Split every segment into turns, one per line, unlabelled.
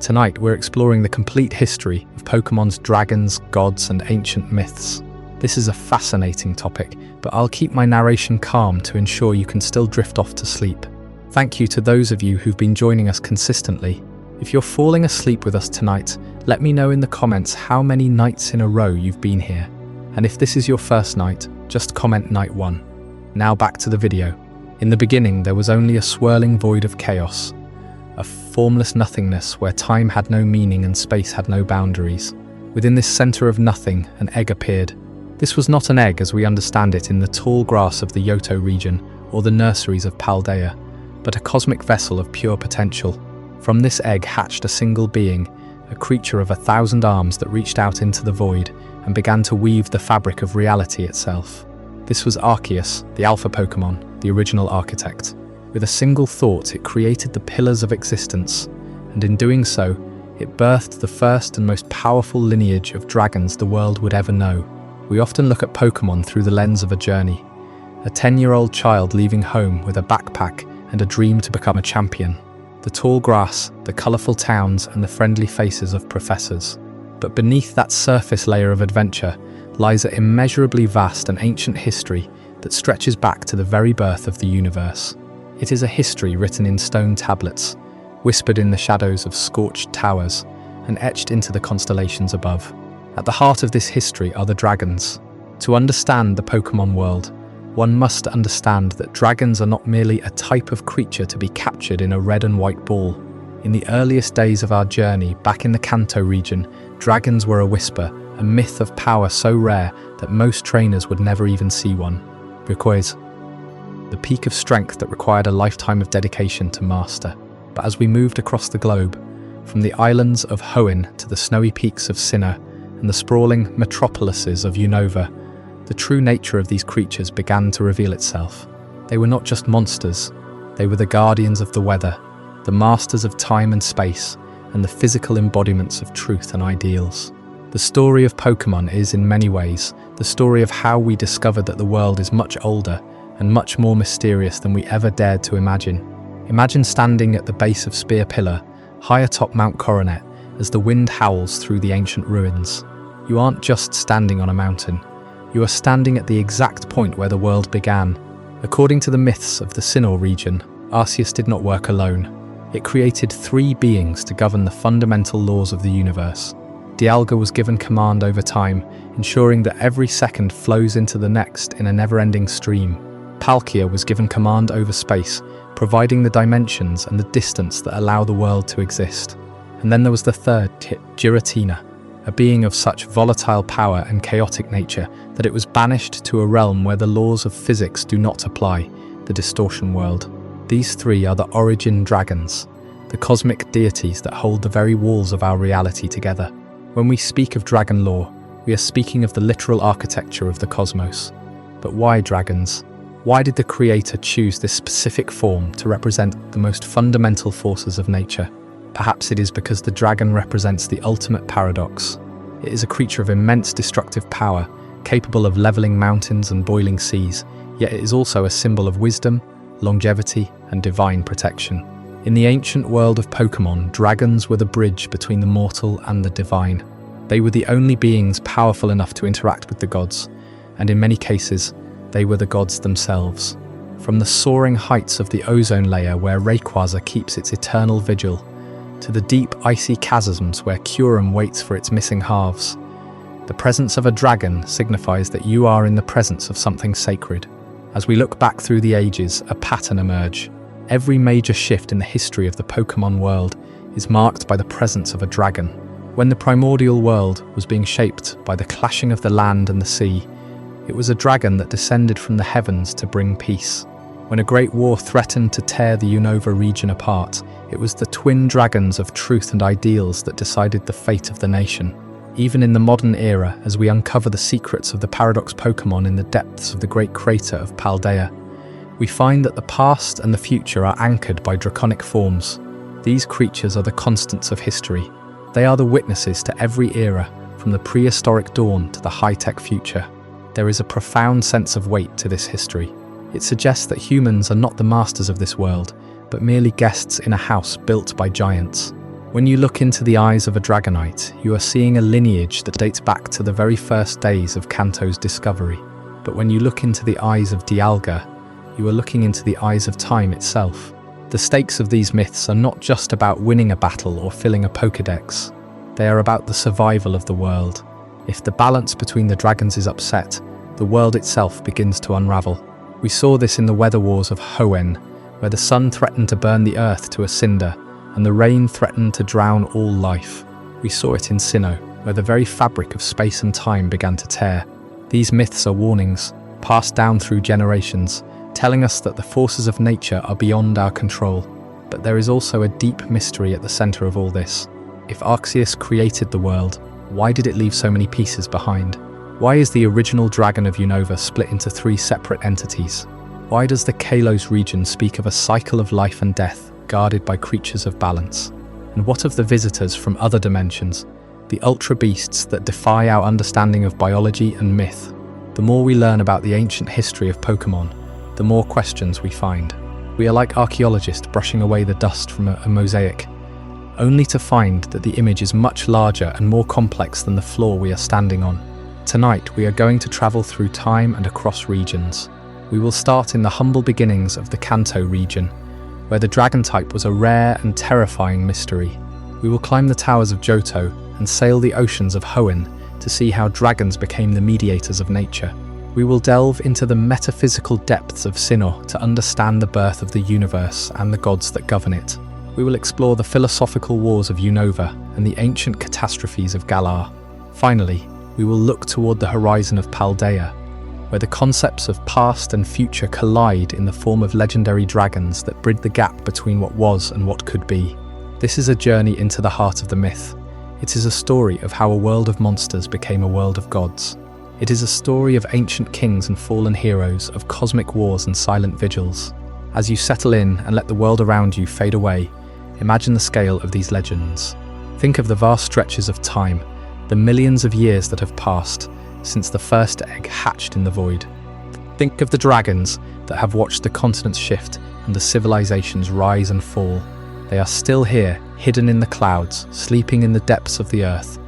Tonight, we're exploring the complete history of Pokemon's dragons, gods, and ancient myths. This is a fascinating topic, but I'll keep my narration calm to ensure you can still drift off to sleep. Thank you to those of you who've been joining us consistently. If you're falling asleep with us tonight, let me know in the comments how many nights in a row you've been here. And if this is your first night, just comment night 1. Now back to the video. In the beginning, there was only a swirling void of chaos, a formless nothingness where time had no meaning and space had no boundaries. Within this center of nothing, an egg appeared. This was not an egg as we understand it in the tall grass of the Johto region or the nurseries of Paldea, but a cosmic vessel of pure potential. From this egg hatched a single being, a creature of 1,000 arms that reached out into the void and began to weave the fabric of reality itself. This was Arceus, the alpha Pokemon, the original architect. With a single thought, it created the pillars of existence, and in doing so, it birthed the first and most powerful lineage of dragons the world would ever know. We often look at Pokemon through the lens of a journey. A 10-year-old child leaving home with a backpack and a dream to become a champion. The tall grass, the colourful towns, and the friendly faces of professors. But beneath that surface layer of adventure lies an immeasurably vast and ancient history that stretches back to the very birth of the universe. It is a history written in stone tablets, whispered in the shadows of scorched towers, and etched into the constellations above. At the heart of this history are the dragons. To understand the Pokemon world, one must understand that dragons are not merely a type of creature to be captured in a red and white ball. In the earliest days of our journey back in the Kanto region, dragons were a whisper, a myth of power so rare that most trainers would never even see one. Because the peak of strength that required a lifetime of dedication to master. But as we moved across the globe, from the islands of Hoenn to the snowy peaks of Sinnoh and the sprawling metropolises of Unova, the true nature of these creatures began to reveal itself. They were not just monsters, they were the guardians of the weather, the masters of time and space, and the physical embodiments of truth and ideals. The story of Pokemon is, in many ways, the story of how we discovered that the world is much older and much more mysterious than we ever dared to imagine. Imagine standing at the base of Spear Pillar, high atop Mount Coronet, as the wind howls through the ancient ruins. You aren't just standing on a mountain. You are standing at the exact point where the world began. According to the myths of the Sinnoh region, Arceus did not work alone. It created 3 beings to govern the fundamental laws of the universe. Dialga was given command over time, ensuring that every second flows into the next in a never-ending stream. Palkia was given command over space, providing the dimensions and the distance that allow the world to exist. And then there was the third, Giratina, a being of such volatile power and chaotic nature that it was banished to a realm where the laws of physics do not apply, the distortion world. These 3 are the origin dragons, the cosmic deities that hold the very walls of our reality together. When we speak of dragon lore, we are speaking of the literal architecture of the cosmos. But why dragons? Why did the Creator choose this specific form to represent the most fundamental forces of nature? Perhaps it is because the dragon represents the ultimate paradox. It is a creature of immense destructive power, capable of leveling mountains and boiling seas, yet it is also a symbol of wisdom, longevity, and divine protection. In the ancient world of Pokemon, dragons were the bridge between the mortal and the divine. They were the only beings powerful enough to interact with the gods, and in many cases, they were the gods themselves. From the soaring heights of the ozone layer where Rayquaza keeps its eternal vigil, to the deep icy chasms where Kyurem waits for its missing halves, the presence of a dragon signifies that you are in the presence of something sacred. As we look back through the ages, a pattern emerges. Every major shift in the history of the Pokemon world is marked by the presence of a dragon. When the primordial world was being shaped by the clashing of the land and the sea, it was a dragon that descended from the heavens to bring peace. When a great war threatened to tear the Unova region apart, it was the twin dragons of truth and ideals that decided the fate of the nation. Even in the modern era, as we uncover the secrets of the Paradox Pokemon in the depths of the great crater of Paldea, we find that the past and the future are anchored by draconic forms. These creatures are the constants of history. They are the witnesses to every era, from the prehistoric dawn to the high-tech future. There is a profound sense of weight to this history. It suggests that humans are not the masters of this world, but merely guests in a house built by giants. When you look into the eyes of a Dragonite, you are seeing a lineage that dates back to the very first days of Kanto's discovery. But when you look into the eyes of Dialga, you are looking into the eyes of time itself. The stakes of these myths are not just about winning a battle or filling a Pokédex. They are about the survival of the world. If the balance between the dragons is upset, the world itself begins to unravel. We saw this in the Weather Wars of Hoenn, where the sun threatened to burn the earth to a cinder, and the rain threatened to drown all life. We saw it in Sinnoh, where the very fabric of space and time began to tear. These myths are warnings, passed down through generations, telling us that the forces of nature are beyond our control. But there is also a deep mystery at the center of all this. If Arceus created the world, why did it leave so many pieces behind? Why is the original dragon of Unova split into 3 separate entities? Why does the Kalos region speak of a cycle of life and death, guarded by creatures of balance? And what of the visitors from other dimensions, the ultra beasts that defy our understanding of biology and myth? The more we learn about the ancient history of Pokémon, the more questions we find. We are like archaeologists brushing away the dust from a mosaic, only to find that the image is much larger and more complex than the floor we are standing on. Tonight, we are going to travel through time and across regions. We will start in the humble beginnings of the Kanto region, where the dragon type was a rare and terrifying mystery. We will climb the towers of Johto and sail the oceans of Hoenn to see how dragons became the mediators of nature. We will delve into the metaphysical depths of Sinnoh to understand the birth of the universe and the gods that govern it. We will explore the philosophical wars of Unova and the ancient catastrophes of Galar. Finally, we will look toward the horizon of Paldea, where the concepts of past and future collide in the form of legendary dragons that bridge the gap between what was and what could be. This is a journey into the heart of the myth. It is a story of how a world of monsters became a world of gods. It is a story of ancient kings and fallen heroes, of cosmic wars and silent vigils. As you settle in and let the world around you fade away, imagine the scale of these legends. Think of the vast stretches of time, the millions of years that have passed since the first egg hatched in the void. Think of the dragons that have watched the continents shift and the civilizations rise and fall. They are still here, hidden in the clouds, sleeping in the depths of the earth,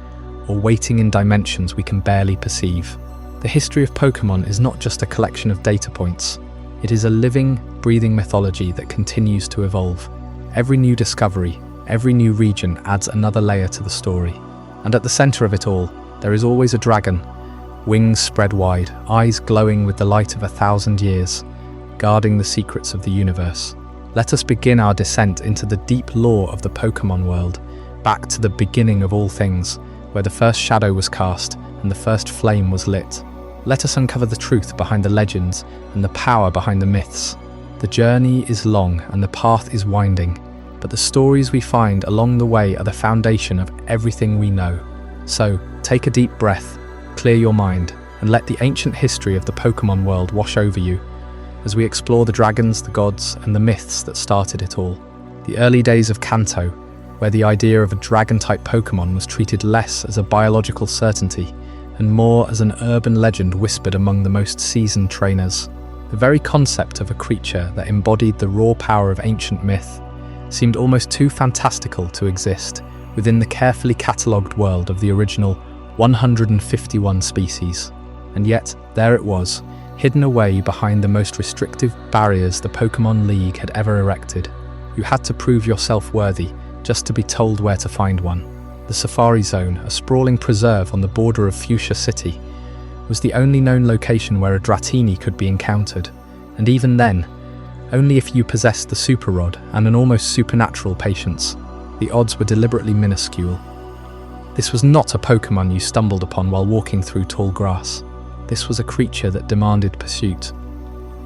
or waiting in dimensions we can barely perceive. The history of Pokémon is not just a collection of data points. It is a living, breathing mythology that continues to evolve. Every new discovery, every new region adds another layer to the story. And at the center of it all, there is always a dragon, wings spread wide, eyes glowing with the light of 1,000 years, guarding the secrets of the universe. Let us begin our descent into the deep lore of the Pokémon world, back to the beginning of all things, where the first shadow was cast and the first flame was lit. Let us uncover the truth behind the legends and the power behind the myths. The journey is long and the path is winding, but the stories we find along the way are the foundation of everything we know. So, take a deep breath, clear your mind, and let the ancient history of the Pokémon world wash over you as we explore the dragons, the gods, and the myths that started it all. The early days of Kanto, where the idea of a dragon-type Pokémon was treated less as a biological certainty and more as an urban legend whispered among the most seasoned trainers. The very concept of a creature that embodied the raw power of ancient myth seemed almost too fantastical to exist within the carefully catalogued world of the original 151 species. And yet, there it was, hidden away behind the most restrictive barriers the Pokémon League had ever erected. You had to prove yourself worthy just to be told where to find one. The Safari Zone, a sprawling preserve on the border of Fuchsia City, was the only known location where a Dratini could be encountered, and even then, only if you possessed the Super Rod and an almost supernatural patience. The odds were deliberately minuscule. This was not a Pokémon you stumbled upon while walking through tall grass. This was a creature that demanded pursuit.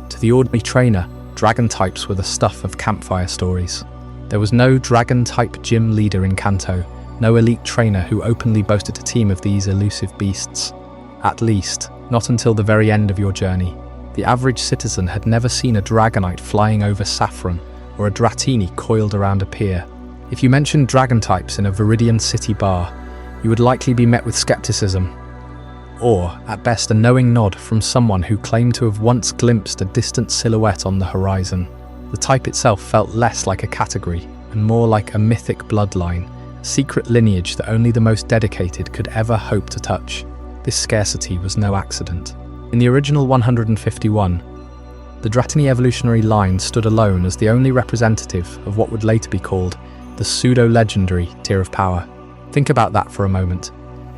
To the ordinary trainer, dragon types were the stuff of campfire stories. There was no dragon-type gym leader in Kanto, no elite trainer who openly boasted a team of these elusive beasts. At least, not until the very end of your journey. The average citizen had never seen a Dragonite flying over saffron or a Dratini coiled around a pier. If you mentioned dragon types in a Viridian City bar, you would likely be met with skepticism, or, at best, a knowing nod from someone who claimed to have once glimpsed a distant silhouette on the horizon. The type itself felt less like a category and more like a mythic bloodline, a secret lineage that only the most dedicated could ever hope to touch. This scarcity was no accident. In the original 151, the Dratini evolutionary line stood alone as the only representative of what would later be called the pseudo-legendary tier of power. Think about that for a moment.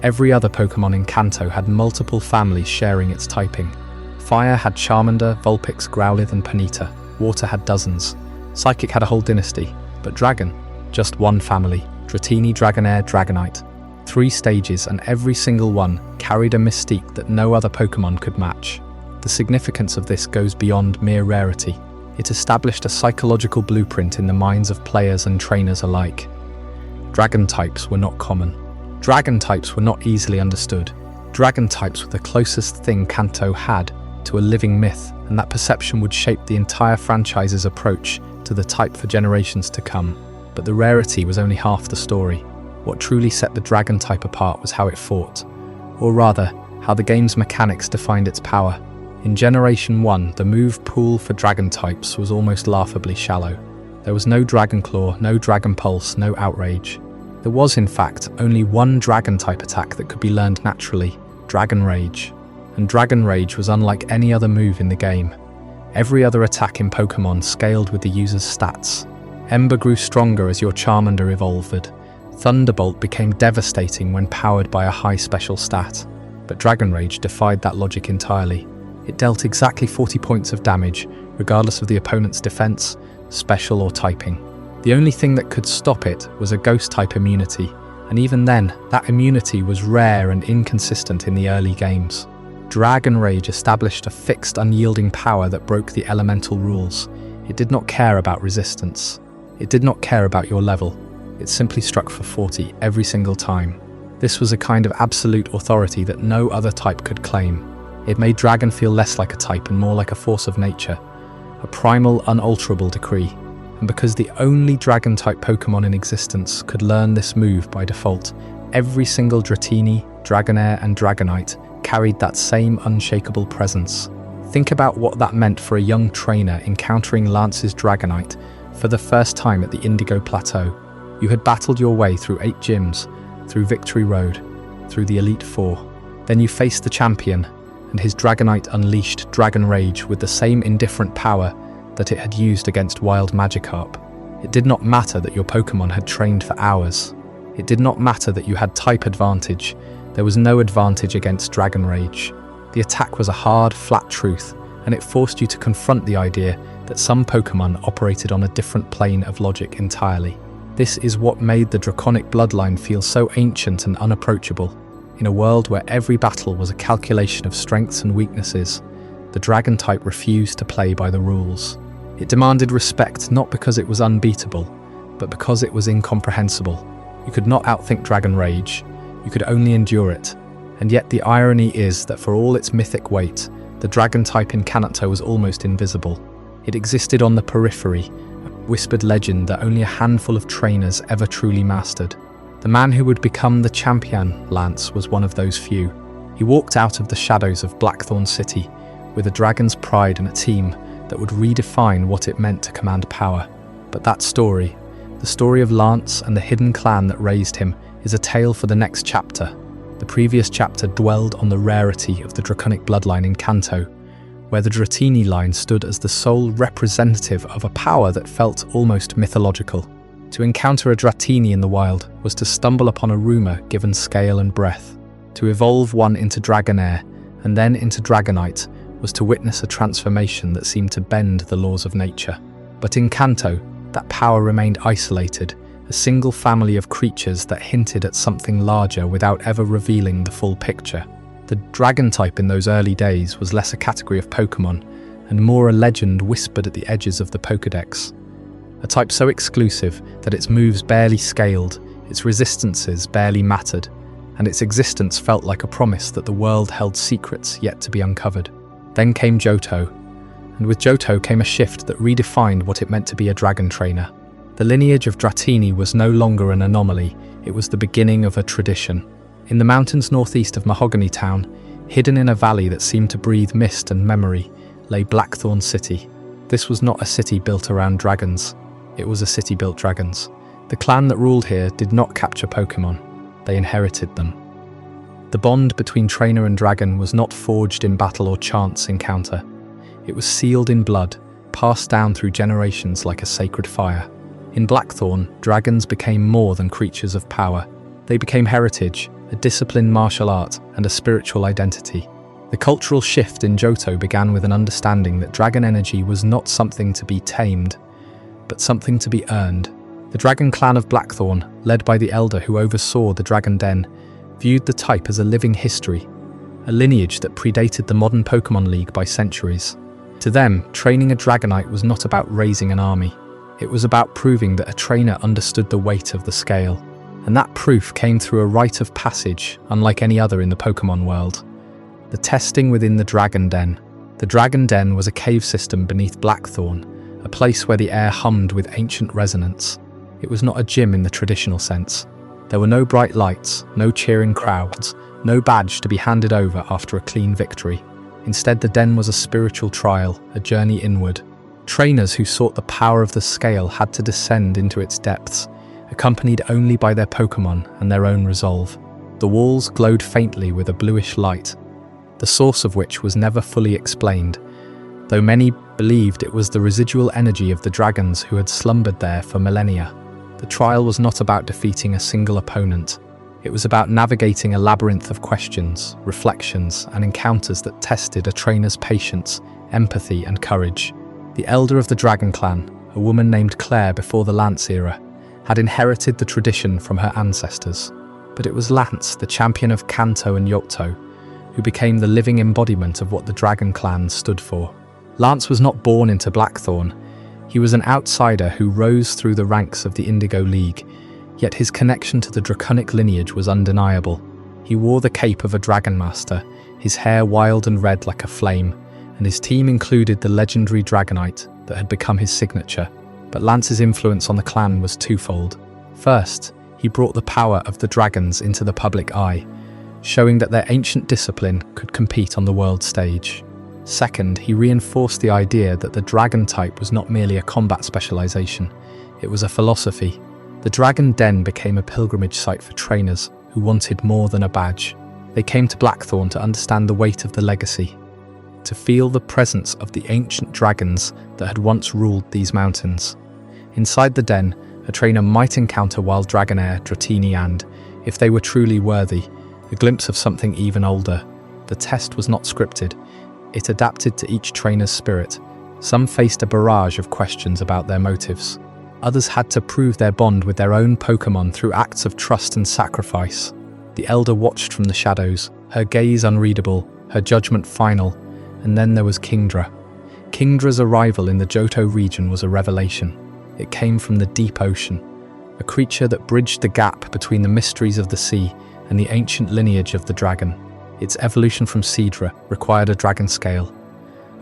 Every other Pokemon in Kanto had multiple families sharing its typing. Fire had Charmander, Vulpix, Growlithe and Ponyta. Water had dozens. Psychic had a whole dynasty. But Dragon, just one family. Dratini, Dragonair, Dragonite. 3 stages, and every single one carried a mystique that no other Pokemon could match. The significance of this goes beyond mere rarity. It established a psychological blueprint in the minds of players and trainers alike. Dragon types were not common. Dragon types were not easily understood. Dragon types were the closest thing Kanto had to a living myth, and that perception would shape the entire franchise's approach to the type for generations to come. But the rarity was only half the story. What truly set the Dragon type apart was how it fought, or rather, how the game's mechanics defined its power. In Generation 1, the move pool for Dragon types was almost laughably shallow. There was no Dragon Claw, no Dragon Pulse, no Outrage. There was, in fact, only one Dragon type attack that could be learned naturally, Dragon Rage. And Dragon Rage was unlike any other move in the game. Every other attack in Pokemon scaled with the user's stats. Ember grew stronger as your Charmander evolved. Thunderbolt became devastating when powered by a high special stat. But Dragon Rage defied that logic entirely. It dealt exactly 40 points of damage, regardless of the opponent's defense, special or typing. The only thing that could stop it was a Ghost-type immunity, and even then, that immunity was rare and inconsistent in the early games. Dragon Rage established a fixed, unyielding power that broke the elemental rules. It did not care about resistance. It did not care about your level. It simply struck for 40 every single time. This was a kind of absolute authority that no other type could claim. It made Dragon feel less like a type and more like a force of nature, a primal, unalterable decree. And because the only Dragon-type Pokemon in existence could learn this move by default, every single Dratini, Dragonair and Dragonite carried that same unshakable presence. Think about what that meant for a young trainer encountering Lance's Dragonite for the first time at the Indigo Plateau. You had battled your way through 8 gyms, through Victory Road, through the Elite Four. Then you faced the champion, and his Dragonite unleashed Dragon Rage with the same indifferent power that it had used against Wild Magikarp. It did not matter that your Pokemon had trained for hours. It did not matter that you had type advantage. There was no advantage against Dragon Rage. The attack was a hard, flat truth, and it forced you to confront the idea that some Pokemon operated on a different plane of logic entirely. This is what made the Draconic bloodline feel so ancient and unapproachable. In a world where every battle was a calculation of strengths and weaknesses, the Dragon type refused to play by the rules. It demanded respect not because it was unbeatable, but because it was incomprehensible. You could not outthink Dragon Rage, you could only endure it. And yet the irony is that for all its mythic weight, the Dragon type in Kanto was almost invisible. It existed on the periphery, a whispered legend that only a handful of trainers ever truly mastered. The man who would become the champion, Lance, was one of those few. He walked out of the shadows of Blackthorn City with a dragon's pride and a team that would redefine what it meant to command power. But that story, the story of Lance and the hidden clan that raised him, is a tale for the next chapter. The previous chapter dwelled on the rarity of the Draconic bloodline in Kanto, where the Dratini line stood as the sole representative of a power that felt almost mythological. To encounter a Dratini in the wild was to stumble upon a rumour given scale and breadth. To evolve one into Dragonair and then into Dragonite was to witness a transformation that seemed to bend the laws of nature. But in Kanto, that power remained isolated, a single family of creatures that hinted at something larger without ever revealing the full picture. The Dragon type in those early days was less a category of Pokemon and more a legend whispered at the edges of the Pokédex. A type so exclusive that its moves barely scaled, its resistances barely mattered, and its existence felt like a promise that the world held secrets yet to be uncovered. Then came Johto, and with Johto came a shift that redefined what it meant to be a dragon trainer. The lineage of Dratini was no longer an anomaly, it was the beginning of a tradition. In the mountains northeast of Mahogany Town, hidden in a valley that seemed to breathe mist and memory, lay Blackthorn City. This was not a city built around dragons. It was a city built dragons. The clan that ruled here did not capture Pokémon, they inherited them. The bond between trainer and dragon was not forged in battle or chance encounter. It was sealed in blood, passed down through generations like a sacred fire. In Blackthorn, dragons became more than creatures of power. They became heritage, a disciplined martial art, and a spiritual identity. The cultural shift in Johto began with an understanding that dragon energy was not something to be tamed, but something to be earned. The dragon clan of Blackthorn, led by the elder who oversaw the Dragon Den, viewed the type as a living history, a lineage that predated the modern Pokémon League by centuries. To them, training a Dragonite was not about raising an army. It was about proving that a trainer understood the weight of the scale. And that proof came through a rite of passage, unlike any other in the Pokémon world. The testing within the Dragon Den. The Dragon Den was a cave system beneath Blackthorn, a place where the air hummed with ancient resonance. It was not a gym in the traditional sense. There were no bright lights, no cheering crowds, no badge to be handed over after a clean victory. Instead, the den was a spiritual trial, a journey inward. Trainers who sought the power of the scale had to descend into its depths, accompanied only by their Pokémon and their own resolve. The walls glowed faintly with a bluish light, the source of which was never fully explained, though many believed it was the residual energy of the dragons who had slumbered there for millennia. The trial was not about defeating a single opponent. It was about navigating a labyrinth of questions, reflections, and encounters that tested a trainer's patience, empathy, and courage. The elder of the Dragon Clan, a woman named Claire before the Lance era, had inherited the tradition from her ancestors. But it was Lance, the champion of Kanto and Johto, who became the living embodiment of what the Dragon Clan stood for. Lance was not born into Blackthorn. He was an outsider who rose through the ranks of the Indigo League, yet his connection to the Draconic lineage was undeniable. He wore the cape of a Dragon Master, his hair wild and red like a flame, and his team included the legendary Dragonite that had become his signature. But Lance's influence on the clan was twofold. First, he brought the power of the dragons into the public eye, showing that their ancient discipline could compete on the world stage. Second, he reinforced the idea that the dragon type was not merely a combat specialization, it was a philosophy. The Dragon Den became a pilgrimage site for trainers who wanted more than a badge. They came to Blackthorn to understand the weight of the legacy, to feel the presence of the ancient dragons that had once ruled these mountains. Inside the den, a trainer might encounter wild Dragonair, Dratini and, if they were truly worthy, a glimpse of something even older. The test was not scripted. It adapted to each trainer's spirit. Some faced a barrage of questions about their motives. Others had to prove their bond with their own Pokémon through acts of trust and sacrifice. The elder watched from the shadows, her gaze unreadable, her judgment final, and then there was Kingdra. Kingdra's arrival in the Johto region was a revelation. It came from the deep ocean, a creature that bridged the gap between the mysteries of the sea and the ancient lineage of the dragon. Its evolution from Seadra required a dragon scale,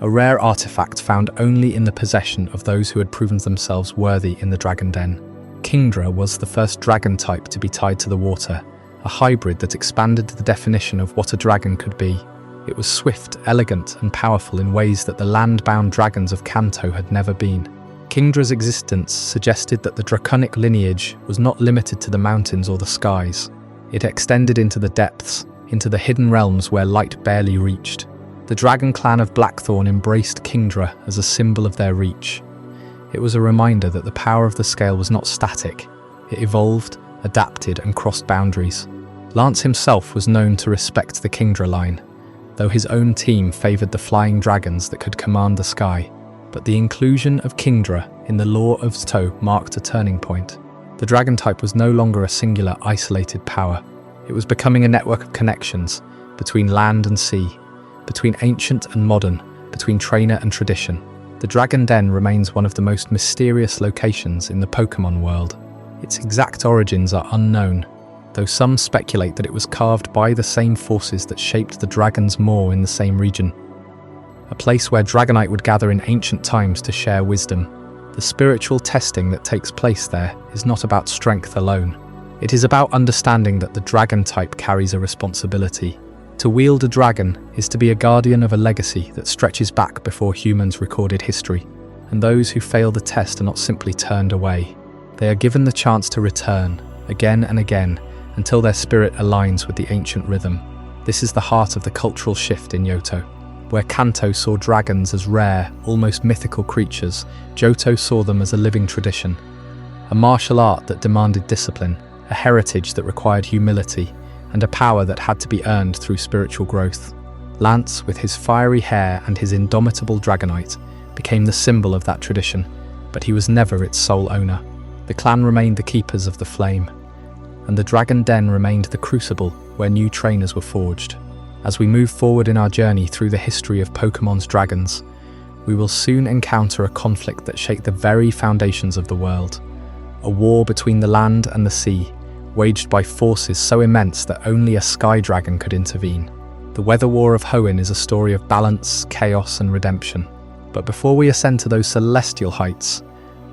a rare artifact found only in the possession of those who had proven themselves worthy in the Dragon Den. Kingdra was the first dragon type to be tied to the water, a hybrid that expanded the definition of what a dragon could be. It was swift, elegant, and powerful in ways that the land-bound dragons of Kanto had never been. Kingdra's existence suggested that the Draconic lineage was not limited to the mountains or the skies. It extended into the depths, into the hidden realms where light barely reached. The Dragon Clan of Blackthorn embraced Kingdra as a symbol of their reach. It was a reminder that the power of the scale was not static. It evolved, adapted, and crossed boundaries. Lance himself was known to respect the Kingdra line, though his own team favoured the flying dragons that could command the sky. But the inclusion of Kingdra in the lore of Johto marked a turning point. The dragon type was no longer a singular, isolated power. It was becoming a network of connections between land and sea, between ancient and modern, between trainer and tradition. The Dragon Den remains one of the most mysterious locations in the Pokémon world. Its exact origins are unknown, though some speculate that it was carved by the same forces that shaped the Dragon's Maw in the same region. A place where Dragonite would gather in ancient times to share wisdom. The spiritual testing that takes place there is not about strength alone. It is about understanding that the dragon type carries a responsibility. To wield a dragon is to be a guardian of a legacy that stretches back before humans recorded history, and those who fail the test are not simply turned away. They are given the chance to return, again and again, until their spirit aligns with the ancient rhythm. This is the heart of the cultural shift in Johto. Where Kanto saw dragons as rare, almost mythical creatures, Johto saw them as a living tradition. A martial art that demanded discipline, a heritage that required humility, and a power that had to be earned through spiritual growth. Lance, with his fiery hair and his indomitable Dragonite, became the symbol of that tradition, but he was never its sole owner. The clan remained the keepers of the flame, and the Dragon Den remained the crucible where new trainers were forged. As we move forward in our journey through the history of Pokemon's dragons, we will soon encounter a conflict that shaked the very foundations of the world. A war between the land and the sea, waged by forces so immense that only a sky dragon could intervene. The Weather War of Hoenn is a story of balance, chaos, and redemption. But before we ascend to those celestial heights,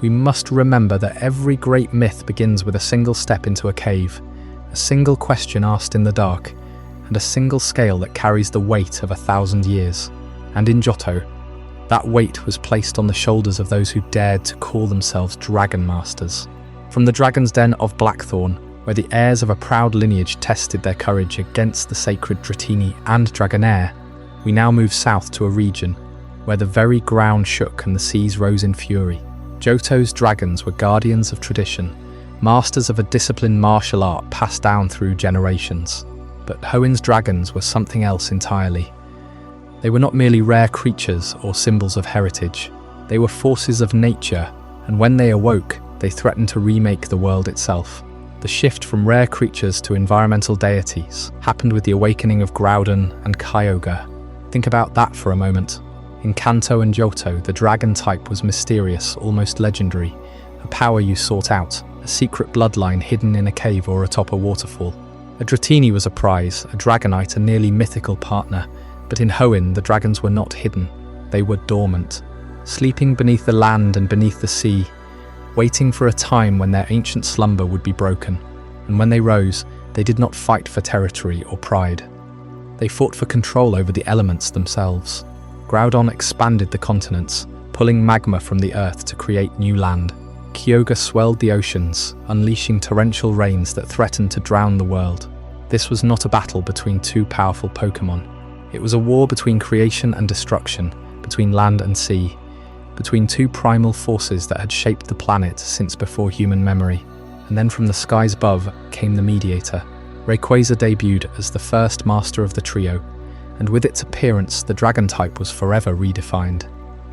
we must remember that every great myth begins with a single step into a cave, a single question asked in the dark, and a single scale that carries the weight of 1,000 years. And in Johto, that weight was placed on the shoulders of those who dared to call themselves Dragon Masters. From the Dragon's Den of Blackthorn, where the heirs of a proud lineage tested their courage against the sacred Dratini and Dragonair, we now move south to a region where the very ground shook and the seas rose in fury. Johto's dragons were guardians of tradition, masters of a disciplined martial art passed down through generations. But Hoenn's dragons were something else entirely. They were not merely rare creatures or symbols of heritage. They were forces of nature, and when they awoke, they threatened to remake the world itself. The shift from rare creatures to environmental deities happened with the awakening of Groudon and Kyogre. Think about that for a moment. In Kanto and Johto, the dragon type was mysterious, almost legendary, a power you sought out, a secret bloodline hidden in a cave or atop a waterfall. A Dratini was a prize, a Dragonite a nearly mythical partner, but in Hoenn the dragons were not hidden, they were dormant, sleeping beneath the land and beneath the sea, waiting for a time when their ancient slumber would be broken. And when they rose, they did not fight for territory or pride. They fought for control over the elements themselves. Groudon expanded the continents, pulling magma from the earth to create new land. Kyogre swelled the oceans, unleashing torrential rains that threatened to drown the world. This was not a battle between two powerful Pokémon. It was a war between creation and destruction, between land and sea, between two primal forces that had shaped the planet since before human memory. And then from the skies above came the mediator. Rayquaza debuted as the first master of the trio, and with its appearance the dragon type was forever redefined.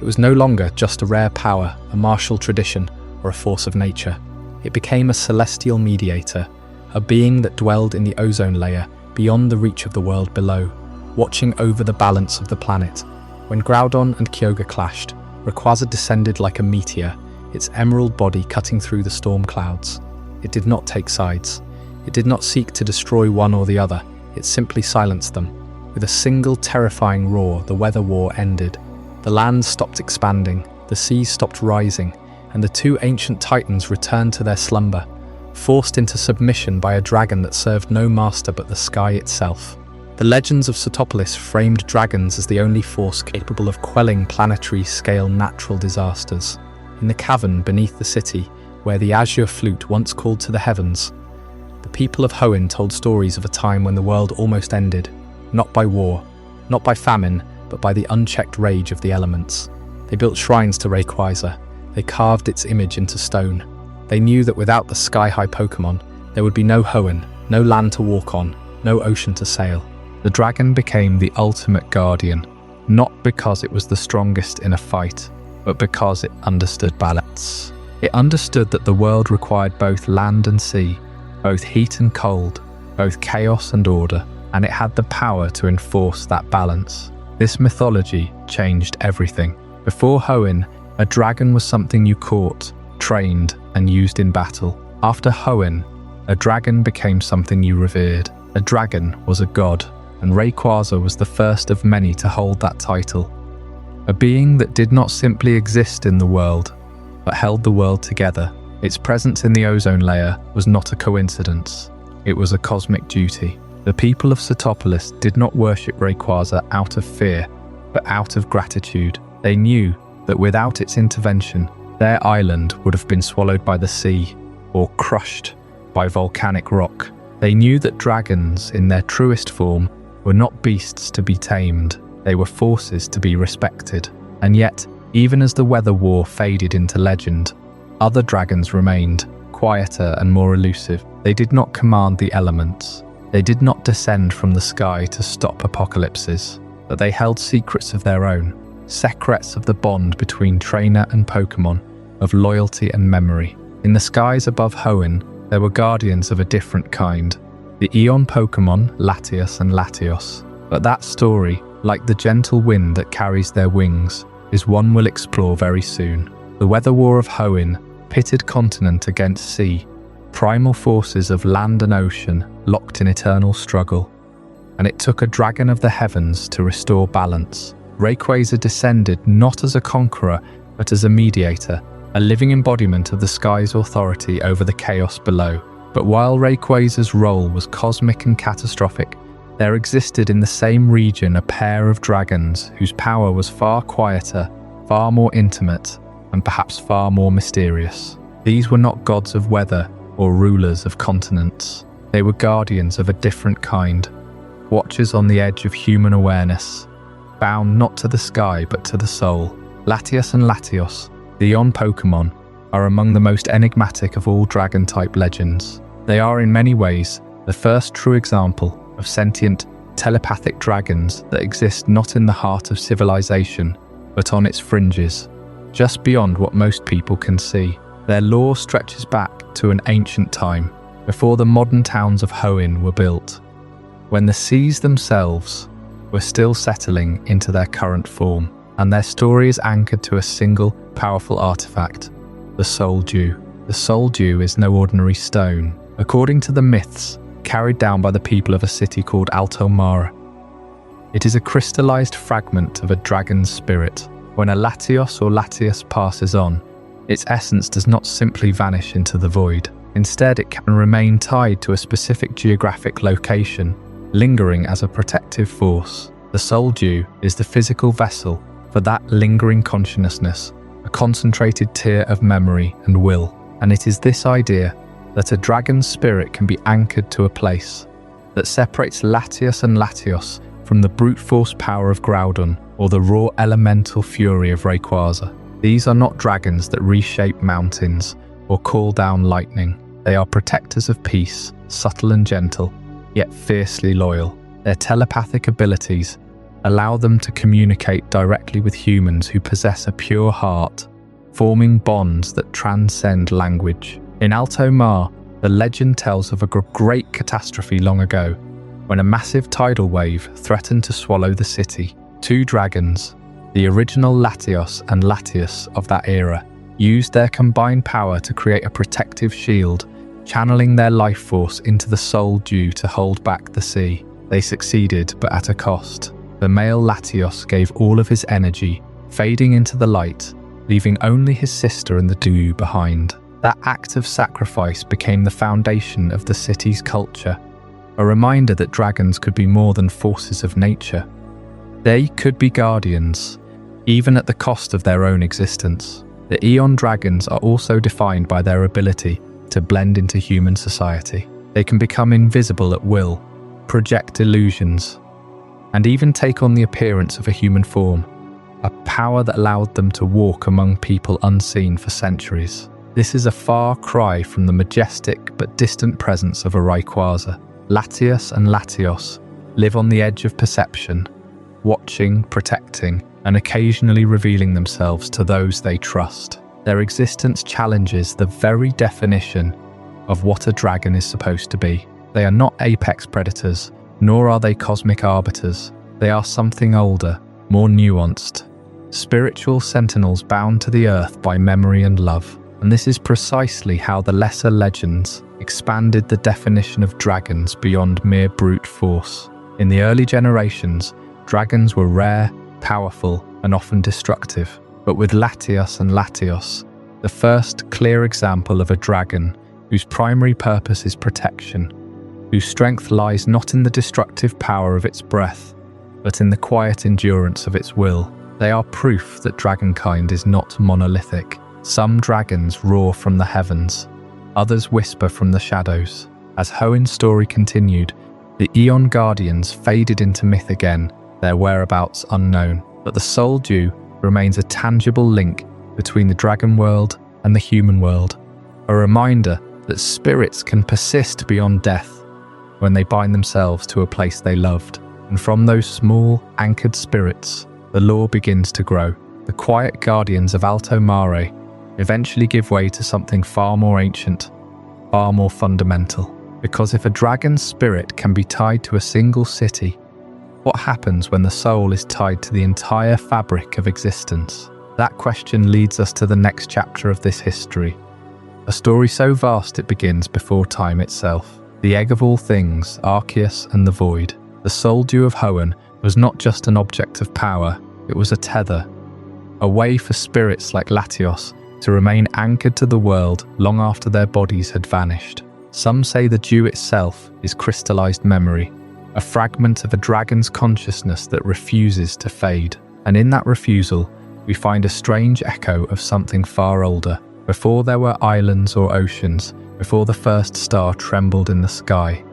It was no longer just a rare power, a martial tradition, or a force of nature. It became a celestial mediator, a being that dwelled in the ozone layer beyond the reach of the world below, watching over the balance of the planet. When Groudon and Kyogre clashed, Rayquaza descended like a meteor, its emerald body cutting through the storm clouds. It did not take sides. It did not seek to destroy one or the other, it simply silenced them. With a single terrifying roar, the weather war ended. The land stopped expanding, the seas stopped rising, and the two ancient titans returned to their slumber, forced into submission by a dragon that served no master but the sky itself. The legends of Setopolis framed dragons as the only force capable of quelling planetary-scale natural disasters. In the cavern beneath the city, where the azure flute once called to the heavens, the people of Hoenn told stories of a time when the world almost ended, not by war, not by famine, but by the unchecked rage of the elements. They built shrines to Rayquaza. They carved its image into stone. They knew that without the sky-high Pokémon, there would be no Hoenn, no land to walk on, no ocean to sail. The dragon became the ultimate guardian, not because it was the strongest in a fight, but because it understood balance. It understood that the world required both land and sea, both heat and cold, both chaos and order, and it had the power to enforce that balance. This mythology changed everything. Before Hoenn, a dragon was something you caught, trained, and used in battle. After Hoenn, a dragon became something you revered. A dragon was a god, and Rayquaza was the first of many to hold that title. A being that did not simply exist in the world, but held the world together. Its presence in the ozone layer was not a coincidence. It was a cosmic duty. The people of Setopolis did not worship Rayquaza out of fear, but out of gratitude. They knew that without its intervention, their island would have been swallowed by the sea. or crushed by volcanic rock. They knew that dragons, in their truest form, were not beasts to be tamed, they were forces to be respected. And yet, even as the Weather War faded into legend, other dragons remained, quieter and more elusive. They did not command the elements. They did not descend from the sky to stop apocalypses, but they held secrets of their own, secrets of the bond between trainer and Pokémon, of loyalty and memory. In the skies above Hoenn, there were guardians of a different kind, the Eon Pokémon, Latias and Latios. But that story, like the gentle wind that carries their wings, is one we'll explore very soon. The Weather War of Hoenn pitted continent against sea, primal forces of land and ocean locked in eternal struggle. And it took a dragon of the heavens to restore balance. Rayquaza descended not as a conqueror, but as a mediator, a living embodiment of the sky's authority over the chaos below. But while Rayquaza's role was cosmic and catastrophic, there existed in the same region a pair of dragons whose power was far quieter, far more intimate, and perhaps far more mysterious. These were not gods of weather or rulers of continents. They were guardians of a different kind, watchers on the edge of human awareness, bound not to the sky but to the soul. Latias and Latios, the Eon Pokémon, are among the most enigmatic of all dragon-type legends. They are in many ways the first true example of sentient, telepathic dragons that exist not in the heart of civilization, but on its fringes, just beyond what most people can see. Their lore stretches back to an ancient time, before the modern towns of Hoenn were built, when the seas themselves were still settling into their current form, and their story is anchored to a single, powerful artifact, the Soul Dew. The Soul Dew is no ordinary stone. According to the myths carried down by the people of a city called Altomara, it is a crystallized fragment of a dragon's spirit. When a Latios or Latias passes on, its essence does not simply vanish into the void. Instead, it can remain tied to a specific geographic location, lingering as a protective force. The Soul Dew is the physical vessel for that lingering consciousness, a concentrated tear of memory and will. And it is this idea that a dragon's spirit can be anchored to a place that separates Latias and Latios from the brute force power of Groudon or the raw elemental fury of Rayquaza. These are not dragons that reshape mountains or call down lightning. They are protectors of peace, subtle and gentle, yet fiercely loyal. Their telepathic abilities allow them to communicate directly with humans who possess a pure heart, forming bonds that transcend language. In Altomar, the legend tells of a great catastrophe long ago, when a massive tidal wave threatened to swallow the city. Two dragons, the original Latios and Latias of that era, used their combined power to create a protective shield, channeling their life force into the Soul Dew to hold back the sea. They succeeded, but at a cost. The male Latios gave all of his energy, fading into the light, leaving only his sister and the dew behind. That act of sacrifice became the foundation of the city's culture, a reminder that dragons could be more than forces of nature. They could be guardians, even at the cost of their own existence. The Eon dragons are also defined by their ability to blend into human society. They can become invisible at will, project illusions, and even take on the appearance of a human form, a power that allowed them to walk among people unseen for centuries. This is a far cry from the majestic but distant presence of a Rayquaza. Latias and Latios live on the edge of perception, watching, protecting, and occasionally revealing themselves to those they trust. Their existence challenges the very definition of what a dragon is supposed to be. They are not apex predators, nor are they cosmic arbiters. They are something older, more nuanced, spiritual sentinels bound to the earth by memory and love. And this is precisely how the lesser legends expanded the definition of dragons beyond mere brute force. In the early generations, dragons were rare, powerful, and often destructive. But with Latias and Latios, the first clear example of a dragon whose primary purpose is protection, whose strength lies not in the destructive power of its breath, but in the quiet endurance of its will. They are proof that dragonkind is not monolithic. Some dragons roar from the heavens, others whisper from the shadows. As Hoenn's story continued, the Eon Guardians faded into myth again, their whereabouts unknown. But the Soul Dew remains a tangible link between the dragon world and the human world, a reminder that spirits can persist beyond death when they bind themselves to a place they loved. And from those small, anchored spirits, the lore begins to grow. The quiet guardians of Alto Mare eventually give way to something far more ancient, far more fundamental. Because if a dragon's spirit can be tied to a single city, what happens when the soul is tied to the entire fabric of existence? That question leads us to the next chapter of this history. A story so vast it begins before time itself. The egg of all things, Arceus and the Void. The Soul Dew of Hoenn was not just an object of power, it was a tether. A way for spirits like Latios to remain anchored to the world long after their bodies had vanished. Some say the dew itself is crystallized memory, a fragment of a dragon's consciousness that refuses to fade. And in that refusal, we find a strange echo of something far older. Before there were islands or oceans, before the first star trembled in the sky,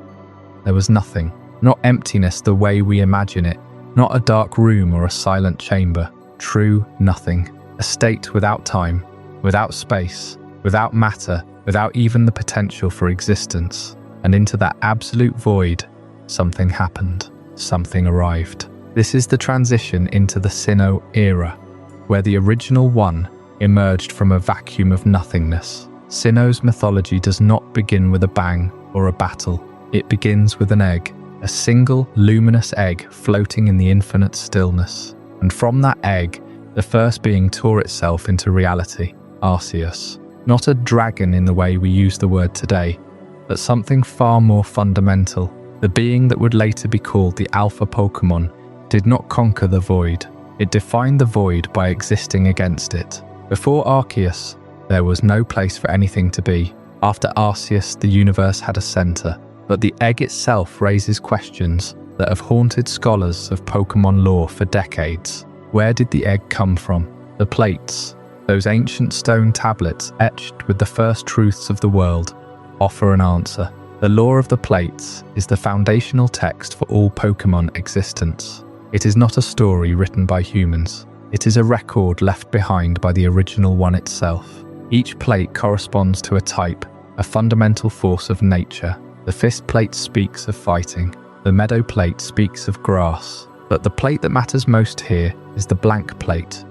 there was nothing. Not emptiness the way we imagine it, not a dark room or a silent chamber. True nothing. A state without time, without space, without matter, without even the potential for existence. And into that absolute void, something happened. Something arrived. This is the transition into the Sinnoh era, where the original one emerged from a vacuum of nothingness. Sinnoh's mythology does not begin with a bang or a battle. It begins with an egg, a single luminous egg floating in the infinite stillness. And from that egg, the first being tore itself into reality, Arceus. Not a dragon in the way we use the word today, but something far more fundamental. The being that would later be called the Alpha Pokémon did not conquer the void. It defined the void by existing against it. Before Arceus, there was no place for anything to be. After Arceus, the universe had a center. But the egg itself raises questions that have haunted scholars of Pokémon lore for decades. Where did the egg come from? The plates, those ancient stone tablets etched with the first truths of the world, offer an answer. The lore of the plates is the foundational text for all Pokémon existence. It is not a story written by humans. It is a record left behind by the original one itself. Each plate corresponds to a type, a fundamental force of nature. The fist plate speaks of fighting. The meadow plate speaks of grass. But the plate that matters most here is the blank plate,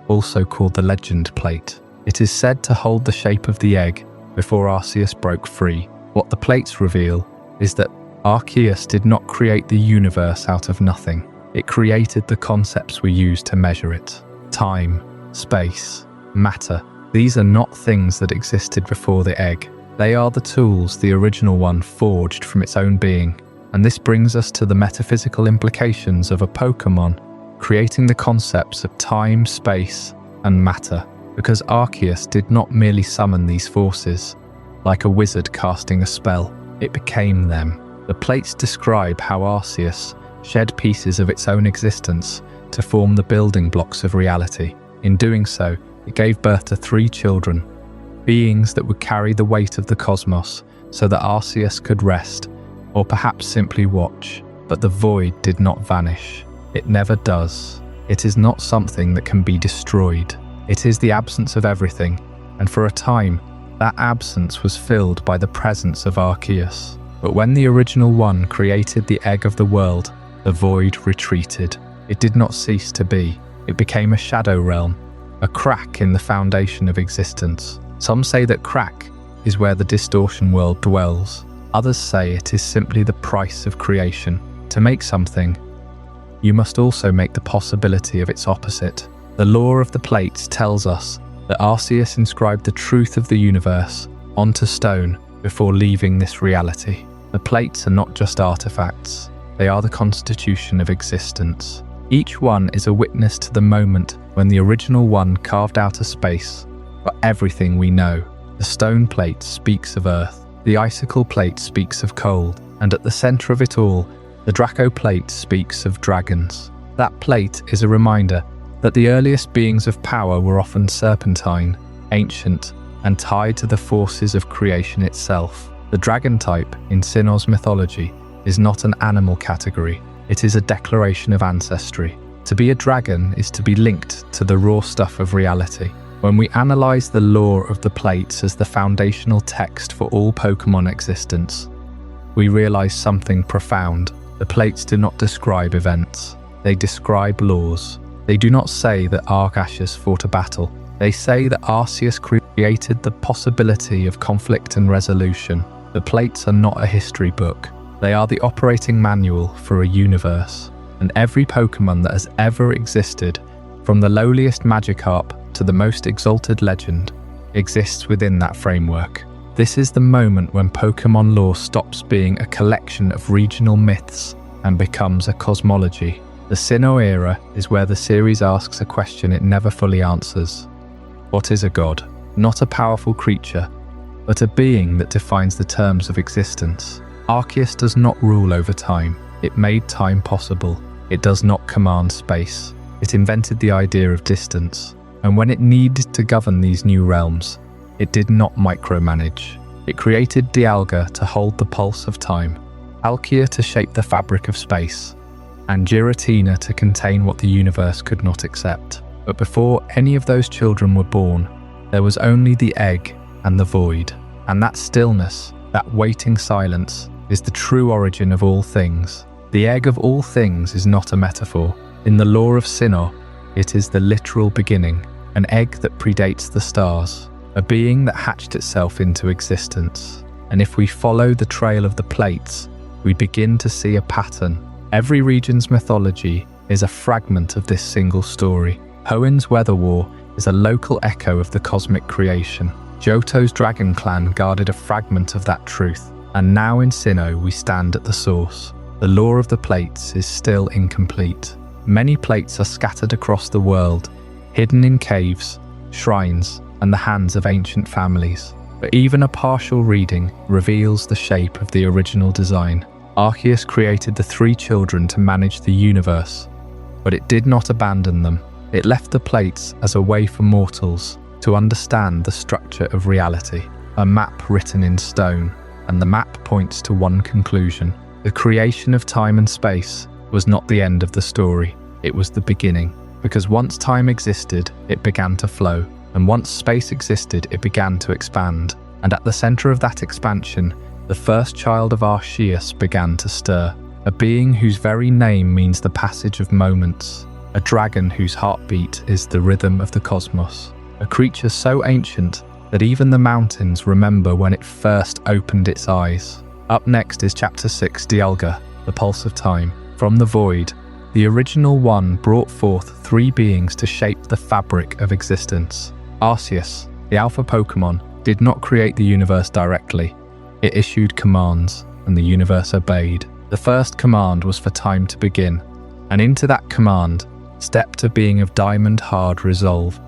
also called the legend plate. It is said to hold the shape of the egg before Arceus broke free. What the plates reveal is that Arceus did not create the universe out of nothing. It created the concepts we use to measure it. Time, space, matter. These are not things that existed before the egg. They are the tools the original one forged from its own being. And this brings us to the metaphysical implications of a Pokémon creating the concepts of time, space, and matter. Because Arceus did not merely summon these forces, like a wizard casting a spell. It became them. The plates describe how Arceus shed pieces of its own existence to form the building blocks of reality. In doing so, it gave birth to 3 children, beings that would carry the weight of the cosmos so that Arceus could rest, or perhaps simply watch. But the void did not vanish. It never does. It is not something that can be destroyed. It is the absence of everything, and for a time, that absence was filled by the presence of Arceus. But when the original one created the egg of the world, the void retreated. It did not cease to be. It became a shadow realm, a crack in the foundation of existence. Some say that crack is where the distortion world dwells. Others say it is simply the price of creation. To make something, you must also make the possibility of its opposite. The lore of the plates tells us that Arceus inscribed the truth of the universe onto stone before leaving this reality. The plates are not just artifacts. They are the constitution of existence. Each one is a witness to the moment when the original one carved out a space for everything we know. The stone plate speaks of earth. The icicle plate speaks of cold. And at the center of it all, the Draco plate speaks of dragons. That plate is a reminder that the earliest beings of power were often serpentine, ancient, and tied to the forces of creation itself. The dragon type in Sinnoh's mythology is not an animal category, it is a declaration of ancestry. To be a dragon is to be linked to the raw stuff of reality. When we analyse the lore of the plates as the foundational text for all Pokémon existence, we realise something profound. The plates do not describe events, they describe laws. They do not say that Arceus fought a battle, they say that Arceus created the possibility of conflict and resolution. The plates are not a history book, they are the operating manual for a universe. And every Pokémon that has ever existed, from the lowliest Magikarp to the most exalted legend, exists within that framework. This is the moment when Pokémon lore stops being a collection of regional myths and becomes a cosmology. The Sinnoh era is where the series asks a question it never fully answers. What is a god? Not a powerful creature, but a being that defines the terms of existence. Arceus does not rule over time. It made time possible. It does not command space. It invented the idea of distance. And when it needed to govern these new realms, it did not micromanage. It created Dialga to hold the pulse of time, Palkia to shape the fabric of space, and Giratina to contain what the universe could not accept. But before any of those children were born, there was only the egg and the void. And that stillness, that waiting silence, is the true origin of all things. The egg of all things is not a metaphor. In the lore of Sinnoh, it is the literal beginning, an egg that predates the stars, a being that hatched itself into existence. And if we follow the trail of the plates, we begin to see a pattern. Every region's mythology is a fragment of this single story. Hoenn's Weather War is a local echo of the cosmic creation. Johto's dragon clan guarded a fragment of that truth. And now in Sinnoh we stand at the source. The lore of the plates is still incomplete. Many plates are scattered across the world, hidden in caves, shrines, and the hands of ancient families. But even a partial reading reveals the shape of the original design. Arceus created the three children to manage the universe, but it did not abandon them. It left the plates as a way for mortals to understand the structure of reality, a map written in stone, and the map points to one conclusion. The creation of time and space was not the end of the story, it was the beginning. Because once time existed, it began to flow, and once space existed, it began to expand. And at the center of that expansion, the first child of Arceus began to stir, a being whose very name means the passage of moments, a dragon whose heartbeat is the rhythm of the cosmos, a creature so ancient that even the mountains remember when it first opened its eyes. Up next is Chapter 6, Dialga, the Pulse of Time. From the void, the original one brought forth three beings to shape the fabric of existence. Arceus, the alpha Pokémon, did not create the universe directly. It issued commands, and the universe obeyed. The first command was for time to begin, and into that command stepped a being of diamond-hard resolve.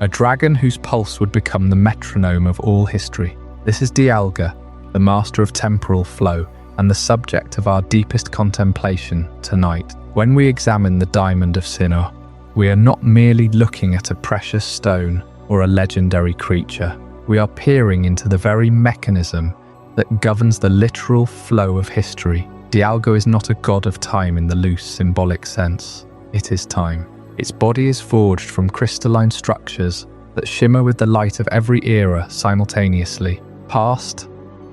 A dragon whose pulse would become the metronome of all history. This is Dialga, the master of temporal flow, and the subject of our deepest contemplation tonight. When we examine the Diamond of Sinnoh, we are not merely looking at a precious stone or a legendary creature. We are peering into the very mechanism that governs the literal flow of history. Dialga is not a god of time in the loose, symbolic sense. It is time. Its body is forged from crystalline structures that shimmer with the light of every era simultaneously. Past,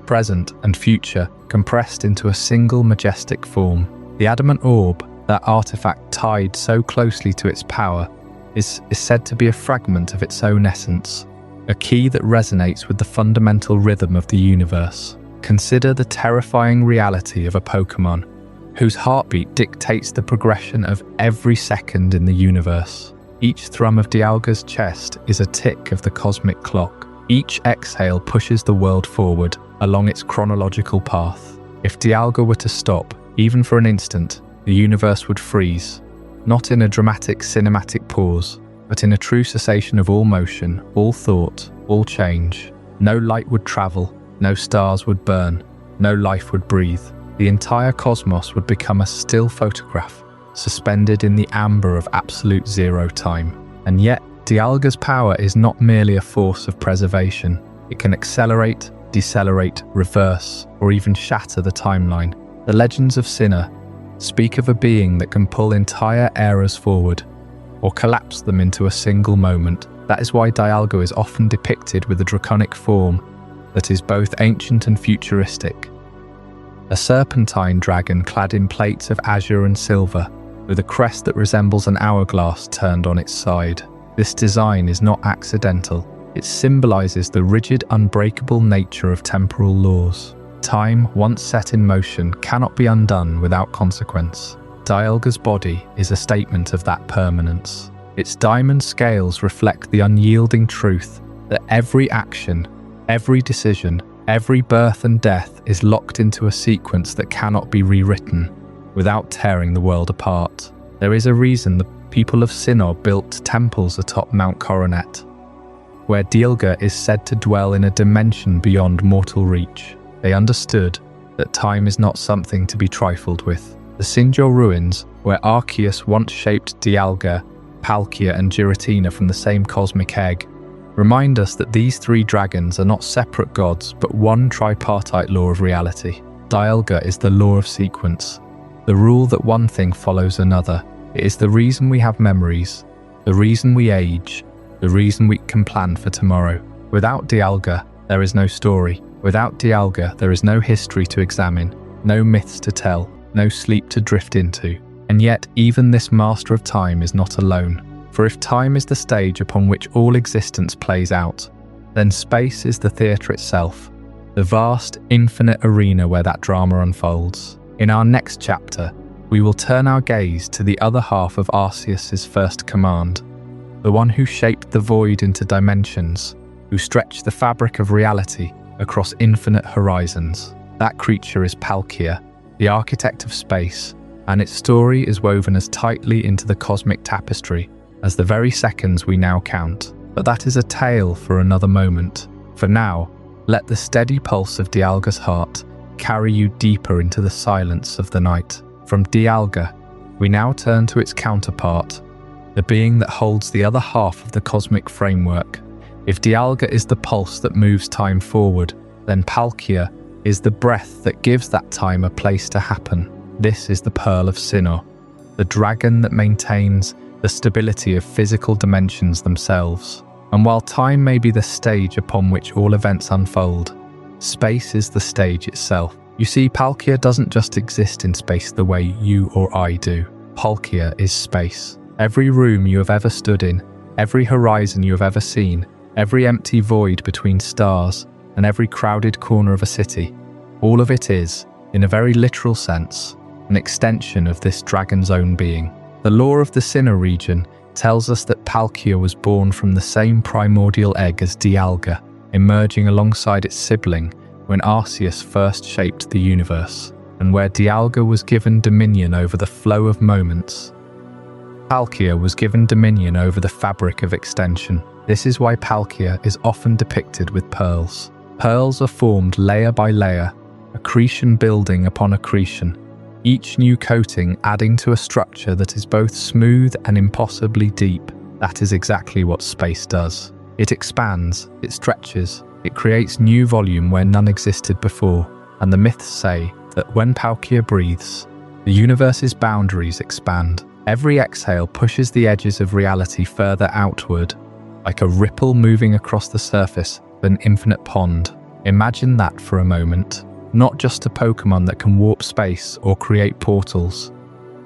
present, and future compressed into a single majestic form. The adamant orb, that artifact tied so closely to its power, is said to be a fragment of its own essence, a key that resonates with the fundamental rhythm of the universe. Consider the terrifying reality of a Pokémon whose heartbeat dictates the progression of every second in the universe. Each thrum of Dialga's chest is a tick of the cosmic clock. Each exhale pushes the world forward along its chronological path. If Dialga were to stop, even for an instant, the universe would freeze, not in a dramatic cinematic pause, but in a true cessation of all motion, all thought, all change. No light would travel, no stars would burn, no life would breathe. The entire cosmos would become a still photograph, suspended in the amber of absolute zero time. And yet, Dialga's power is not merely a force of preservation. It can accelerate, decelerate, reverse, or even shatter the timeline. The legends of Sinnoh speak of a being that can pull entire eras forward, or collapse them into a single moment. That is why Dialga is often depicted with a draconic form that is both ancient and futuristic. A serpentine dragon clad in plates of azure and silver, with a crest that resembles an hourglass turned on its side. This design is not accidental. It symbolizes the rigid, unbreakable nature of temporal laws. Time, once set in motion, cannot be undone without consequence. Dialga's body is a statement of that permanence. Its diamond scales reflect the unyielding truth that every action, every decision, every birth and death is locked into a sequence that cannot be rewritten without tearing the world apart. There is a reason the people of Sinnoh built temples atop Mount Coronet, where Dialga is said to dwell in a dimension beyond mortal reach. They understood that time is not something to be trifled with. The Sinjor ruins, where Arceus once shaped Dialga, Palkia and Giratina from the same cosmic egg, remind us that these three dragons are not separate gods, but one tripartite law of reality. Dialga is the law of sequence, the rule that one thing follows another. It is the reason we have memories, the reason we age, the reason we can plan for tomorrow. Without Dialga, there is no story. Without Dialga, there is no history to examine, no myths to tell, no sleep to drift into. And yet, even this master of time is not alone. For if time is the stage upon which all existence plays out, then space is the theatre itself, the vast, infinite arena where that drama unfolds. In our next chapter, we will turn our gaze to the other half of Arceus' first command, the one who shaped the void into dimensions, who stretched the fabric of reality across infinite horizons. That creature is Palkia, the architect of space, and its story is woven as tightly into the cosmic tapestry as the very seconds we now count. But that is a tale for another moment. For now, let the steady pulse of Dialga's heart carry you deeper into the silence of the night. From Dialga, we now turn to its counterpart, the being that holds the other half of the cosmic framework. If Dialga is the pulse that moves time forward, then Palkia is the breath that gives that time a place to happen. This is the Pearl of Sinnoh, the dragon that maintains the stability of physical dimensions themselves. And while time may be the stage upon which all events unfold, space is the stage itself. You see, Palkia doesn't just exist in space the way you or I do. Palkia is space. Every room you have ever stood in, every horizon you have ever seen, every empty void between stars, and every crowded corner of a city, all of it is, in a very literal sense, an extension of this dragon's own being. The lore of the Sinnoh region tells us that Palkia was born from the same primordial egg as Dialga, emerging alongside its sibling when Arceus first shaped the universe, and where Dialga was given dominion over the flow of moments, Palkia was given dominion over the fabric of extension. This is why Palkia is often depicted with pearls. Pearls are formed layer by layer, accretion building upon accretion, each new coating adding to a structure that is both smooth and impossibly deep. That is exactly what space does. It expands, it stretches, it creates new volume where none existed before, and the myths say that when Palkia breathes, the universe's boundaries expand. Every exhale pushes the edges of reality further outward, like a ripple moving across the surface of an infinite pond. Imagine that for a moment. Not just a Pokémon that can warp space or create portals,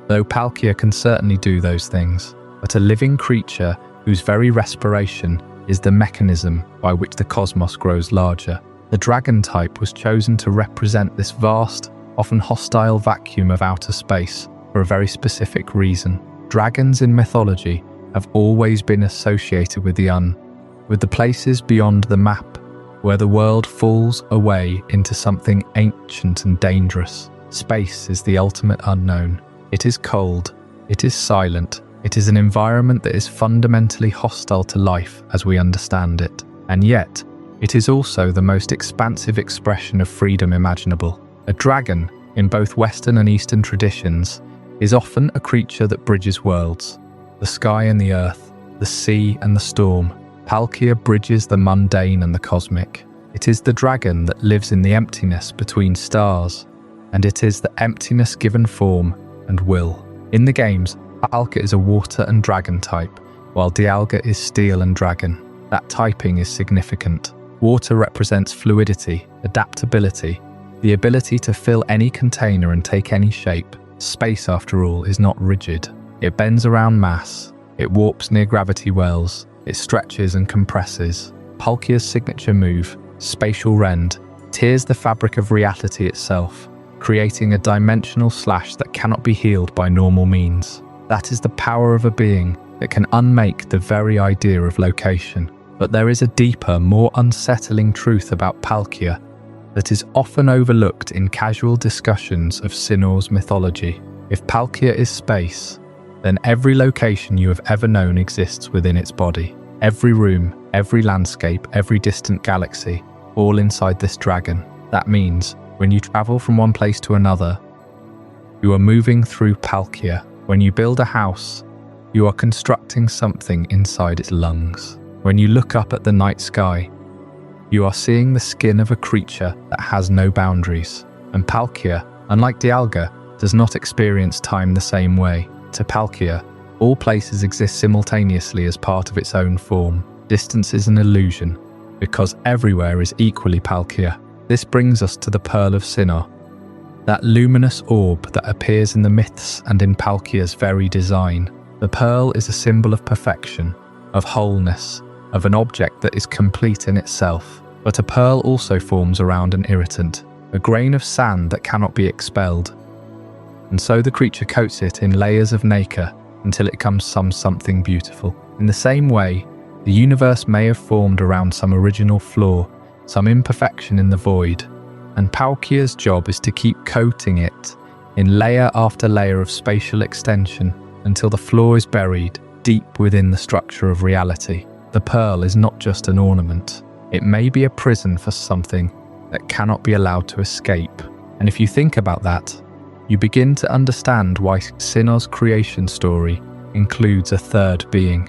though Palkia can certainly do those things, but a living creature whose very respiration is the mechanism by which the cosmos grows larger. The dragon type was chosen to represent this vast, often hostile vacuum of outer space for a very specific reason. Dragons in mythology have always been associated with the places beyond the map, where the world falls away into something ancient and dangerous. Space is the ultimate unknown. It is cold, it is silent, it is an environment that is fundamentally hostile to life as we understand it. And yet, it is also the most expansive expression of freedom imaginable. A dragon, in both Western and Eastern traditions, is often a creature that bridges worlds, the sky and the earth, the the sea and the storm. Palkia bridges the mundane and the cosmic. It is the dragon that lives in the emptiness between stars, and it is the emptiness given form and will. In the games, Palkia is a water and dragon type, while Dialga is steel and dragon. That typing is significant. Water represents fluidity, adaptability, the ability to fill any container and take any shape. Space, after all, is not rigid. It bends around mass, it warps near gravity wells, it stretches and compresses. Palkia's signature move, Spatial Rend, tears the fabric of reality itself, creating a dimensional slash that cannot be healed by normal means. That is the power of a being that can unmake the very idea of location. But there is a deeper, more unsettling truth about Palkia that is often overlooked in casual discussions of Sinnoh's mythology. If Palkia is space, then every location you have ever known exists within its body. Every room, every landscape, every distant galaxy, all inside this dragon. That means, when you travel from one place to another, you are moving through Palkia. When you build a house, you are constructing something inside its lungs. When you look up at the night sky, you are seeing the skin of a creature that has no boundaries. And Palkia, unlike Dialga, does not experience time the same way. To Palkia, all places exist simultaneously as part of its own form. Distance is an illusion, because everywhere is equally Palkia. This brings us to the Pearl of Sinnoh, that luminous orb that appears in the myths and in Palkia's very design. The pearl is a symbol of perfection, of wholeness, of an object that is complete in itself. But a pearl also forms around an irritant, a grain of sand that cannot be expelled. And so the creature coats it in layers of nacre until it becomes something beautiful. In the same way, the universe may have formed around some original flaw, some imperfection in the void, and Palkia's job is to keep coating it in layer after layer of spatial extension until the flaw is buried deep within the structure of reality. The pearl is not just an ornament. It may be a prison for something that cannot be allowed to escape. And if you think about that, you begin to understand why Sinnoh's creation story includes a third being.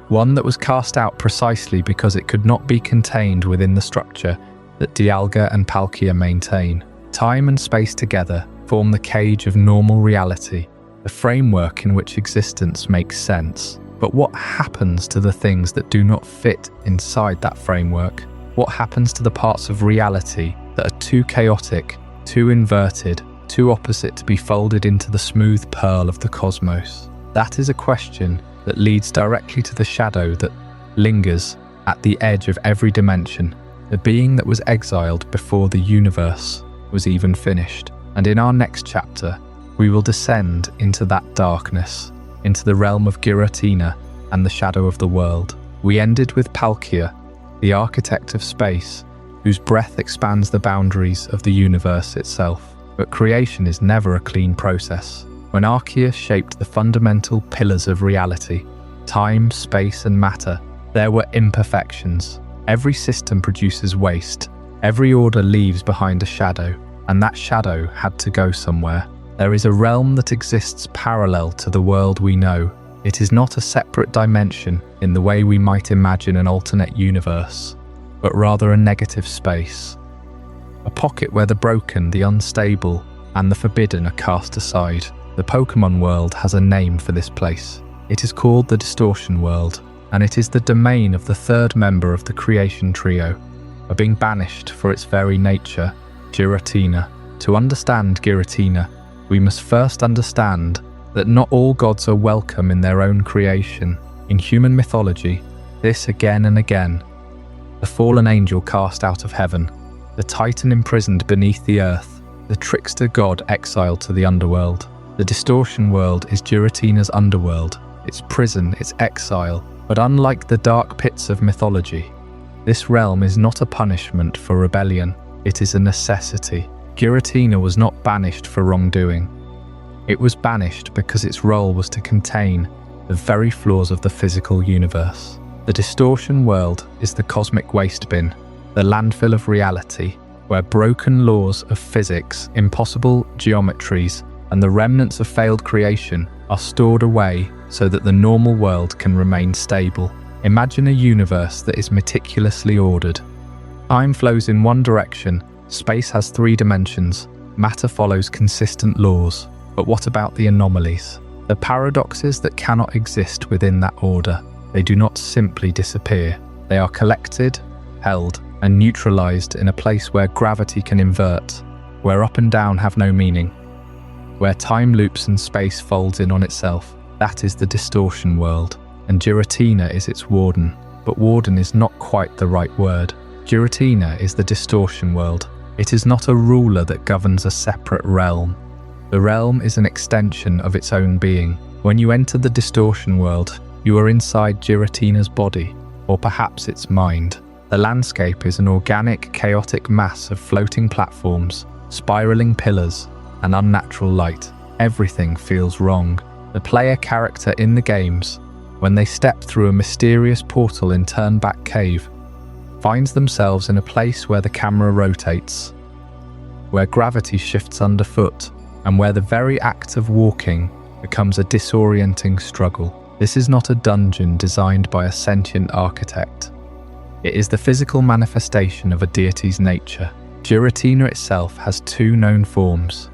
One that was cast out precisely because it could not be contained within the structure that Dialga and Palkia maintain. Time and space together form the cage of normal reality, the framework in which existence makes sense. But what happens to the things that do not fit inside that framework? What happens to the parts of reality that are too chaotic, too inverted, too opposite to be folded into the smooth pearl of the cosmos? That is a question that leads directly to the shadow that lingers at the edge of every dimension, the being that was exiled before the universe was even finished. And in our next chapter, we will descend into that darkness, into the realm of Giratina and the shadow of the world. We ended with Palkia, the architect of space, whose breath expands the boundaries of the universe itself. But creation is never a clean process. When Arceus shaped the fundamental pillars of reality, time, space, and matter, there were imperfections. Every system produces waste. Every order leaves behind a shadow, and that shadow had to go somewhere. There is a realm that exists parallel to the world we know. It is not a separate dimension in the way we might imagine an alternate universe, but rather a negative space. A pocket where the broken, the unstable, and the forbidden are cast aside. The Pokémon world has a name for this place. It is called the Distortion World, and it is the domain of the third member of the creation trio, a being banished for its very nature, Giratina. To understand Giratina, we must first understand that not all gods are welcome in their own creation. In human mythology, this again and again. The fallen angel cast out of heaven, the titan imprisoned beneath the earth, the trickster god exiled to the underworld. The Distortion World is Giratina's underworld, its prison, its exile. But unlike the dark pits of mythology, this realm is not a punishment for rebellion, it is a necessity. Giratina was not banished for wrongdoing. It was banished because its role was to contain the very flaws of the physical universe. The Distortion World is the cosmic waste bin, the landfill of reality, where broken laws of physics, impossible geometries, and the remnants of failed creation are stored away so that the normal world can remain stable. Imagine a universe that is meticulously ordered. Time flows in one direction, space has 3 dimensions, matter follows consistent laws. But what about the anomalies? The paradoxes that cannot exist within that order. They do not simply disappear. They are collected, held, and neutralized in a place where gravity can invert, where up and down have no meaning, where time loops and space folds in on itself. That is the distortion world, and Giratina is its warden. But warden is not quite the right word. Giratina is the distortion world. It is not a ruler that governs a separate realm. The realm is an extension of its own being. When you enter the distortion world, you are inside Giratina's body, or perhaps its mind. The landscape is an organic, chaotic mass of floating platforms, spiraling pillars, and unnatural light. Everything feels wrong. The player character in the games, when they step through a mysterious portal in Turnback Cave, finds themselves in a place where the camera rotates, where gravity shifts underfoot, and where the very act of walking becomes a disorienting struggle. This is not a dungeon designed by a sentient architect. It is the physical manifestation of a deity's nature. Giratina itself has 2 known forms,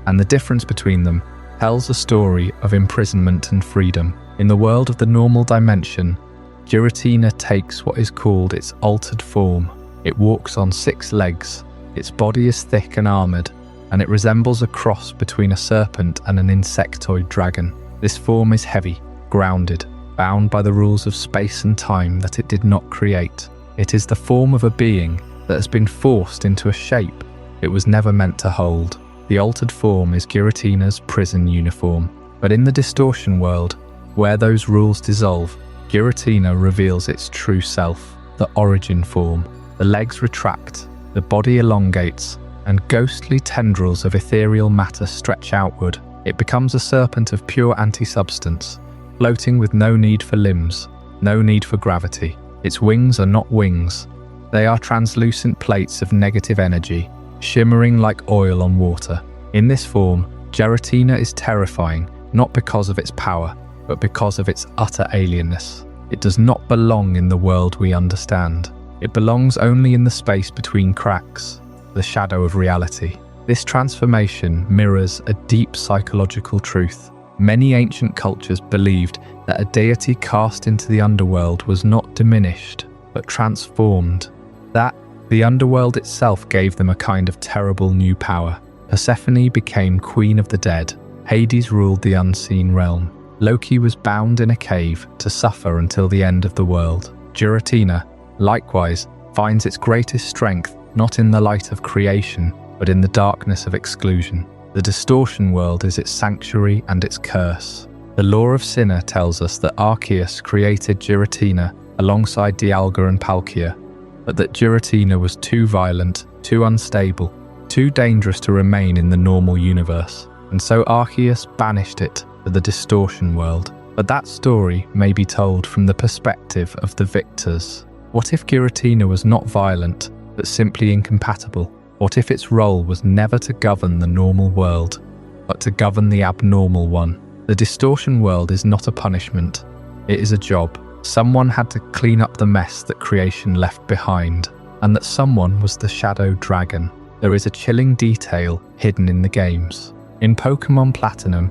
and the difference between them tells a story of imprisonment and freedom. In the world of the normal dimension, Giratina takes what is called its altered form. It walks on 6 legs, its body is thick and armoured, and it resembles a cross between a serpent and an insectoid dragon. This form is heavy, grounded, bound by the rules of space and time that it did not create. It is the form of a being that has been forced into a shape it was never meant to hold. The altered form is Giratina's prison uniform. But in the distortion world, where those rules dissolve, Giratina reveals its true self, the origin form. The legs retract, the body elongates, and ghostly tendrils of ethereal matter stretch outward. It becomes a serpent of pure anti-substance, floating with no need for limbs, no need for gravity. Its wings are not wings. They are translucent plates of negative energy, shimmering like oil on water. In this form, Giratina is terrifying, not because of its power, but because of its utter alienness. It does not belong in the world we understand. It belongs only in the space between cracks, the shadow of reality. This transformation mirrors a deep psychological truth. Many ancient cultures believed that a deity cast into the underworld was not diminished, but transformed. That the underworld itself gave them a kind of terrible new power. Persephone became queen of the dead. Hades ruled the unseen realm. Loki was bound in a cave to suffer until the end of the world. Giratina, likewise, finds its greatest strength not in the light of creation, but in the darkness of exclusion. The distortion world is its sanctuary and its curse. The law of Sinner tells us that Arceus created Giratina alongside Dialga and Palkia, but that Giratina was too violent, too unstable, too dangerous to remain in the normal universe, and so Arceus banished it to the distortion world. But that story may be told from the perspective of the victors. What if Giratina was not violent, but simply incompatible? What if its role was never to govern the normal world, but to govern the abnormal one? The distortion world is not a punishment, it is a job. Someone had to clean up the mess that creation left behind, and that someone was the shadow dragon. There is a chilling detail hidden in the games. In Pokémon Platinum,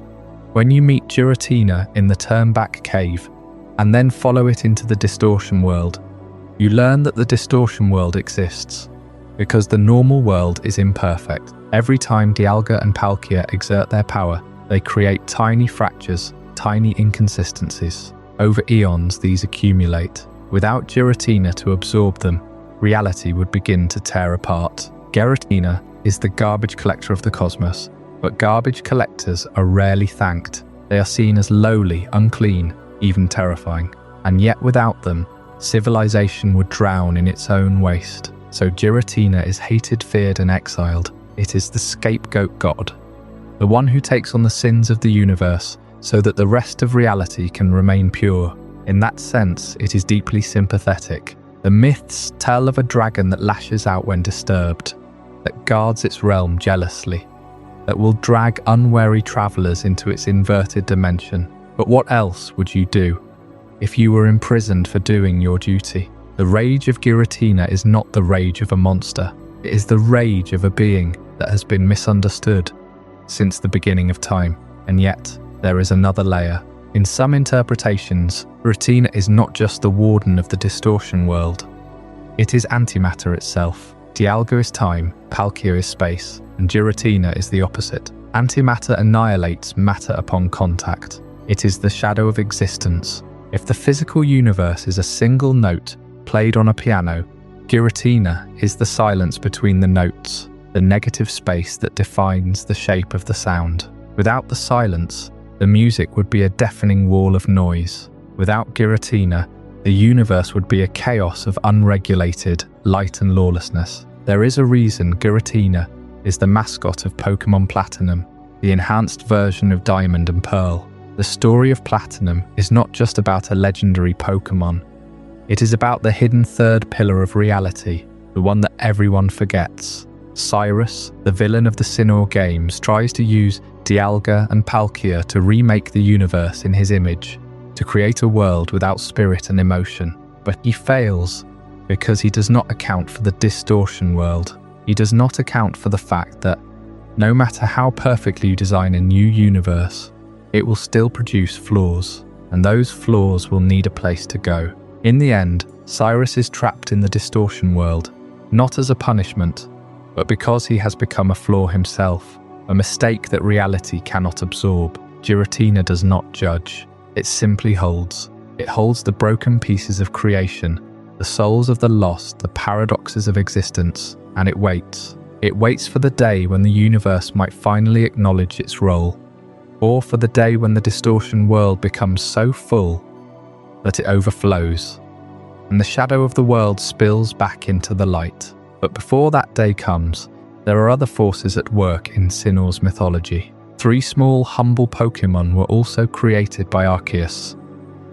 when you meet Giratina in the Turnback Cave, and then follow it into the distortion world, you learn that the distortion world exists, because the normal world is imperfect. Every time Dialga and Palkia exert their power, they create tiny fractures, tiny inconsistencies. Over eons, these accumulate. Without Giratina to absorb them, reality would begin to tear apart. Giratina is the garbage collector of the cosmos, but garbage collectors are rarely thanked. They are seen as lowly, unclean, even terrifying. And yet without them, civilization would drown in its own waste. So Giratina is hated, feared, and exiled. It is the scapegoat god, the one who takes on the sins of the universe so that the rest of reality can remain pure. In that sense, it is deeply sympathetic. The myths tell of a dragon that lashes out when disturbed, that guards its realm jealously, that will drag unwary travelers into its inverted dimension. But what else would you do if you were imprisoned for doing your duty? The rage of Giratina is not the rage of a monster. It is the rage of a being that has been misunderstood since the beginning of time. And yet, there is another layer. In some interpretations, Giratina is not just the warden of the distortion world. It is antimatter itself. Dialga is time, Palkia is space, and Giratina is the opposite. Antimatter annihilates matter upon contact. It is the shadow of existence. If the physical universe is a single note played on a piano, Giratina is the silence between the notes, the negative space that defines the shape of the sound. Without the silence, the music would be a deafening wall of noise. Without Giratina, the universe would be a chaos of unregulated light and lawlessness. There is a reason Giratina is the mascot of Pokémon Platinum, the enhanced version of Diamond and Pearl. The story of Platinum is not just about a legendary Pokémon. It is about the hidden third pillar of reality, the one that everyone forgets. Cyrus, the villain of the Sinnoh games, tries to use Dialga and Palkia to remake the universe in his image, to create a world without spirit and emotion. But he fails because he does not account for the distortion world. He does not account for the fact that no matter how perfectly you design a new universe, it will still produce flaws, and those flaws will need a place to go. In the end, Cyrus is trapped in the distortion world, not as a punishment, but because he has become a flaw himself, a mistake that reality cannot absorb. Giratina does not judge. It simply holds. It holds the broken pieces of creation, the souls of the lost, the paradoxes of existence, and it waits. It waits for the day when the universe might finally acknowledge its role, or for the day when the distortion world becomes so full that it overflows, and the shadow of the world spills back into the light. But before that day comes, there are other forces at work in Sinnoh's mythology. 3 small, humble Pokémon were also created by Arceus,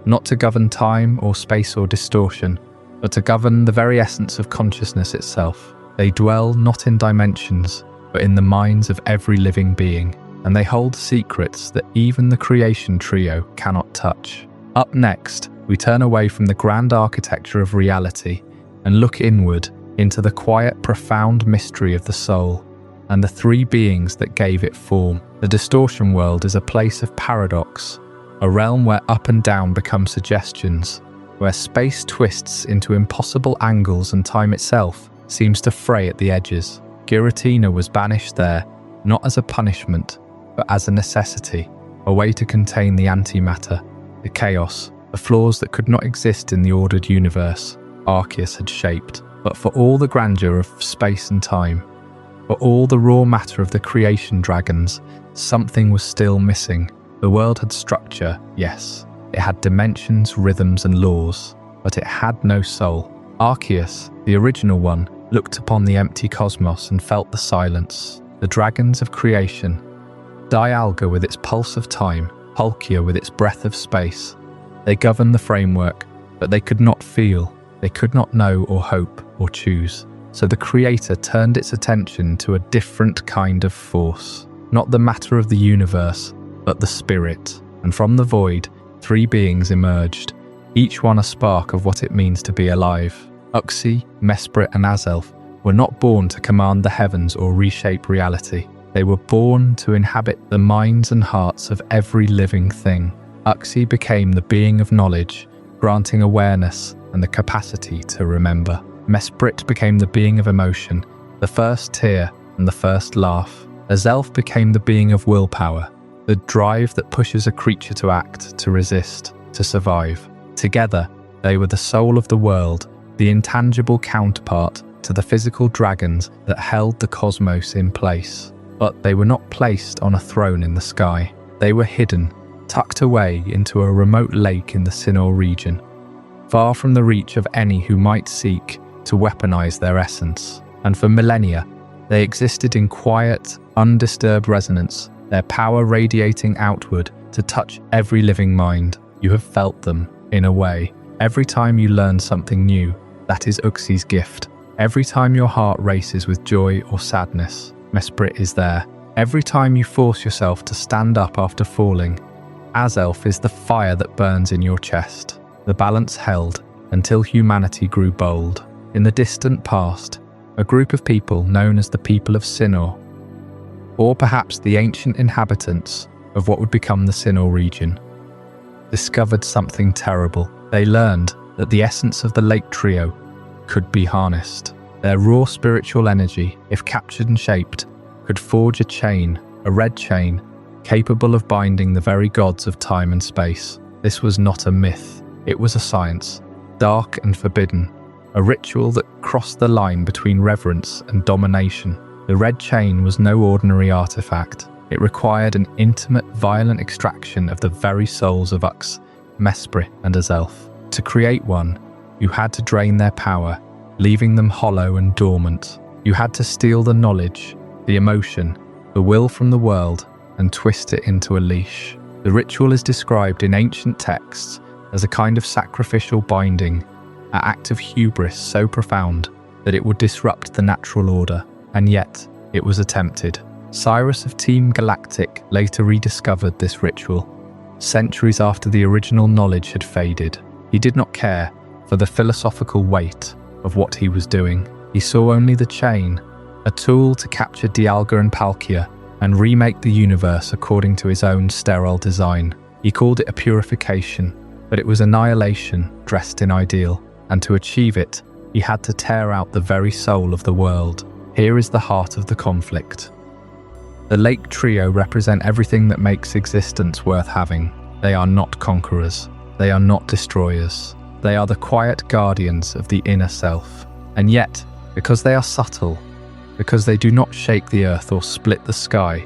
not to govern time or space or distortion, but to govern the very essence of consciousness itself. They dwell not in dimensions, but in the minds of every living being, and they hold secrets that even the creation trio cannot touch. Up next, we turn away from the grand architecture of reality and look inward into the quiet, profound mystery of the soul and the 3 beings that gave it form. The distortion world is a place of paradox, a realm where up and down become suggestions, where space twists into impossible angles and time itself seems to fray at the edges. Giratina was banished there, not as a punishment, but as a necessity, a way to contain the antimatter, the chaos, the flaws that could not exist in the ordered universe Arceus had shaped. But for all the grandeur of space and time, for all the raw matter of the creation dragons, something was still missing. The world had structure, yes. It had dimensions, rhythms, and laws, but it had no soul. Arceus, the original one, looked upon the empty cosmos and felt the silence. The dragons of creation, Dialga with its pulse of time, Palkia with its breath of space. They governed the framework, but they could not feel. They could not know or hope or choose. So the Creator turned its attention to a different kind of force. Not the matter of the universe, but the spirit. And from the void, 3 beings emerged, each one a spark of what it means to be alive. Uxie, Mesprit, and Azelf were not born to command the heavens or reshape reality. They were born to inhabit the minds and hearts of every living thing. Uxie became the being of knowledge, granting awareness and the capacity to remember. Mesprit became the being of emotion, the first tear and the first laugh. Azelf became the being of willpower, the drive that pushes a creature to act, to resist, to survive. Together, they were the soul of the world, the intangible counterpart to the physical dragons that held the cosmos in place. But they were not placed on a throne in the sky. They were hidden, tucked away into a remote lake in the Sinnoh region, far from the reach of any who might seek to weaponize their essence. And for millennia, they existed in quiet, undisturbed resonance, their power radiating outward to touch every living mind. You have felt them, in a way. Every time you learn something new, that is Uxie's gift. Every time your heart races with joy or sadness, Mesprit is there. Every time you force yourself to stand up after falling, Azelf is the fire that burns in your chest. The balance held until humanity grew bold. In the distant past, a group of people known as the People of Sinnoh, or perhaps the ancient inhabitants of what would become the Sinnoh region, discovered something terrible. They learned that the essence of the Lake Trio could be harnessed. Their raw spiritual energy, if captured and shaped, could forge a chain, a red chain, capable of binding the very gods of time and space. This was not a myth, it was a science, dark and forbidden, a ritual that crossed the line between reverence and domination. The red chain was no ordinary artifact. It required an intimate, violent extraction of the very souls of Ux, Mesprit, and Azelf. To create one, you had to drain their power, leaving them hollow and dormant. You had to steal the knowledge, the emotion, the will from the world, and twist it into a leash. The ritual is described in ancient texts as a kind of sacrificial binding, an act of hubris so profound that it would disrupt the natural order, and yet it was attempted. Cyrus of Team Galactic later rediscovered this ritual, centuries after the original knowledge had faded. He did not care for the philosophical weight of what he was doing. He saw only the chain, a tool to capture Dialga and Palkia and remake the universe according to his own sterile design. He called it a purification, but it was annihilation dressed in ideal, and to achieve it, he had to tear out the very soul of the world. Here is the heart of the conflict. The Lake Trio represent everything that makes existence worth having. They are not conquerors. They are not destroyers. They are the quiet guardians of the inner self. And yet, because they are subtle, because they do not shake the earth or split the sky,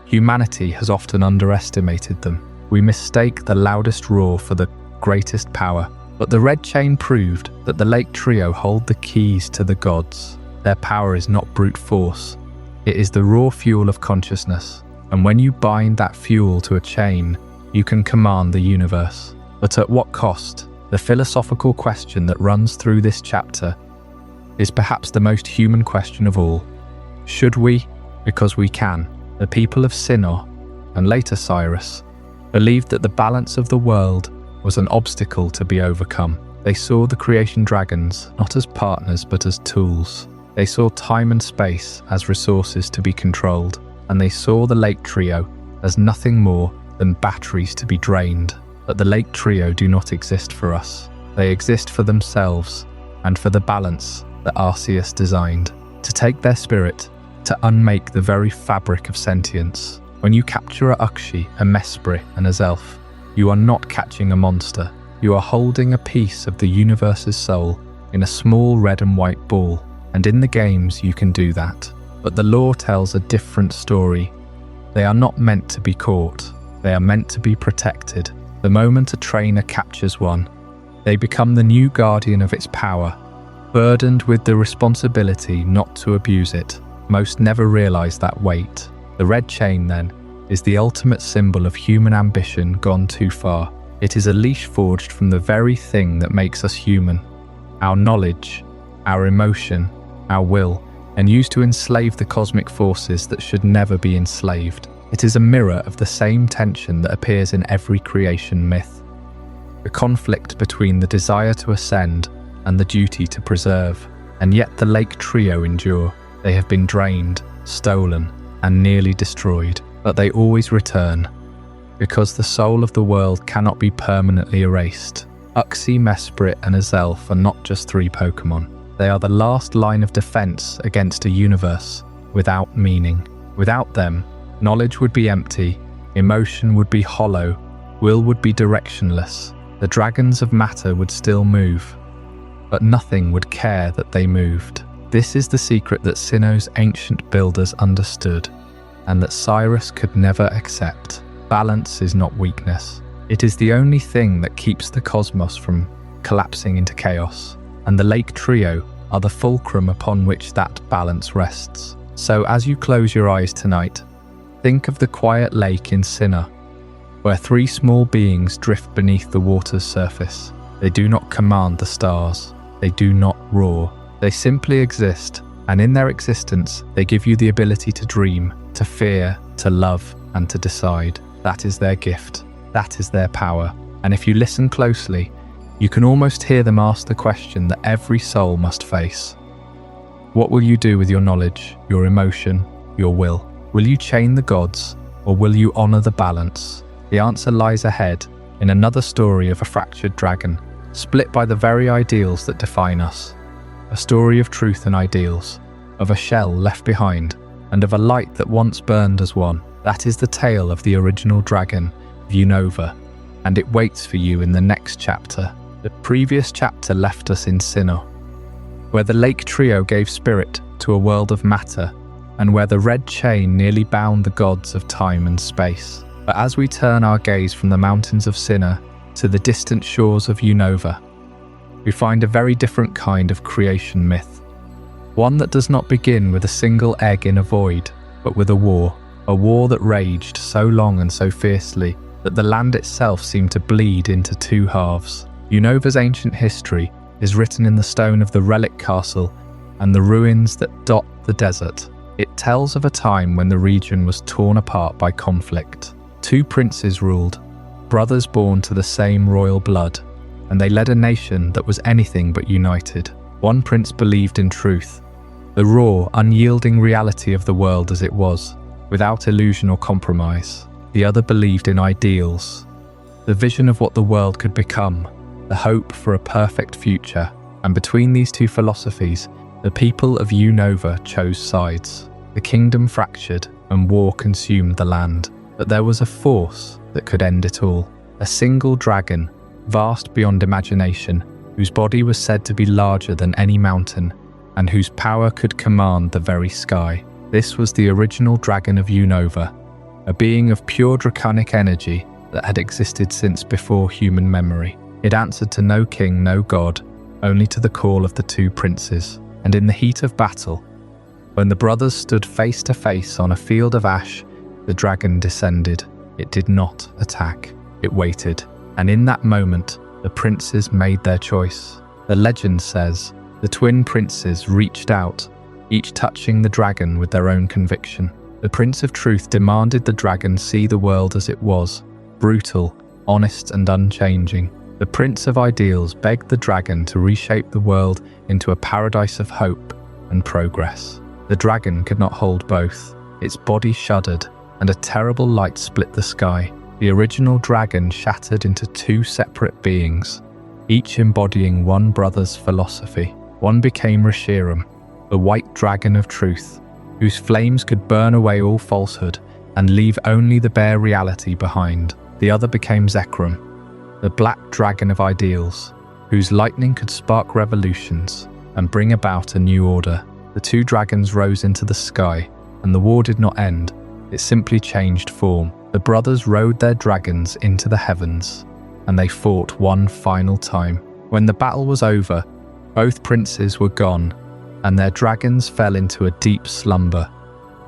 humanity has often underestimated them. We mistake the loudest roar for the greatest power. But the red chain proved that the Lake Trio hold the keys to the gods. Their power is not brute force. It is the raw fuel of consciousness. And when you bind that fuel to a chain, you can command the universe. But at what cost? The philosophical question that runs through this chapter is perhaps the most human question of all. Should we, because we can, the people of Sinnoh, and later Cyrus, believed that the balance of the world was an obstacle to be overcome. They saw the creation dragons not as partners but as tools. They saw time and space as resources to be controlled, and they saw the Lake Trio as nothing more than batteries to be drained. But the Lake Trio do not exist for us. They exist for themselves and for the balance that Arceus designed, to take their spirit, to unmake the very fabric of sentience. When you capture a Uxie, a Mesprit, and a Zelf, you are not catching a monster. You are holding a piece of the universe's soul in a small red and white ball, and in the games you can do that. But the lore tells a different story. They are not meant to be caught. They are meant to be protected. The moment a trainer captures one, they become the new guardian of its power, burdened with the responsibility not to abuse it. Most never realize that weight. The red chain, then, is the ultimate symbol of human ambition gone too far. It is a leash forged from the very thing that makes us human, our knowledge, our emotion, our will, and used to enslave the cosmic forces that should never be enslaved. It is a mirror of the same tension that appears in every creation myth. The conflict between the desire to ascend and the duty to preserve. And yet the Lake Trio endure. They have been drained, stolen, and nearly destroyed, but they always return, because the soul of the world cannot be permanently erased. Uxie, Mesprit, and Azelf are not just three Pokémon. They are the last line of defense against a universe without meaning. Without them, knowledge would be empty, emotion would be hollow, will would be directionless. The dragons of matter would still move, but nothing would care that they moved. This is the secret that Sinnoh's ancient builders understood, and that Cyrus could never accept. Balance is not weakness. It is the only thing that keeps the cosmos from collapsing into chaos, and the Lake Trio are the fulcrum upon which that balance rests. So as you close your eyes tonight, think of the quiet lake in Sinnoh, where three small beings drift beneath the water's surface. They do not command the stars. They do not roar. They simply exist, and in their existence, they give you the ability to dream, to fear, to love, and to decide. That is their gift. That is their power. And if you listen closely, you can almost hear them ask the question that every soul must face. What will you do with your knowledge, your emotion, your will? Will you chain the gods, or will you honor the balance? The answer lies ahead in another story of a fractured dragon, split by the very ideals that define us. A story of truth and ideals, of a shell left behind, and of a light that once burned as one. That is the tale of the original dragon, Unova, and it waits for you in the next chapter. The previous chapter left us in Sinnoh, where the lake trio gave spirit to a world of matter, and where the red chain nearly bound the gods of time and space. But as we turn our gaze from the mountains of Sinnoh to the distant shores of Unova, we find a very different kind of creation myth. One that does not begin with a single egg in a void, but with a war that raged so long and so fiercely that the land itself seemed to bleed into two halves. Unova's ancient history is written in the stone of the relic castle and the ruins that dot the desert. It tells of a time when the region was torn apart by conflict. Two princes ruled, brothers born to the same royal blood, and they led a nation that was anything but united. One prince believed in truth, the raw, unyielding reality of the world as it was, without illusion or compromise. The other believed in ideals, the vision of what the world could become, the hope for a perfect future. And between these two philosophies, the people of Unova chose sides. The kingdom fractured and war consumed the land. But there was a force that could end it all. A single dragon, vast beyond imagination, whose body was said to be larger than any mountain, and whose power could command the very sky. This was the original dragon of Unova, a being of pure draconic energy that had existed since before human memory. It answered to no king, no god, only to the call of the two princes. And in the heat of battle, when the brothers stood face to face on a field of ash, the dragon descended. It did not attack, it waited. And in that moment, the princes made their choice. The legend says, the twin princes reached out, each touching the dragon with their own conviction. The Prince of Truth demanded the dragon see the world as it was, brutal, honest and unchanging. The Prince of Ideals begged the dragon to reshape the world into a paradise of hope and progress. The dragon could not hold both. Its body shuddered, and a terrible light split the sky. The original dragon shattered into two separate beings, each embodying one brother's philosophy. One became Reshiram, the white dragon of truth, whose flames could burn away all falsehood and leave only the bare reality behind. The other became Zekrom, the black dragon of ideals, whose lightning could spark revolutions and bring about a new order. The two dragons rose into the sky, and the war did not end, it simply changed form. The brothers rode their dragons into the heavens, and they fought one final time. When the battle was over, both princes were gone, and their dragons fell into a deep slumber,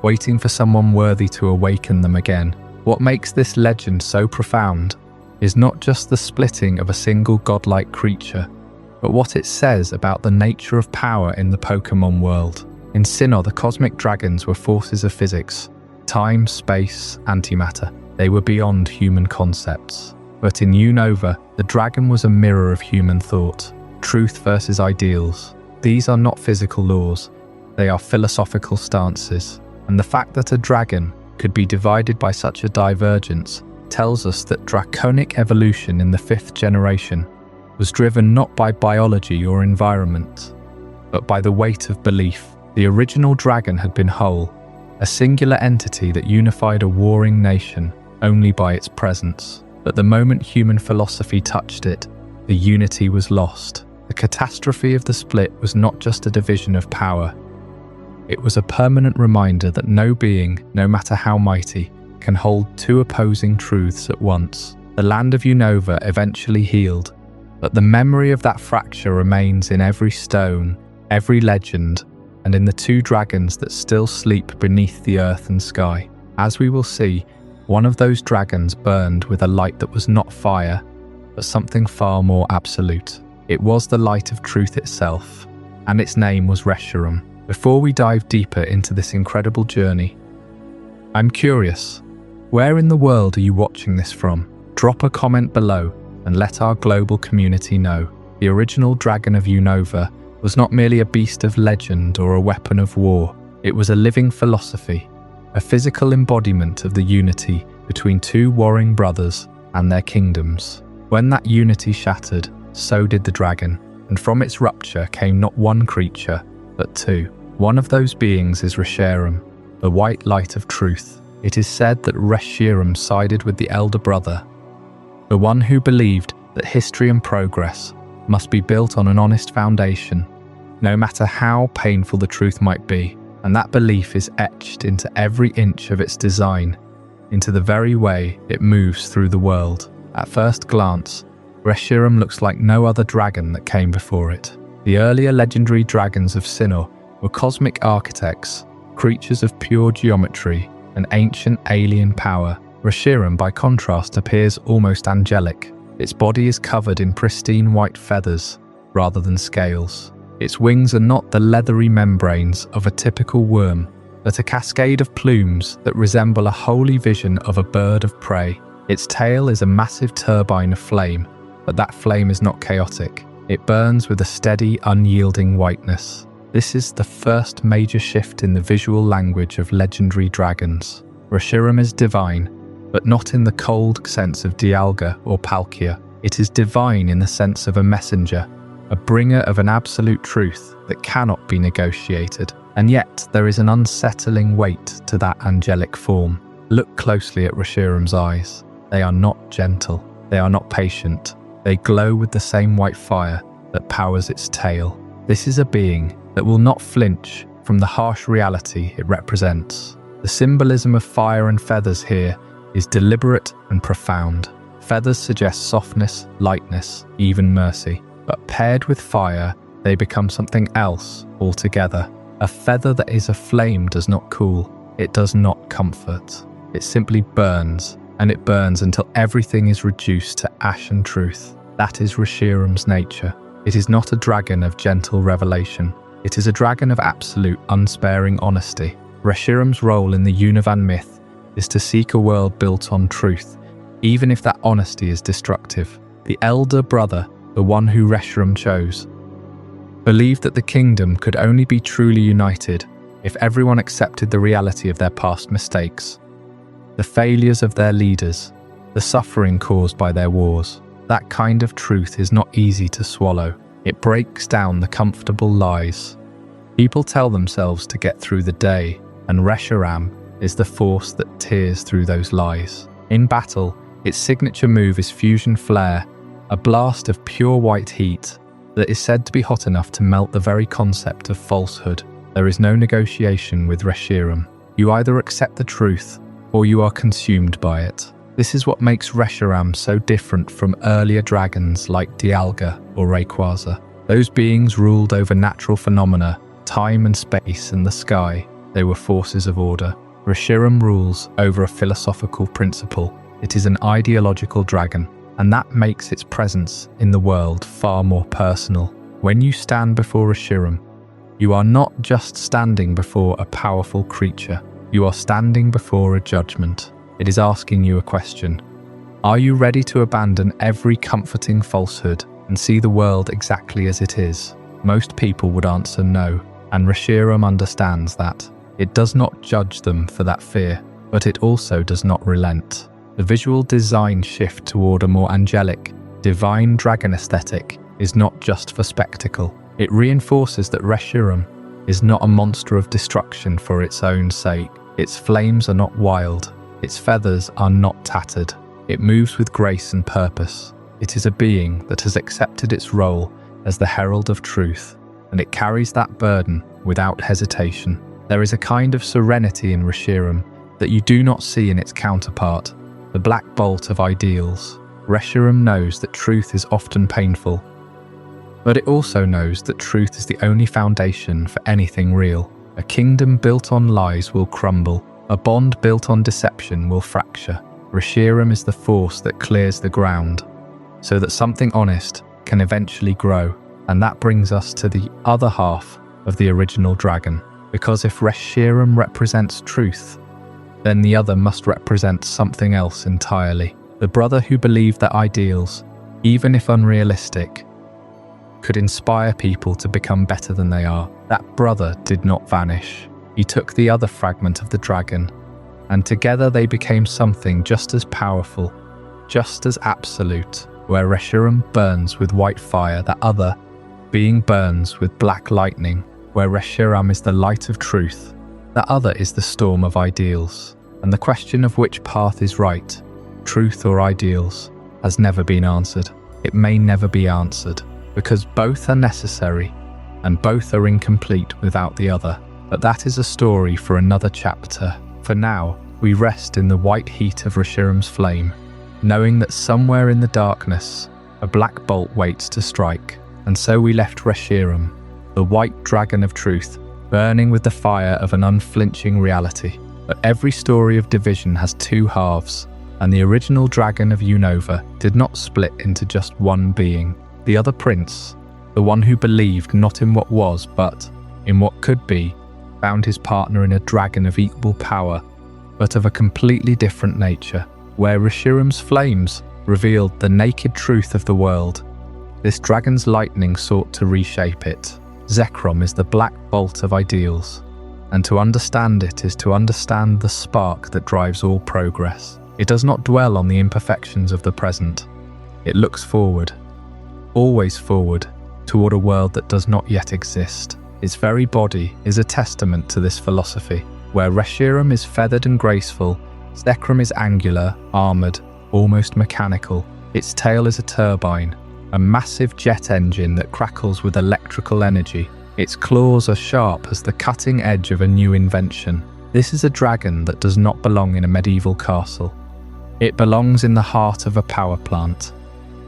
waiting for someone worthy to awaken them again. What makes this legend so profound is not just the splitting of a single godlike creature, but what it says about the nature of power in the Pokémon world. In Sinnoh, the cosmic dragons were forces of physics, time, space, antimatter. They were beyond human concepts. But in Unova, the dragon was a mirror of human thought, truth versus ideals. These are not physical laws, they are philosophical stances. And the fact that a dragon could be divided by such a divergence tells us that draconic evolution in the 5th generation was driven not by biology or environment, but by the weight of belief. The original dragon had been whole, a singular entity that unified a warring nation only by its presence. But the moment human philosophy touched it, the unity was lost. The catastrophe of the split was not just a division of power. It was a permanent reminder that no being, no matter how mighty, can hold two opposing truths at once. The land of Unova eventually healed, but the memory of that fracture remains in every stone, every legend, and in the two dragons that still sleep beneath the earth and sky. As we will see, one of those dragons burned with a light that was not fire, but something far more absolute. It was the light of truth itself, and its name was Reshiram. Before we dive deeper into this incredible journey, I'm curious, where in the world are you watching this from? Drop a comment below and let our global community know. The original dragon of Unova was not merely a beast of legend or a weapon of war. It was a living philosophy, a physical embodiment of the unity between two warring brothers and their kingdoms. When that unity shattered, so did the dragon, and from its rupture came not one creature, but two. One of those beings is Reshiram, the white light of truth. It is said that Reshiram sided with the elder brother, the one who believed that history and progress must be built on an honest foundation, no matter how painful the truth might be, and that belief is etched into every inch of its design, into the very way it moves through the world. At first glance, Reshiram looks like no other dragon that came before it. The earlier legendary dragons of Sinnoh were cosmic architects, creatures of pure geometry and ancient alien power. Reshiram, by contrast, appears almost angelic. Its body is covered in pristine white feathers rather than scales. Its wings are not the leathery membranes of a typical worm, but a cascade of plumes that resemble a holy vision of a bird of prey. Its tail is a massive turbine of flame, but that flame is not chaotic. It burns with a steady, unyielding whiteness. This is the first major shift in the visual language of legendary dragons. Reshiram is divine, but not in the cold sense of Dialga or Palkia. It is divine in the sense of a messenger, a bringer of an absolute truth that cannot be negotiated. And yet there is an unsettling weight to that angelic form. Look closely at Reshiram's eyes. They are not gentle. They are not patient. They glow with the same white fire that powers its tail. This is a being that will not flinch from the harsh reality it represents. The symbolism of fire and feathers here is deliberate and profound. Feathers suggest softness, lightness, even mercy. But paired with fire, they become something else altogether. A feather that is aflame does not cool. It does not comfort. It simply burns, and it burns until everything is reduced to ash and truth. That is Reshiram's nature. It is not a dragon of gentle revelation. It is a dragon of absolute, unsparing honesty. Reshiram's role in the Unovan myth is to seek a world built on truth, even if that honesty is destructive. The elder brother, the one who Reshiram chose, believed that the kingdom could only be truly united if everyone accepted the reality of their past mistakes, the failures of their leaders, the suffering caused by their wars. That kind of truth is not easy to swallow. It breaks down the comfortable lies people tell themselves to get through the day, and Reshiram is the force that tears through those lies. In battle, its signature move is Fusion Flare, a blast of pure white heat that is said to be hot enough to melt the very concept of falsehood. There is no negotiation with Reshiram. You either accept the truth, or you are consumed by it. This is what makes Reshiram so different from earlier dragons like Dialga or Rayquaza. Those beings ruled over natural phenomena, time and space and the sky. They were forces of order. Reshiram rules over a philosophical principle. It is an ideological dragon, and that makes its presence in the world far more personal. When you stand before Reshiram, you are not just standing before a powerful creature. You are standing before a judgment. It is asking you a question. Are you ready to abandon every comforting falsehood and see the world exactly as it is? Most people would answer no, and Reshiram understands that. It does not judge them for that fear, but it also does not relent. The visual design shift toward a more angelic, divine dragon aesthetic is not just for spectacle. It reinforces that Reshiram is not a monster of destruction for its own sake. Its flames are not wild. Its feathers are not tattered. It moves with grace and purpose. It is a being that has accepted its role as the herald of truth, and it carries that burden without hesitation. There is a kind of serenity in Reshiram that you do not see in its counterpart, the black bolt of ideals. Reshiram knows that truth is often painful, but it also knows that truth is the only foundation for anything real. A kingdom built on lies will crumble. A bond built on deception will fracture. Reshiram is the force that clears the ground, so that something honest can eventually grow. And that brings us to the other half of the original dragon. Because if Reshiram represents truth, then the other must represent something else entirely. The brother who believed that ideals, even if unrealistic, could inspire people to become better than they are. That brother did not vanish. He took the other fragment of the dragon, and together they became something just as powerful, just as absolute. Where Reshiram burns with white fire, that other being burns with black lightning. Where Reshiram is the light of truth, that other is the storm of ideals. And the question of which path is right, truth or ideals, has never been answered. It may never be answered, because both are necessary, and both are incomplete without the other. But that is a story for another chapter. For now, we rest in the white heat of Reshiram's flame, knowing that somewhere in the darkness, a black bolt waits to strike. And so we left Reshiram, the white dragon of truth, burning with the fire of an unflinching reality. But every story of division has two halves, and the original dragon of Unova did not split into just one being. The other prince, the one who believed not in what was, but in what could be, found his partner in a dragon of equal power, but of a completely different nature. Where Reshiram's flames revealed the naked truth of the world, this dragon's lightning sought to reshape it. Zekrom is the black bolt of ideals, and to understand it is to understand the spark that drives all progress. It does not dwell on the imperfections of the present. It looks forward, always forward, toward a world that does not yet exist. Its very body is a testament to this philosophy. Where Reshiram is feathered and graceful, Zekrom is angular, armoured, almost mechanical. Its tail is a turbine, a massive jet engine that crackles with electrical energy. Its claws are sharp as the cutting edge of a new invention. This is a dragon that does not belong in a medieval castle. It belongs in the heart of a power plant,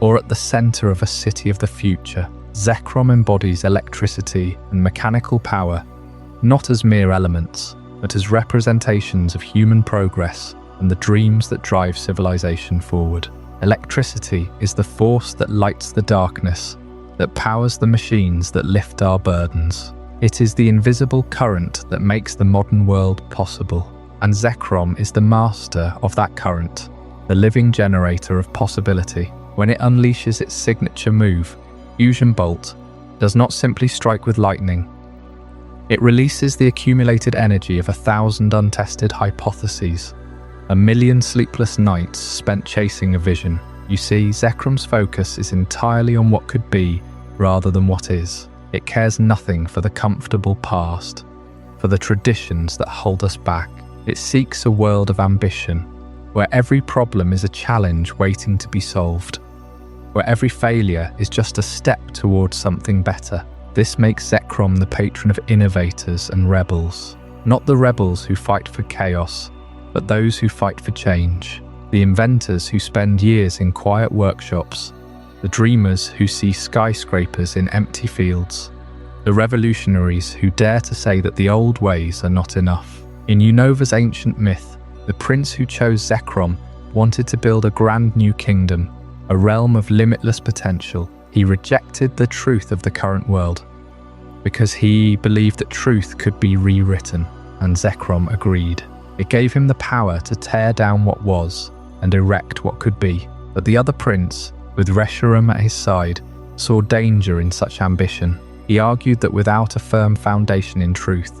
or at the centre of a city of the future. Zekrom embodies electricity and mechanical power, not as mere elements, but as representations of human progress and the dreams that drive civilization forward. Electricity is the force that lights the darkness, that powers the machines that lift our burdens. It is the invisible current that makes the modern world possible, and Zekrom is the master of that current, the living generator of possibility. When it unleashes its signature move, Fusion Bolt, does not simply strike with lightning. It releases the accumulated energy of 1,000 untested hypotheses, 1,000,000 sleepless nights spent chasing a vision. You see, Zekrom's focus is entirely on what could be rather than what is. It cares nothing for the comfortable past, for the traditions that hold us back. It seeks a world of ambition, where every problem is a challenge waiting to be solved, where every failure is just a step towards something better. This makes Zekrom the patron of innovators and rebels, not the rebels who fight for chaos, but those who fight for change. The inventors who spend years in quiet workshops, the dreamers who see skyscrapers in empty fields, the revolutionaries who dare to say that the old ways are not enough. In Unova's ancient myth, the prince who chose Zekrom wanted to build a grand new kingdom, a realm of limitless potential. He rejected the truth of the current world because he believed that truth could be rewritten, and Zekrom agreed. It gave him the power to tear down what was and erect what could be. But the other prince, with Reshiram at his side, saw danger in such ambition. He argued that without a firm foundation in truth,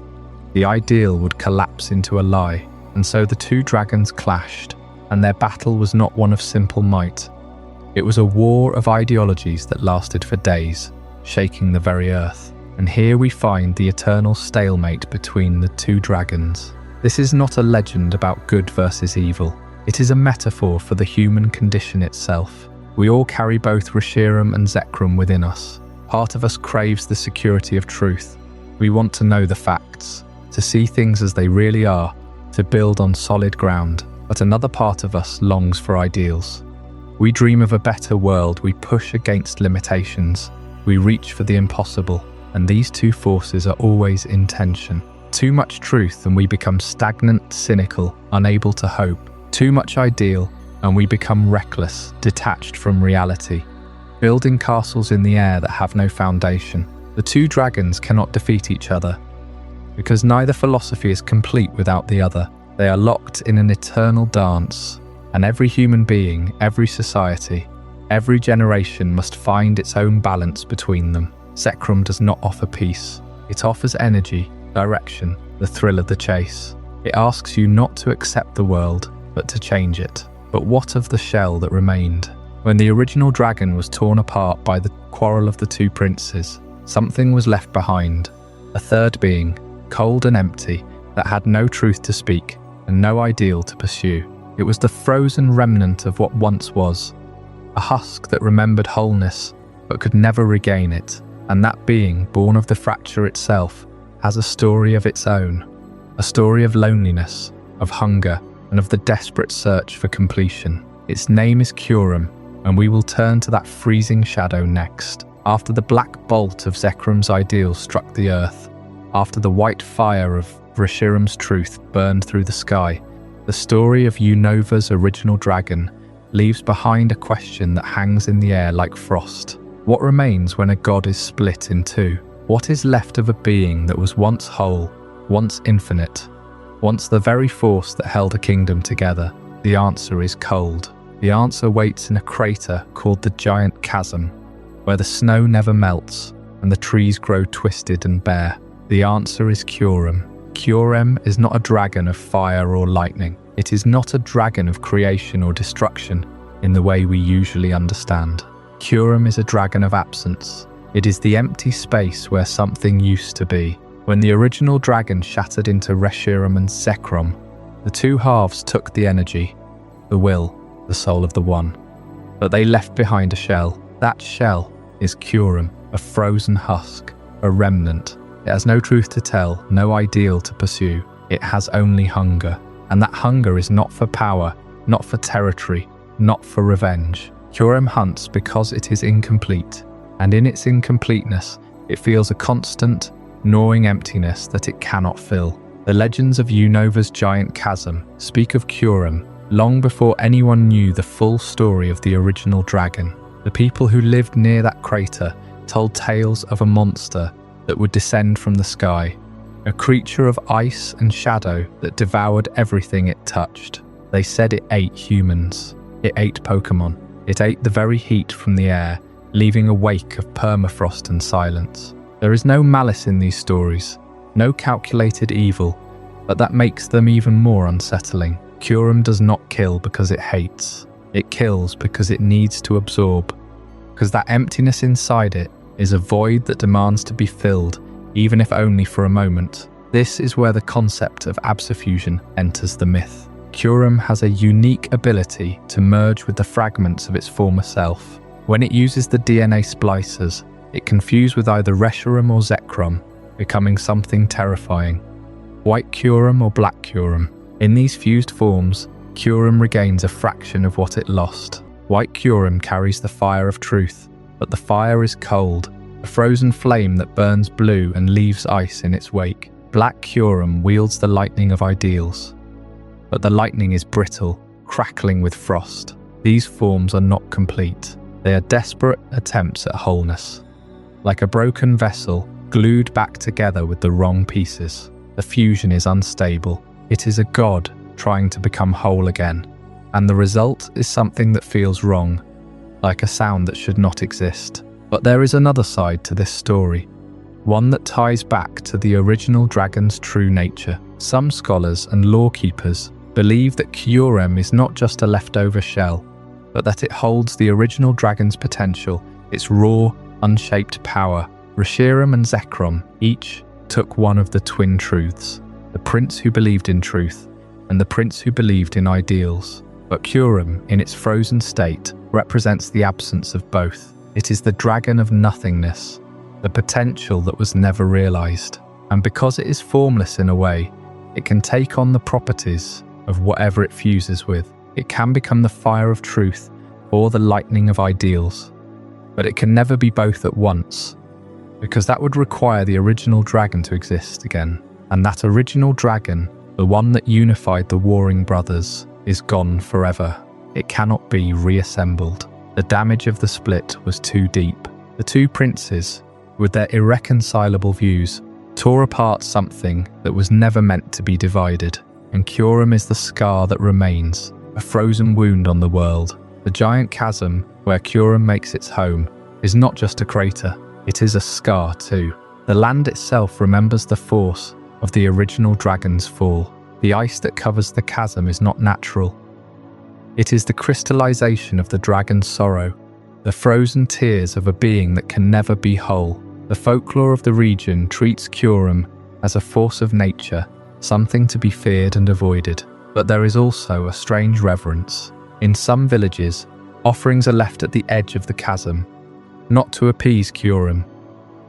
the ideal would collapse into a lie. And so the two dragons clashed, and their battle was not one of simple might. It was a war of ideologies that lasted for days, shaking the very earth. And here we find the eternal stalemate between the two dragons. This is not a legend about good versus evil. It is a metaphor for the human condition itself. We all carry both Reshiram and Zekrom within us. Part of us craves the security of truth. We want to know the facts, to see things as they really are, to build on solid ground. But another part of us longs for ideals. We dream of a better world, we push against limitations, we reach for the impossible, and these two forces are always in tension. Too much truth and we become stagnant, cynical, unable to hope. Too much ideal and we become reckless, detached from reality, building castles in the air that have no foundation. The two dragons cannot defeat each other, because neither philosophy is complete without the other. They are locked in an eternal dance, And every human being, every society, every generation must find its own balance between them. Zekrom does not offer peace. It offers energy, direction, the thrill of the chase. It asks you not to accept the world, but to change it. But what of the shell that remained? When the original dragon was torn apart by the quarrel of the two princes, something was left behind. A third being, cold and empty, that had no truth to speak and no ideal to pursue. It was the frozen remnant of what once was, a husk that remembered wholeness but could never regain it. And that being, born of the fracture itself, has a story of its own, a story of loneliness, of hunger, and of the desperate search for completion. Its name is Kyurem, and we will turn to that freezing shadow next. After the black bolt of Zekrom's ideals struck the earth, after the white fire of Reshiram's truth burned through the sky, the story of Unova's original dragon leaves behind a question that hangs in the air like frost. What remains when a god is split in two? What is left of a being that was once whole, once infinite, once the very force that held a kingdom together? The answer is cold. The answer waits in a crater called the Giant Chasm, where the snow never melts and the trees grow twisted and bare. The answer is Kyurem. Kyurem is not a dragon of fire or lightning. It is not a dragon of creation or destruction in the way we usually understand. Kyurem is a dragon of absence. It is the empty space where something used to be. When the original dragon shattered into Reshiram and Zekrom, the two halves took the energy, the will, the soul of the one. But they left behind a shell. That shell is Kyurem, a frozen husk, a remnant. It has no truth to tell, no ideal to pursue. It has only hunger. And that hunger is not for power, not for territory, not for revenge. Kyurem hunts because it is incomplete, and in its incompleteness, it feels a constant, gnawing emptiness that it cannot fill. The legends of Unova's Giant Chasm speak of Kyurem long before anyone knew the full story of the original dragon. The people who lived near that crater told tales of a monster that would descend from the sky, a creature of ice and shadow that devoured everything it touched. They said it ate humans. It ate Pokémon. It ate the very heat from the air, leaving a wake of permafrost and silence. There is no malice in these stories, no calculated evil, but that makes them even more unsettling. Kyurem does not kill because it hates. It kills because it needs to absorb, because that emptiness inside it is a void that demands to be filled, even if only for a moment. This is where the concept of absorption enters the myth. Kyurem has a unique ability to merge with the fragments of its former self. When it uses the DNA splicers, it can fuse with either Reshiram or Zekrom, becoming something terrifying. White Kyurem or Black Kyurem. In these fused forms, Kyurem regains a fraction of what it lost. White Kyurem carries the fire of truth, but the fire is cold, a frozen flame that burns blue and leaves ice in its wake. Black Kyurem wields the lightning of ideals, but the lightning is brittle, crackling with frost. These forms are not complete. They are desperate attempts at wholeness, like a broken vessel glued back together with the wrong pieces. The fusion is unstable. It is a god trying to become whole again, and the result is something that feels wrong, like a sound that should not exist. But there is another side to this story, one that ties back to the original dragon's true nature. Some scholars and lawkeepers believe that Kyurem is not just a leftover shell, but that it holds the original dragon's potential, its raw, unshaped power. Reshiram and Zekrom each took one of the twin truths, the prince who believed in truth and the prince who believed in ideals. But Kyurem, in its frozen state, represents the absence of both. It is the dragon of nothingness, the potential that was never realized. And because it is formless in a way, it can take on the properties of whatever it fuses with. It can become the fire of truth or the lightning of ideals. But it can never be both at once, because that would require the original dragon to exist again. And that original dragon, the one that unified the warring brothers, is gone forever. It cannot be reassembled. The damage of the split was too deep. The two princes, with their irreconcilable views, tore apart something that was never meant to be divided. And Kyurem is the scar that remains, a frozen wound on the world. The giant chasm, where Kyurem makes its home, is not just a crater, it is a scar too. The land itself remembers the force of the original dragon's fall. The ice that covers the chasm is not natural. It is the crystallization of the dragon's sorrow, the frozen tears of a being that can never be whole. The folklore of the region treats Kyurem as a force of nature, something to be feared and avoided. But there is also a strange reverence. In some villages, offerings are left at the edge of the chasm, not to appease Kyurem,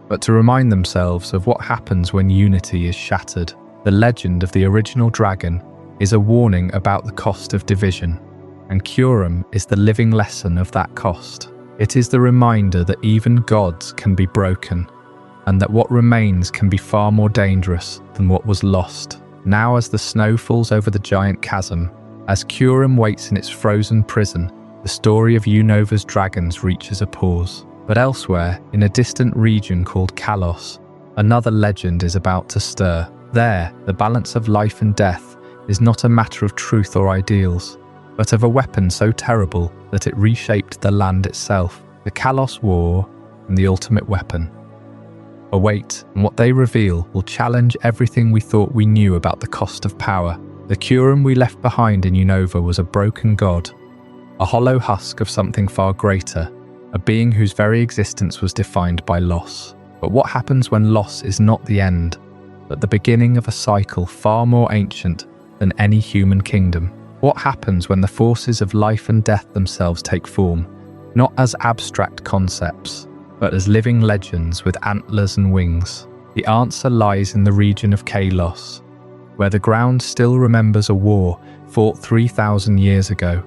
but to remind themselves of what happens when unity is shattered. The legend of the original dragon is a warning about the cost of division, and Kyurem is the living lesson of that cost. It is the reminder that even gods can be broken, and that what remains can be far more dangerous than what was lost. Now, as the snow falls over the giant chasm, as Kyurem waits in its frozen prison, the story of Unova's dragons reaches a pause. But elsewhere, in a distant region called Kalos, another legend is about to stir. There, the balance of life and death is not a matter of truth or ideals, but of a weapon so terrible that it reshaped the land itself. The Kalos War and the ultimate weapon. Await, and what they reveal will challenge everything we thought we knew about the cost of power. The Kyurem we left behind in Unova was a broken god, a hollow husk of something far greater, a being whose very existence was defined by loss. But what happens when loss is not the end, but the beginning of a cycle far more ancient than any human kingdom? What happens when the forces of life and death themselves take form, not as abstract concepts, but as living legends with antlers and wings? The answer lies in the region of Kalos, where the ground still remembers a war fought 3,000 years ago,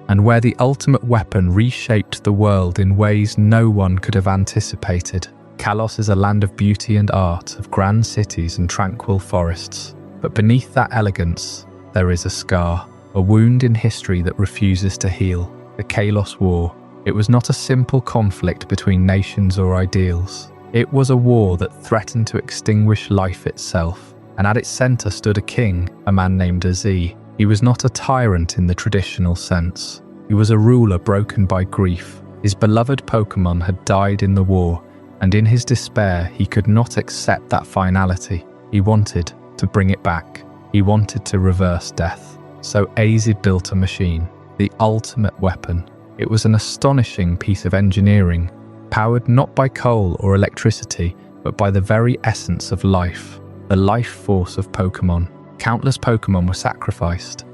and where the ultimate weapon reshaped the world in ways no one could have anticipated. Kalos is a land of beauty and art, of grand cities and tranquil forests. But beneath that elegance, there is a scar, a wound in history that refuses to heal. The Kalos War. It was not a simple conflict between nations or ideals. It was a war that threatened to extinguish life itself. And at its center stood a king, a man named Azee. He was not a tyrant in the traditional sense. He was a ruler broken by grief. His beloved Pokémon had died in the war, and in his despair he could not accept that finality. He wanted to bring it back. He wanted to reverse death. So Azee built a machine, the ultimate weapon. It was an astonishing piece of engineering, powered not by coal or electricity, but by the very essence of life, the life force of Pokémon. Countless Pokémon were sacrificed,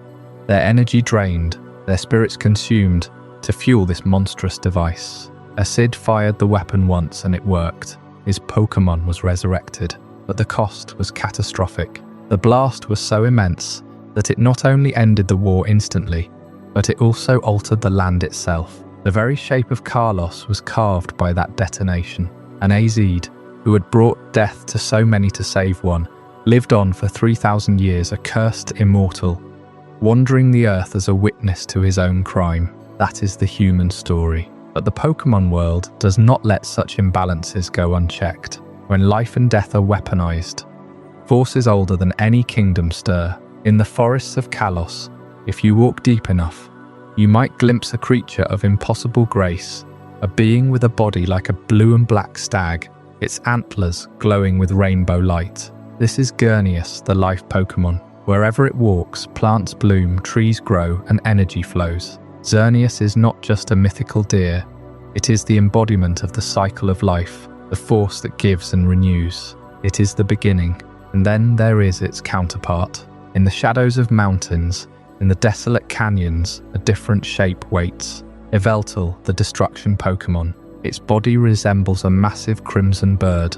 their energy drained, their spirits consumed to fuel this monstrous device. Azee fired the weapon once and it worked. His Pokémon was resurrected, but the cost was catastrophic. The blast was so immense that it not only ended the war instantly, but it also altered the land itself. The very shape of Kalos was carved by that detonation. And Azee, who had brought death to so many to save one, lived on for 3,000 years, a cursed immortal, wandering the earth as a witness to his own crime. That is the human story. But the Pokémon world does not let such imbalances go unchecked. When life and death are weaponized, forces older than any kingdom stir. In the forests of Kalos, if you walk deep enough, you might glimpse a creature of impossible grace, a being with a body like a blue and black stag, its antlers glowing with rainbow light. This is Xerneas, the life Pokémon. Wherever it walks, plants bloom, trees grow, and energy flows. Xerneas is not just a mythical deer, it is the embodiment of the cycle of life, the force that gives and renews. It is the beginning, and then there is its counterpart. In the shadows of mountains, in the desolate canyons, a different shape waits. Yveltal, the destruction Pokémon. Its body resembles a massive crimson bird,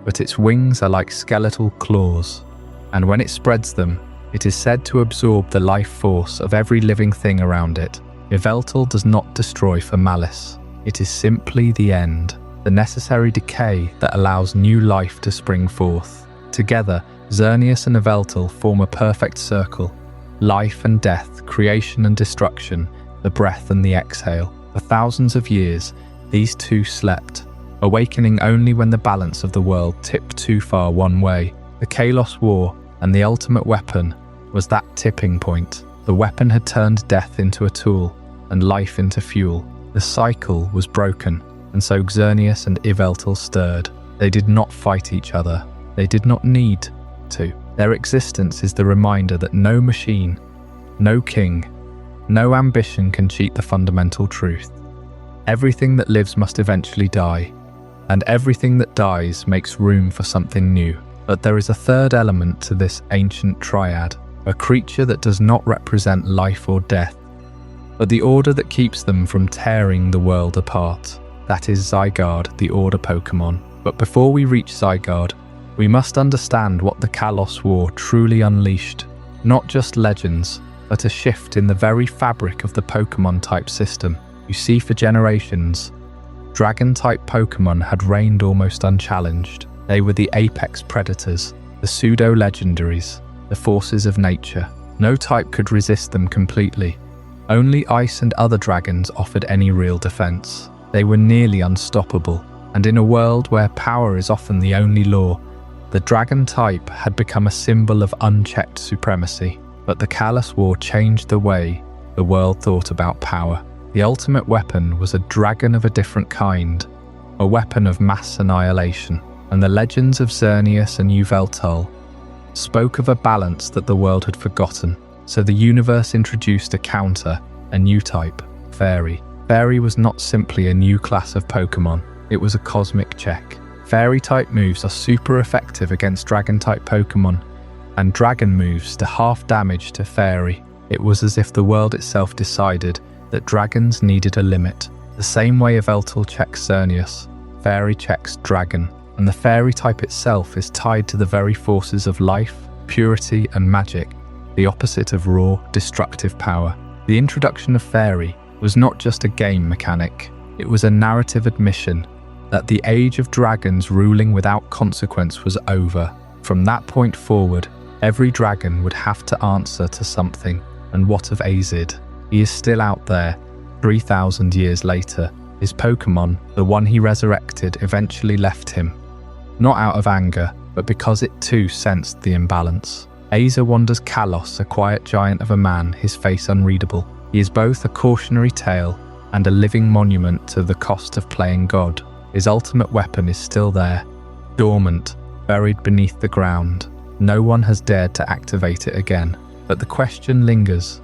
but its wings are like skeletal claws, and when it spreads them, it is said to absorb the life force of every living thing around it. Yveltal does not destroy for malice. It is simply the end, the necessary decay that allows new life to spring forth. Together, Xerneas and Yveltal form a perfect circle. Life and death, creation and destruction, the breath and the exhale. For thousands of years, these two slept, awakening only when the balance of the world tipped too far one way. The Kalos War and the ultimate weapon was that tipping point. The weapon had turned death into a tool and life into fuel. The cycle was broken, and so Xerneas and Yveltal stirred. They did not fight each other. They did not need to. Their existence is the reminder that no machine, no king, no ambition can cheat the fundamental truth. Everything that lives must eventually die, and everything that dies makes room for something new. But there is a third element to this ancient triad, a creature that does not represent life or death, but the order that keeps them from tearing the world apart. That is Zygarde, the Order Pokémon. But before we reach Zygarde, we must understand what the Kalos War truly unleashed. Not just legends, but a shift in the very fabric of the Pokémon-type system. You see, for generations, Dragon-type Pokémon had reigned almost unchallenged. They were the apex predators, the Pseudo-Legendaries, the forces of nature. No type could resist them completely. Only ice and other dragons offered any real defense. They were nearly unstoppable, and in a world where power is often the only law, the dragon type had become a symbol of unchecked supremacy. But the Kalos War changed the way the world thought about power. The ultimate weapon was a dragon of a different kind, a weapon of mass annihilation, and the legends of Xerneas and Yveltal spoke of a balance that the world had forgotten. So the universe introduced a counter, a new type, Fairy. Fairy was not simply a new class of Pokémon, it was a cosmic check. Fairy-type moves are super effective against Dragon-type Pokémon, and Dragon moves do half damage to Fairy. It was as if the world itself decided that dragons needed a limit. The same way Yveltal checks Xerneas, Fairy checks Dragon, and the Fairy type itself is tied to the very forces of life, purity, and magic, the opposite of raw, destructive power. The introduction of Fairy was not just a game mechanic, it was a narrative admission that the age of dragons ruling without consequence was over. From that point forward, every dragon would have to answer to something. And what of Azid? He is still out there, 3,000 years later. His Pokémon, the one he resurrected, eventually left him. Not out of anger, but because it too sensed the imbalance. Aza wanders Kalos, a quiet giant of a man, his face unreadable. He is both a cautionary tale and a living monument to the cost of playing God. His ultimate weapon is still there, dormant, buried beneath the ground. No one has dared to activate it again. But the question lingers.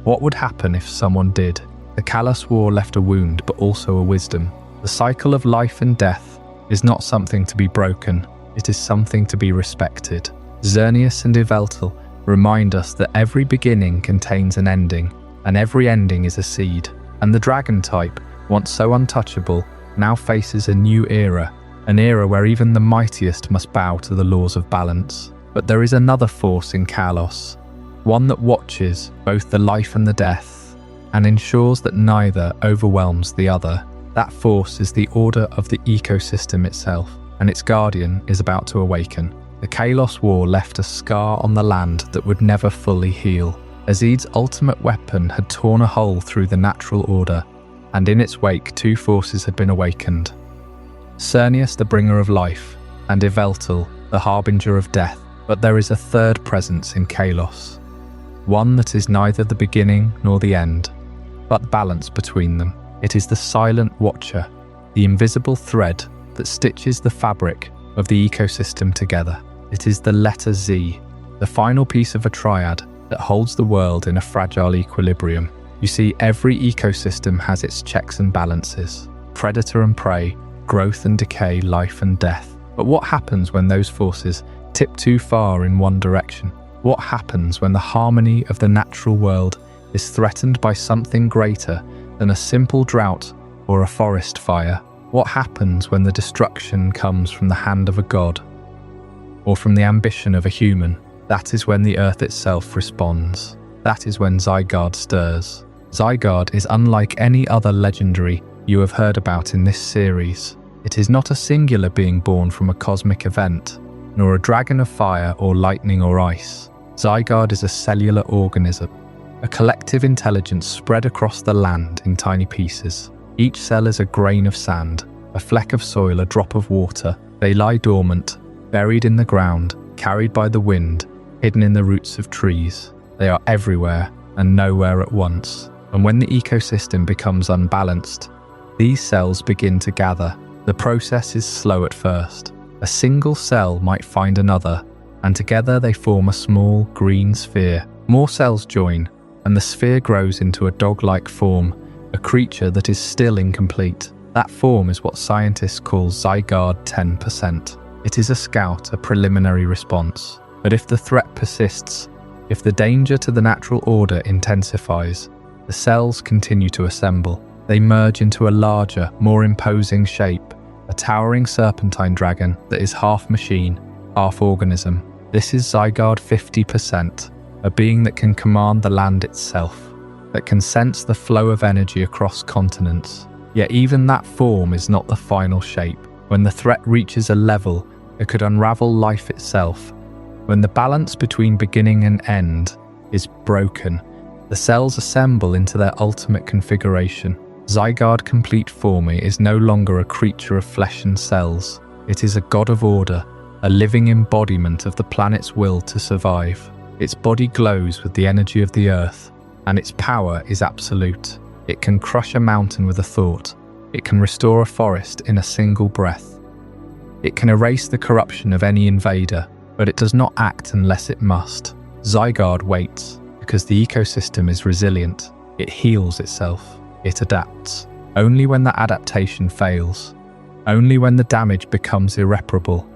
What would happen if someone did? The Kalos War left a wound, but also a wisdom. The cycle of life and death is not something to be broken, it is something to be respected. Xerneas and Yveltal remind us that every beginning contains an ending, and every ending is a seed. And the dragon type, once so untouchable, now faces a new era, an era where even the mightiest must bow to the laws of balance. But there is another force in Kalos, one that watches both the life and the death, and ensures that neither overwhelms the other. That force is the order of the ecosystem itself, and its guardian is about to awaken. The Kalos War left a scar on the land that would never fully heal. Azid's ultimate weapon had torn a hole through the natural order, and in its wake two forces had been awakened. Xerneas, the bringer of life, and Yveltal, the harbinger of death. But there is a third presence in Kalos, one that is neither the beginning nor the end, but balance between them. It is the silent watcher, the invisible thread that stitches the fabric of the ecosystem together. It is the letter Z, the final piece of a triad that holds the world in a fragile equilibrium. You see, every ecosystem has its checks and balances, predator and prey, growth and decay, life and death. But what happens when those forces tip too far in one direction? What happens when the harmony of the natural world is threatened by something greater than a simple drought or a forest fire? What happens when the destruction comes from the hand of a god or from the ambition of a human? That is when the earth itself responds. That is when Zygarde stirs. Zygarde is unlike any other legendary you have heard about in this series. It is not a singular being born from a cosmic event, nor a dragon of fire or lightning or ice. Zygarde is a cellular organism, a collective intelligence spread across the land in tiny pieces. Each cell is a grain of sand, a fleck of soil, a drop of water. They lie dormant, buried in the ground, carried by the wind, hidden in the roots of trees. They are everywhere, and nowhere at once. And when the ecosystem becomes unbalanced, these cells begin to gather. The process is slow at first. A single cell might find another, and together they form a small green sphere. More cells join, and the sphere grows into a dog-like form, a creature that is still incomplete. That form is what scientists call Zygarde 10%. It is a scout, a preliminary response. But if the threat persists, if the danger to the natural order intensifies, the cells continue to assemble. They merge into a larger, more imposing shape, a towering serpentine dragon that is half machine, half organism. This is Zygarde 50%, a being that can command the land itself, that can sense the flow of energy across continents. Yet even that form is not the final shape. When the threat reaches a level that could unravel life itself, when the balance between beginning and end is broken, the cells assemble into their ultimate configuration. Zygarde Complete Forme is no longer a creature of flesh and cells. It is a god of order, a living embodiment of the planet's will to survive. Its body glows with the energy of the earth, and its power is absolute. It can crush a mountain with a thought. It can restore a forest in a single breath. It can erase the corruption of any invader, but it does not act unless it must. Zygarde waits, because the ecosystem is resilient. It heals itself. It adapts. Only when the adaptation fails, only when the damage becomes irreparable,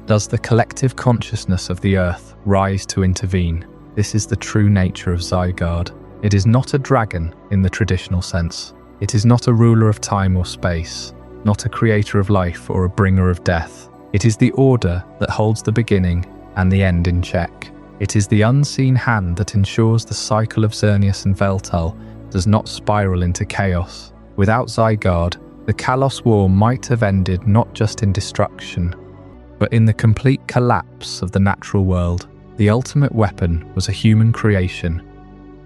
does the collective consciousness of the earth rise to intervene. This is the true nature of Zygarde. It is not a dragon in the traditional sense. It is not a ruler of time or space, not a creator of life or a bringer of death. It is the order that holds the beginning and the end in check. It is the unseen hand that ensures the cycle of Xerneas and Veltal does not spiral into chaos. Without Zygarde, the Kalos War might have ended not just in destruction, but in the complete collapse of the natural world. The ultimate weapon was a human creation,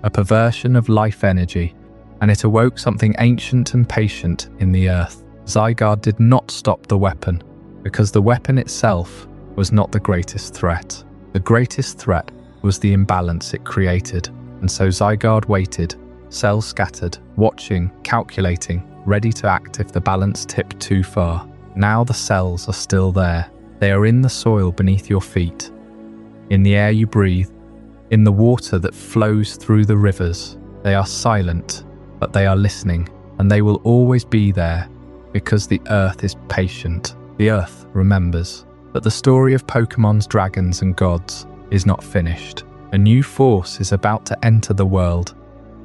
a perversion of life energy, and it awoke something ancient and patient in the earth. Zygarde did not stop the weapon, because the weapon itself was not the greatest threat. The greatest threat was the imbalance it created, and so Zygarde waited, cells scattered, watching, calculating, ready to act if the balance tipped too far. Now the cells are still there. They are in the soil beneath your feet, in the air you breathe, in the water that flows through the rivers. They are silent, but they are listening, and they will always be there, because the earth is patient. The earth remembers. But the story of Pokemon's dragons and gods is not finished. A new force is about to enter the world,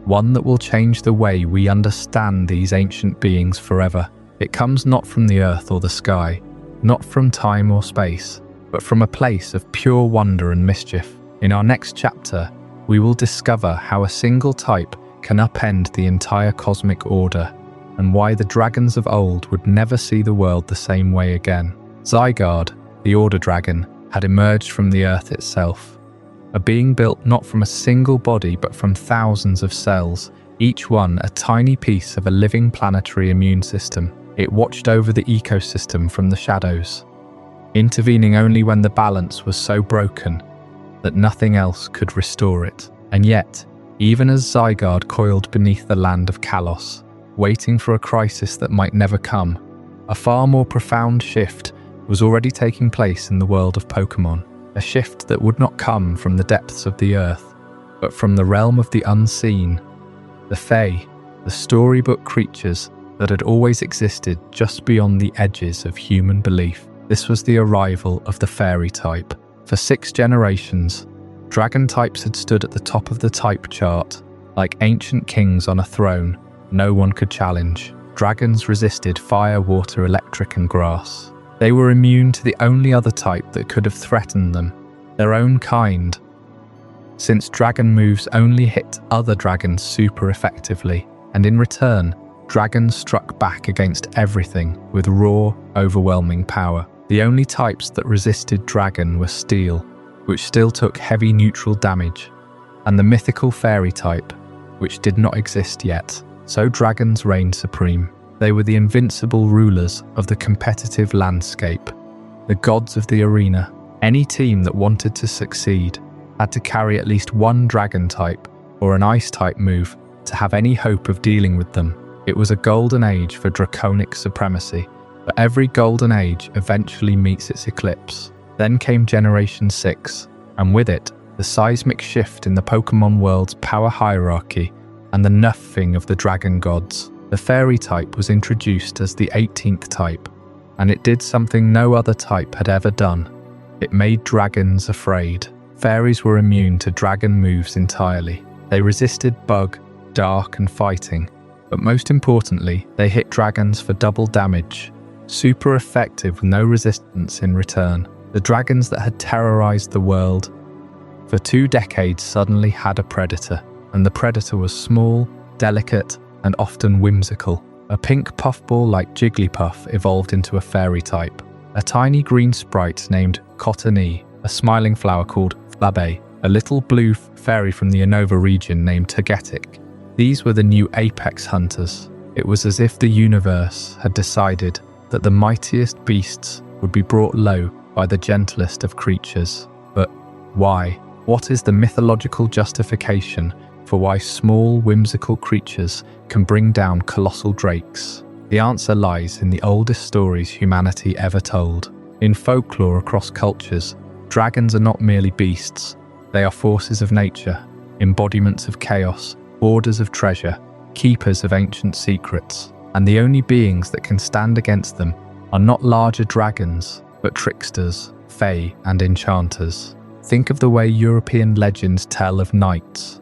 one that will change the way we understand these ancient beings forever. It comes not from the earth or the sky, not from time or space, but from a place of pure wonder and mischief. In our next chapter, we will discover how a single type can upend the entire cosmic order, and why the dragons of old would never see the world the same way again. Zygarde, the Order Dragon, had emerged from the earth itself, a being built not from a single body but from thousands of cells, each one a tiny piece of a living planetary immune system. It watched over the ecosystem from the shadows, intervening only when the balance was so broken that nothing else could restore it. And yet, even as Zygarde coiled beneath the land of Kalos, waiting for a crisis that might never come, a far more profound shift was already taking place in the world of Pokémon. A shift that would not come from the depths of the earth, but from the realm of the unseen. The Fae, the storybook creatures that had always existed just beyond the edges of human belief. This was the arrival of the fairy type. For 6 generations, dragon types had stood at the top of the type chart, like ancient kings on a throne. No one could challenge. Dragons resisted fire, water, electric, and grass. They were immune to the only other type that could have threatened them, their own kind. Since dragon moves only hit other dragons super effectively, and in return, dragons struck back against everything with raw, overwhelming power. The only types that resisted dragon were steel, which still took heavy neutral damage, and the mythical fairy type, which did not exist yet. So dragons reigned supreme. They were the invincible rulers of the competitive landscape, the gods of the arena. Any team that wanted to succeed had to carry at least one dragon type or an Ice-type move to have any hope of dealing with them. It was a golden age for Draconic supremacy, but every golden age eventually meets its eclipse. Then came Generation 6, and with it, the seismic shift in the Pokémon world's power hierarchy and the nerfing of the dragon gods. The fairy type was introduced as the 18th type, and it did something no other type had ever done. It made dragons afraid. Fairies were immune to dragon moves entirely. They resisted bug, dark, and fighting, but most importantly, they hit dragons for double damage. Super effective with no resistance in return. The dragons that had terrorized the world for 2 decades suddenly had a predator, and the predator was small, delicate, and often whimsical. A pink puffball like Jigglypuff evolved into a fairy type. A tiny green sprite named Cottony, a smiling flower called Flabe, a little blue fairy from the Unova region named Togetic. These were the new apex hunters. It was as if the universe had decided that the mightiest beasts would be brought low by the gentlest of creatures. But why? What is the mythological justification for why small, whimsical creatures can bring down colossal drakes? The answer lies in the oldest stories humanity ever told. In folklore across cultures, dragons are not merely beasts. They are forces of nature, embodiments of chaos, hoarders of treasure, keepers of ancient secrets. And the only beings that can stand against them are not larger dragons, but tricksters, fae, and enchanters. Think of the way European legends tell of knights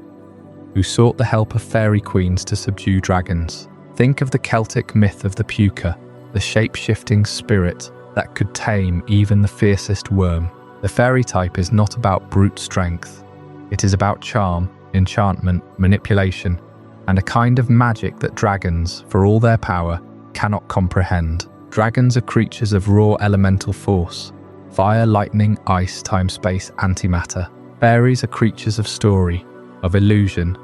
who sought the help of fairy queens to subdue dragons. Think of the Celtic myth of the Puka, the shape-shifting spirit that could tame even the fiercest worm. The fairy type is not about brute strength. It is about charm, enchantment, manipulation, and a kind of magic that dragons, for all their power, cannot comprehend. Dragons are creatures of raw elemental force: fire, lightning, ice, time-space, antimatter. Fairies are creatures of story, of illusion,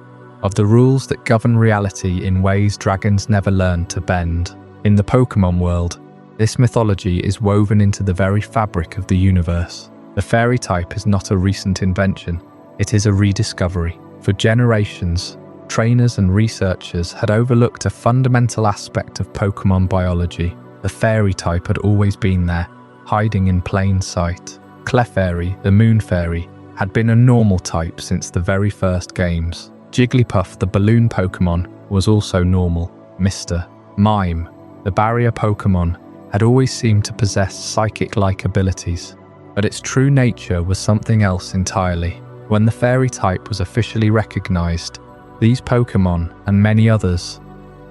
of the rules that govern reality in ways dragons never learned to bend. In the Pokémon world, this mythology is woven into the very fabric of the universe. The fairy type is not a recent invention, it is a rediscovery. For generations, trainers and researchers had overlooked a fundamental aspect of Pokémon biology. The fairy type had always been there, hiding in plain sight. Clefairy, the moon fairy, had been a normal type since the very first games. Jigglypuff, the balloon Pokémon, was also normal. Mr. Mime, the barrier Pokémon, had always seemed to possess psychic-like abilities, but its true nature was something else entirely. When the fairy type was officially recognized, these Pokémon, and many others,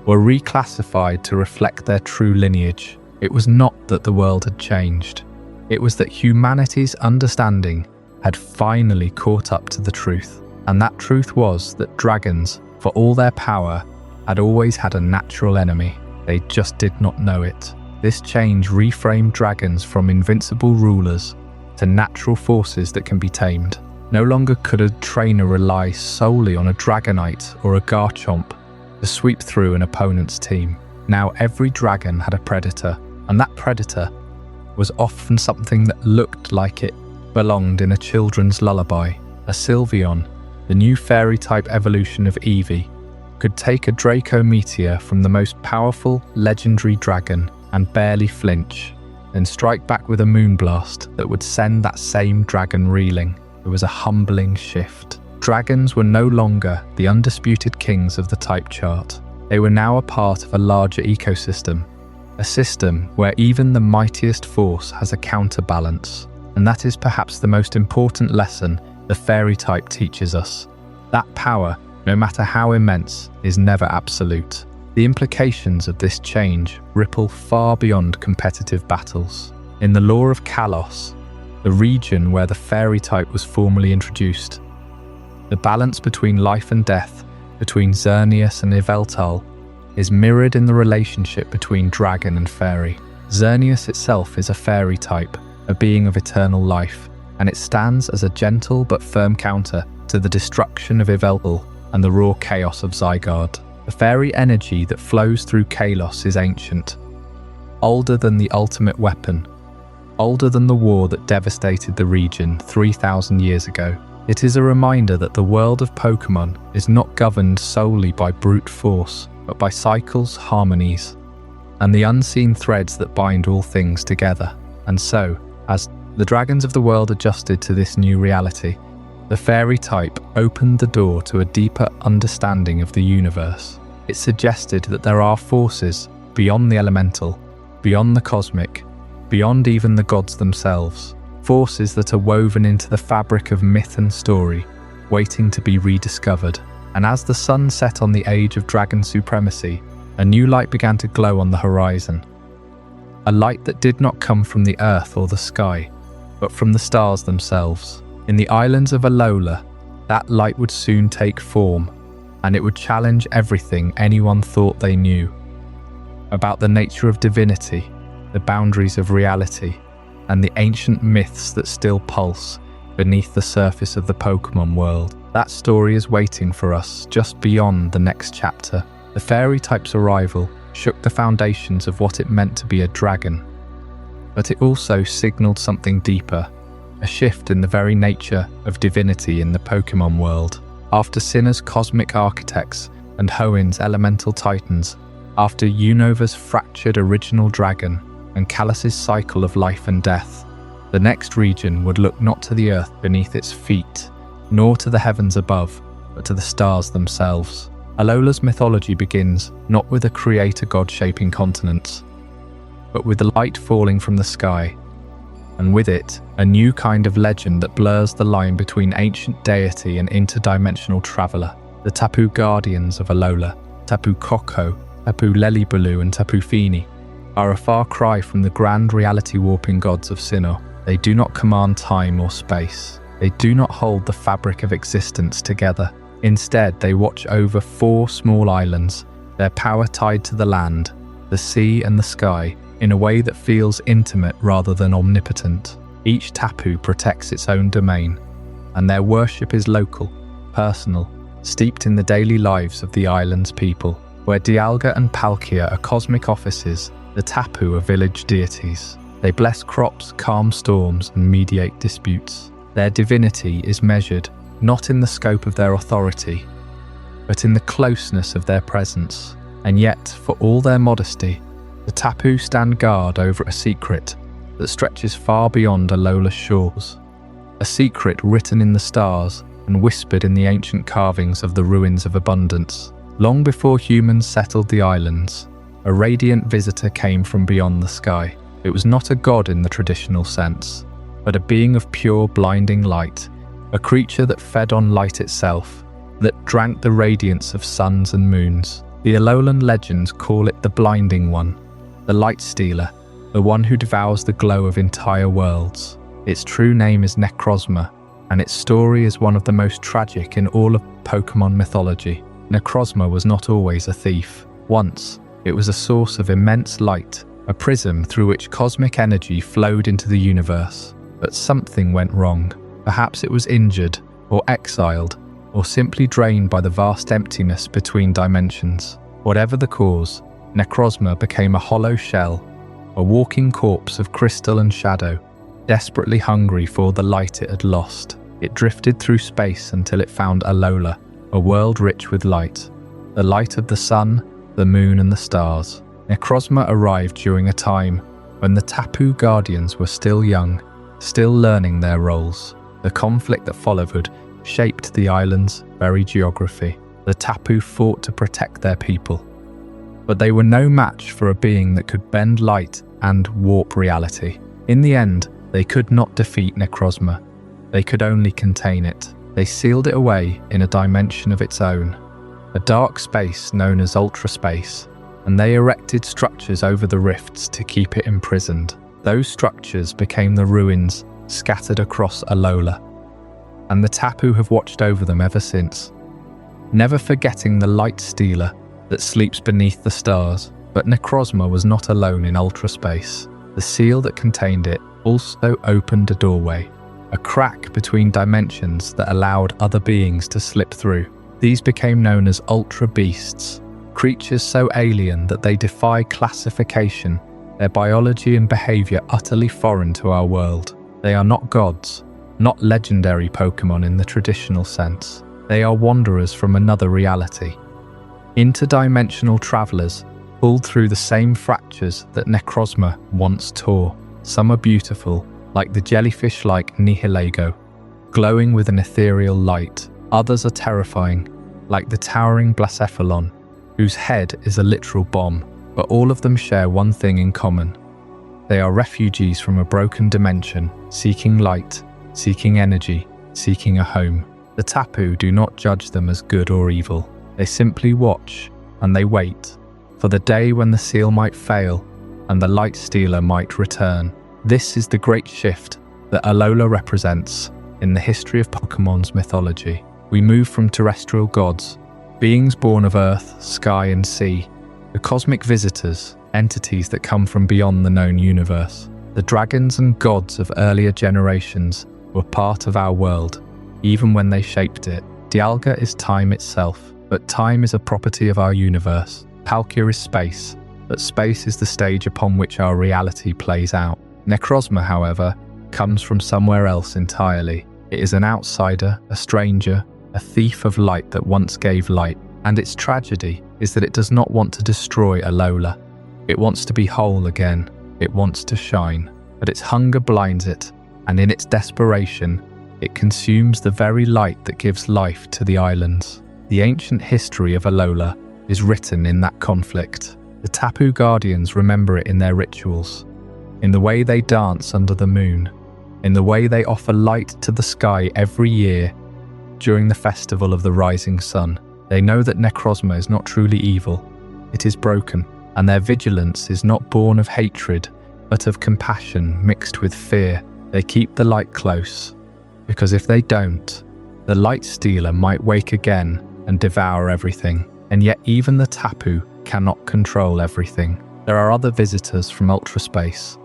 were reclassified to reflect their true lineage. It was not that the world had changed. It was that humanity's understanding had finally caught up to the truth. And that truth was that dragons, for all their power, had always had a natural enemy. They just did not know it. This change reframed dragons from invincible rulers to natural forces that can be tamed. No longer could a trainer rely solely on a Dragonite or a Garchomp to sweep through an opponent's team. Now every dragon had a predator, and that predator was often something that looked like it belonged in a children's lullaby. A Sylveon, the new fairy-type evolution of Eevee, could take a Draco Meteor from the most powerful legendary dragon and barely flinch, then strike back with a Moonblast that would send that same dragon reeling. It was a humbling shift. Dragons were no longer the undisputed kings of the type chart. They were now a part of a larger ecosystem, a system where even the mightiest force has a counterbalance. And that is perhaps the most important lesson the fairy type teaches us. That power, no matter how immense, is never absolute. The implications of this change ripple far beyond competitive battles. In the lore of Kalos, the region where the fairy type was formally introduced, the balance between life and death, between Xerneas and Yveltal, is mirrored in the relationship between dragon and fairy. Xerneas itself is a fairy type, a being of eternal life, and it stands as a gentle but firm counter to the destruction of Yveltal and the raw chaos of Zygarde. The fairy energy that flows through Kalos is ancient, older than the ultimate weapon, older than the war that devastated the region 3,000 years ago. It is a reminder that the world of Pokémon is not governed solely by brute force, but by cycles, harmonies, and the unseen threads that bind all things together. And so, as the dragons of the world adjusted to this new reality, the fairy type opened the door to a deeper understanding of the universe. It suggested that there are forces beyond the elemental, beyond the cosmic, beyond even the gods themselves, forces that are woven into the fabric of myth and story, waiting to be rediscovered. And as the sun set on the age of dragon supremacy, a new light began to glow on the horizon. A light that did not come from the earth or the sky, but from the stars themselves. In the islands of Alola, that light would soon take form, and it would challenge everything anyone thought they knew about the nature of divinity, the boundaries of reality, and the ancient myths that still pulse beneath the surface of the Pokémon world. That story is waiting for us just beyond the next chapter. The fairy type's arrival shook the foundations of what it meant to be a dragon, but it also signaled something deeper, a shift in the very nature of divinity in the Pokémon world. After Sinnoh's cosmic architects and Hoenn's elemental titans, after Unova's fractured original dragon and Kalos's cycle of life and death, the next region would look not to the earth beneath its feet, nor to the heavens above, but to the stars themselves. Alola's mythology begins not with a creator god shaping continents, but with the light falling from the sky, and with it, a new kind of legend that blurs the line between ancient deity and interdimensional traveller. The Tapu Guardians of Alola, Tapu Koko, Tapu Lelibelu and Tapu Fini, are a far cry from the grand reality warping gods of Sinnoh. They do not command time or space. They do not hold the fabric of existence together. Instead, they watch over 4 small islands, their power tied to the land, the sea and the sky, in a way that feels intimate rather than omnipotent. Each Tapu protects its own domain, and their worship is local, personal, steeped in the daily lives of the island's people. Where Dialga and Palkia are cosmic offices, the Tapu are village deities. They bless crops, calm storms, and mediate disputes. Their divinity is measured not in the scope of their authority, but in the closeness of their presence. And yet, for all their modesty, the Tapu stand guard over a secret that stretches far beyond Alola's shores. A secret written in the stars and whispered in the ancient carvings of the ruins of abundance. Long before humans settled the islands, a radiant visitor came from beyond the sky. It was not a god in the traditional sense, but a being of pure, blinding light, a creature that fed on light itself, that drank the radiance of suns and moons. The Alolan legends call it the Blinding One, the Light Stealer, the one who devours the glow of entire worlds. Its true name is Necrozma, and its story is one of the most tragic in all of Pokémon mythology. Necrozma was not always a thief. Once, it was a source of immense light, a prism through which cosmic energy flowed into the universe. But something went wrong. Perhaps it was injured, or exiled, or simply drained by the vast emptiness between dimensions. Whatever the cause, Necrozma became a hollow shell, a walking corpse of crystal and shadow, desperately hungry for the light it had lost. It drifted through space until it found Alola, a world rich with light, the light of the sun, the moon and the stars. Necrozma arrived during a time when the Tapu Guardians were still young, still learning their roles. The conflict that followed shaped the island's very geography. The Tapu fought to protect their people, but they were no match for a being that could bend light and warp reality. In the end, they could not defeat Necrozma. They could only contain it. They sealed it away in a dimension of its own, a dark space known as Ultraspace, and they erected structures over the rifts to keep it imprisoned. Those structures became the ruins scattered across Alola, and the Tapu have watched over them ever since, never forgetting the Light Stealer that sleeps beneath the stars. But Necrozma was not alone in Ultraspace. The seal that contained it also opened a doorway, a crack between dimensions that allowed other beings to slip through. These became known as Ultra Beasts, creatures so alien that they defy classification, their biology and behaviour utterly foreign to our world. They are not gods, not legendary Pokémon in the traditional sense. They are wanderers from another reality. Interdimensional travelers, pulled through the same fractures that Necrozma once tore. Some are beautiful, like the jellyfish-like Nihilego, glowing with an ethereal light. Others are terrifying, like the towering Blacephalon, whose head is a literal bomb. But all of them share one thing in common. They are refugees from a broken dimension, seeking light, seeking energy, seeking a home. The Tapu do not judge them as good or evil. They simply watch, and they wait, for the day when the seal might fail, and the Light Stealer might return. This is the great shift that Alola represents in the history of Pokémon's mythology. We move from terrestrial gods, beings born of earth, sky and sea, to cosmic visitors, entities that come from beyond the known universe. The dragons and gods of earlier generations were part of our world, even when they shaped it. Dialga is time itself, but time is a property of our universe. Palkia is space, but space is the stage upon which our reality plays out. Necrozma, however, comes from somewhere else entirely. It is an outsider, a stranger, a thief of light that once gave light, and its tragedy is that it does not want to destroy Alola. It wants to be whole again. It wants to shine, but its hunger blinds it, and in its desperation, it consumes the very light that gives life to the islands. The ancient history of Alola is written in that conflict. The Tapu Guardians remember it in their rituals, in the way they dance under the moon, in the way they offer light to the sky every year during the festival of the rising sun. They know that Necrozma is not truly evil. It is broken, and their vigilance is not born of hatred, but of compassion mixed with fear. They keep the light close, because if they don't, the Light Stealer might wake again and devour everything. And yet even the Tapu cannot control everything. There are other visitors from ultraspace,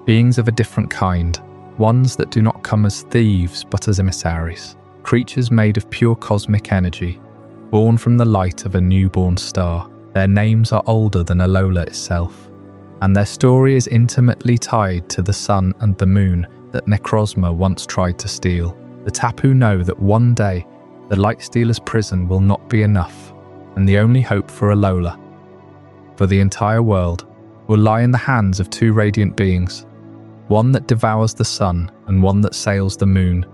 beings of a different kind, ones that do not come as thieves but as emissaries, creatures made of pure cosmic energy, born from the light of a newborn star. Their names are older than Alola itself, and their story is intimately tied to the sun and the moon that Necrozma once tried to steal. The Tapu know that one day the Light Stealer's prison will not be enough, and the only hope for Alola, for the entire world, will lie in the hands of two radiant beings, one that devours the sun and one that sails the moon,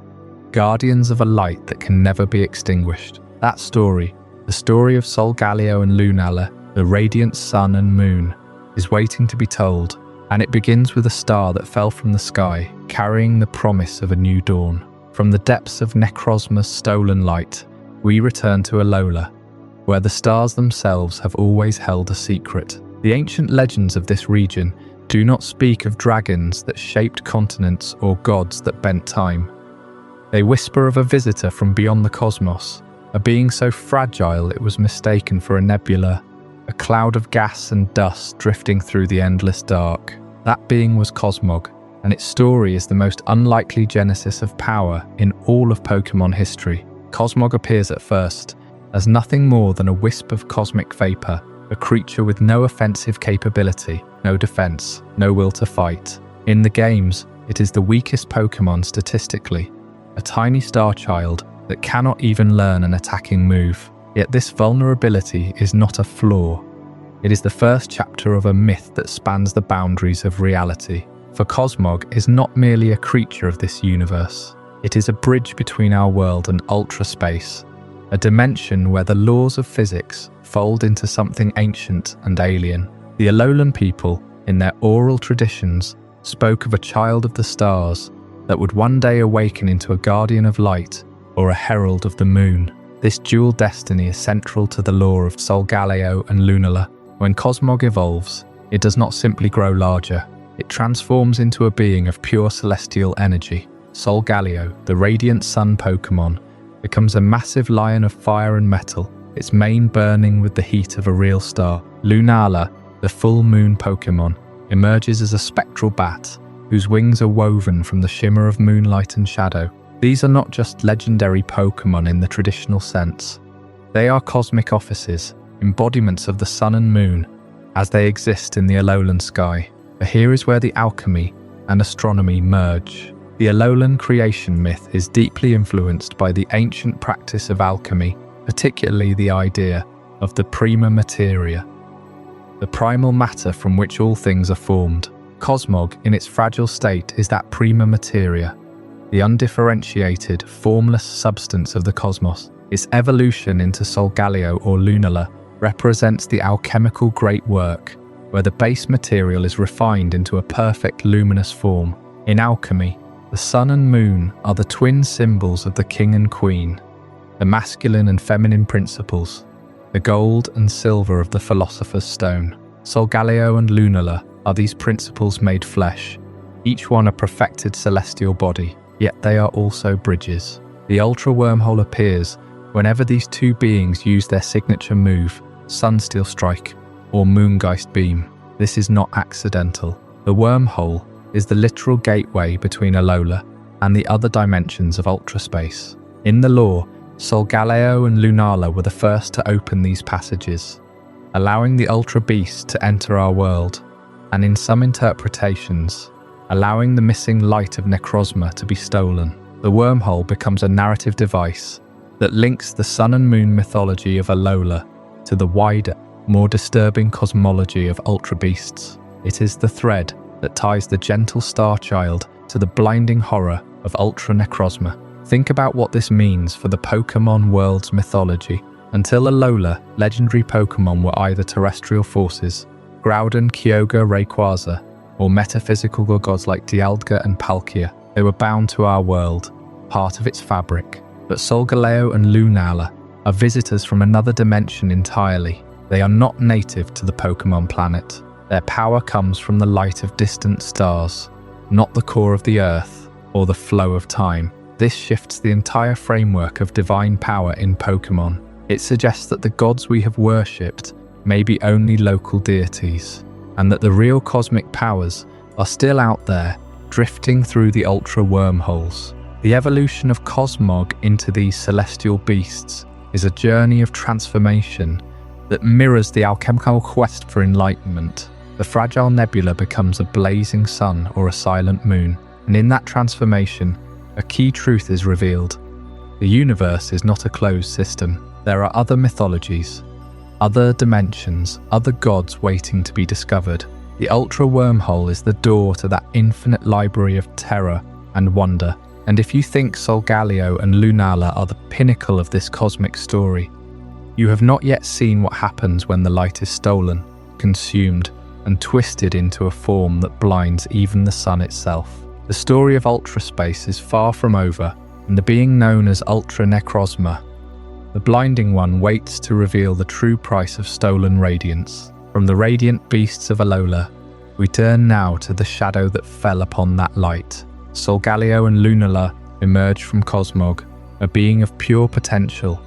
guardians of a light that can never be extinguished. That story, the story of Solgaleo and Lunala, the radiant sun and moon, is waiting to be told, and it begins with a star that fell from the sky, carrying the promise of a new dawn. From the depths of Necrozma's stolen light, we return to Alola, where the stars themselves have always held a secret. The ancient legends of this region do not speak of dragons that shaped continents or gods that bent time. They whisper of a visitor from beyond the cosmos, a being so fragile it was mistaken for a nebula, a cloud of gas and dust drifting through the endless dark. That being was Cosmog, and its story is the most unlikely genesis of power in all of Pokémon history. Cosmog appears at first as nothing more than a wisp of cosmic vapor, a creature with no offensive capability, no defense, no will to fight. In the games, it is the weakest Pokémon statistically, a tiny star child that cannot even learn an attacking move. Yet this vulnerability is not a flaw. It is the first chapter of a myth that spans the boundaries of reality. For Cosmog is not merely a creature of this universe. It is a bridge between our world and ultraspace, a dimension where the laws of physics fold into something ancient and alien. The Alolan people, in their oral traditions, spoke of a child of the stars that would one day awaken into a guardian of light or a herald of the moon. This dual destiny is central to the lore of Solgaleo and Lunala. When Cosmog evolves, it does not simply grow larger. It transforms into a being of pure celestial energy. Solgaleo, the radiant sun Pokémon, becomes a massive lion of fire and metal, its mane burning with the heat of a real star. Lunala, the full moon Pokémon, emerges as a spectral bat, whose wings are woven from the shimmer of moonlight and shadow. These are not just legendary Pokémon in the traditional sense. They are cosmic offices, embodiments of the sun and moon, as they exist in the Alolan sky. But here is where the alchemy and astronomy merge. The Alolan creation myth is deeply influenced by the ancient practice of alchemy, particularly the idea of the prima materia, the primal matter from which all things are formed. Cosmog, in its fragile state, is that prima materia, the undifferentiated, formless substance of the cosmos. Its evolution into Solgaleo or Lunala represents the alchemical great work, where the base material is refined into a perfect luminous form. In alchemy, the sun and moon are the twin symbols of the king and queen, the masculine and feminine principles, the gold and silver of the philosopher's stone. Solgaleo and Lunala are these principles made flesh, each one a perfected celestial body, yet they are also bridges. The Ultra Wormhole appears whenever these two beings use their signature move, Sunsteel Strike or Moongeist Beam. This is not accidental. The wormhole is the literal gateway between Alola and the other dimensions of Ultra Space. In the lore, Solgaleo and Lunala were the first to open these passages, allowing the Ultra Beast to enter our world, and in some interpretations, allowing the missing light of Necrozma to be stolen. The wormhole becomes a narrative device that links the sun and moon mythology of Alola to the wider, more disturbing cosmology of Ultra Beasts. It is the thread that ties the gentle star child to the blinding horror of Ultra Necrozma. Think about what this means for the Pokémon world's mythology. Until Alola, legendary Pokémon were either terrestrial forces, Groudon, Kyogre, Rayquaza, or metaphysical gods like Dialga and Palkia. They were bound to our world, part of its fabric. But Solgaleo and Lunala are visitors from another dimension entirely. They are not native to the Pokémon planet. Their power comes from the light of distant stars, not the core of the earth or the flow of time. This shifts the entire framework of divine power in Pokémon. It suggests that the gods we have worshipped may be only local deities, and that the real cosmic powers are still out there, drifting through the ultra wormholes. The evolution of Cosmog into these celestial beasts is a journey of transformation that mirrors the alchemical quest for enlightenment. The fragile nebula becomes a blazing sun or a silent moon, and in that transformation, a key truth is revealed. The universe is not a closed system. There are other mythologies, other dimensions, other gods waiting to be discovered. The Ultra Wormhole is the door to that infinite library of terror and wonder. And if you think Solgaleo and Lunala are the pinnacle of this cosmic story, you have not yet seen what happens when the light is stolen, consumed, and twisted into a form that blinds even the sun itself. The story of Ultra Space is far from over, and the being known as Ultra Necrozma, the blinding one, waits to reveal the true price of stolen radiance. From the radiant beasts of Alola, we turn now to the shadow that fell upon that light. Solgaleo and Lunala emerged from Cosmog, a being of pure potential.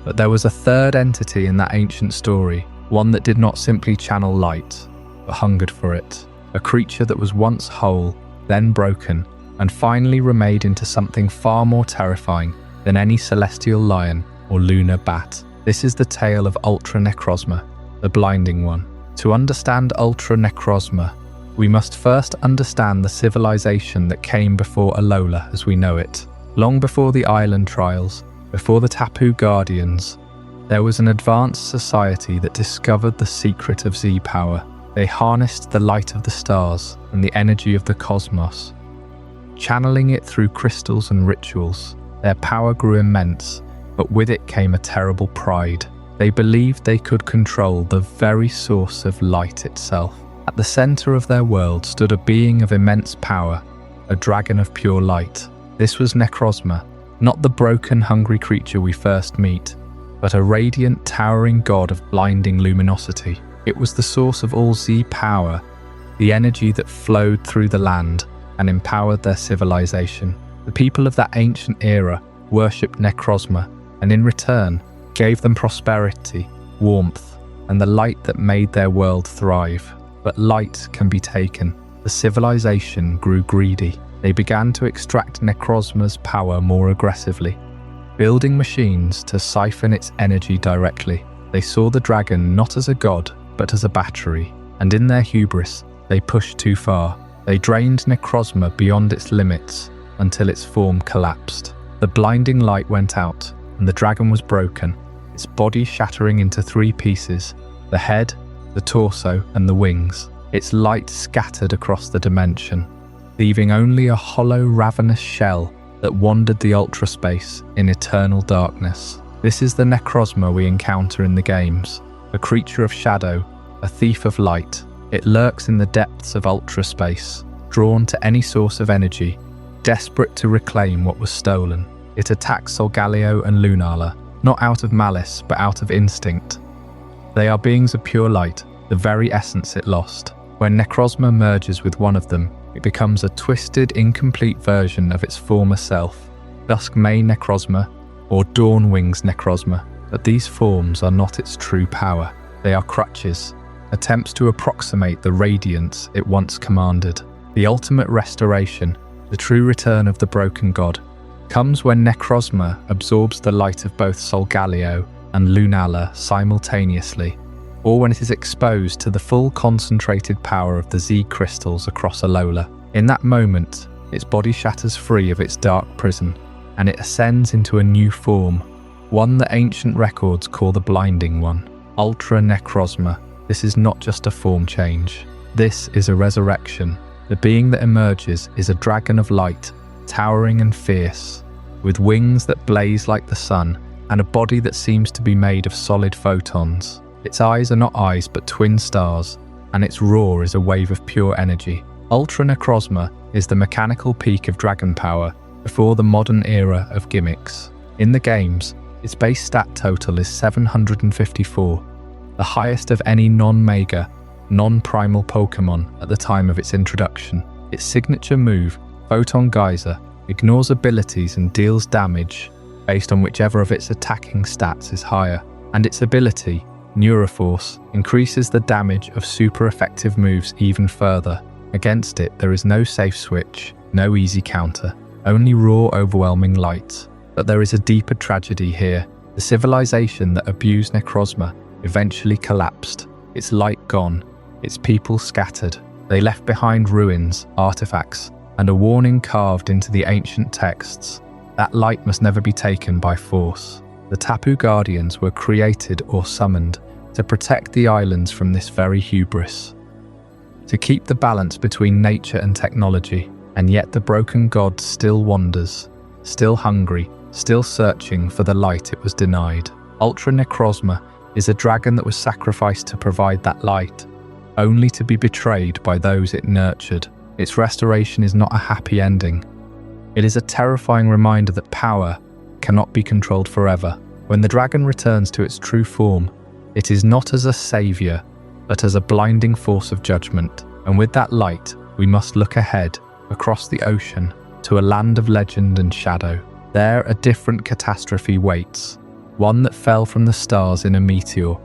But there was a third entity in that ancient story, one that did not simply channel light, but hungered for it. A creature that was once whole, then broken, and finally remade into something far more terrifying than any celestial lion or lunar bat. This is the tale of Ultra Necrozma, the blinding one. To understand Ultra Necrozma, we must first understand the civilization that came before Alola as we know it. Long before the Island Trials, before the Tapu Guardians, there was an advanced society that discovered the secret of Z-Power. They harnessed the light of the stars and the energy of the cosmos, channeling it through crystals and rituals. Their power grew immense, but with it came a terrible pride. They believed they could control the very source of light itself. At the center of their world stood a being of immense power, a dragon of pure light. This was Necrozma, not the broken, hungry creature we first meet, but a radiant, towering god of blinding luminosity. It was the source of all Z-Power, the energy that flowed through the land and empowered their civilization. The people of that ancient era worshipped Necrozma, and in return gave them prosperity, warmth, and the light that made their world thrive. But light can be taken. The civilization grew greedy. They began to extract Necrozma's power more aggressively, building machines to siphon its energy directly. They saw the dragon not as a god, but as a battery, and in their hubris, they pushed too far. They drained Necrozma beyond its limits, until its form collapsed. The blinding light went out, and the dragon was broken, its body shattering into 3 pieces: the head, the torso, and the wings. Its light scattered across the dimension, leaving only a hollow, ravenous shell that wandered the ultra space in eternal darkness. This is the Necrozma we encounter in the games, a creature of shadow, a thief of light. It lurks in the depths of ultra space, drawn to any source of energy, desperate to reclaim what was stolen. It attacks Solgaleo and Lunala, not out of malice, but out of instinct. They are beings of pure light, the very essence it lost. When Necrozma merges with one of them, it becomes a twisted, incomplete version of its former self, Duskmane Necrozma or Dawnwings Necrozma. But these forms are not its true power. They are crutches, attempts to approximate the radiance it once commanded. The ultimate restoration, the true return of the broken god, comes when Necrozma absorbs the light of both Solgaleo and Lunala simultaneously, or when it is exposed to the full concentrated power of the Z crystals across Alola. In that moment, its body shatters free of its dark prison, and it ascends into a new form, one that ancient records call the Blinding One, Ultra Necrozma. This is not just a form change. This is a resurrection. The being that emerges is a dragon of light, towering and fierce, with wings that blaze like the sun, and a body that seems to be made of solid photons. Its eyes are not eyes but twin stars, and its roar is a wave of pure energy. Ultra Necrozma is the mechanical peak of dragon power before the modern era of gimmicks. In the games, its base stat total is 754, the highest of any non-mega, non-primal Pokémon at the time of its introduction. Its signature move, Photon Geyser, ignores abilities and deals damage based on whichever of its attacking stats is higher, and its ability, Neuroforce, increases the damage of super effective moves even further. Against it, there is no safe switch, no easy counter, only raw, overwhelming light. But there is a deeper tragedy here. The civilization that abused Necrozma eventually collapsed, its light gone, its people scattered. They left behind ruins, artifacts, and a warning carved into the ancient texts. That light must never be taken by force. The Tapu Guardians were created or summoned to protect the islands from this very hubris, to keep the balance between nature and technology, and yet the broken god still wanders, still hungry, still searching for the light it was denied. Ultra Necrozma is a dragon that was sacrificed to provide that light, only to be betrayed by those it nurtured. Its restoration is not a happy ending. It is a terrifying reminder that power cannot be controlled forever. When the dragon returns to its true form, it is not as a savior, but as a blinding force of judgment. And with that light, we must look ahead, across the ocean, to a land of legend and shadow. There a different catastrophe waits, one that fell from the stars in a meteor,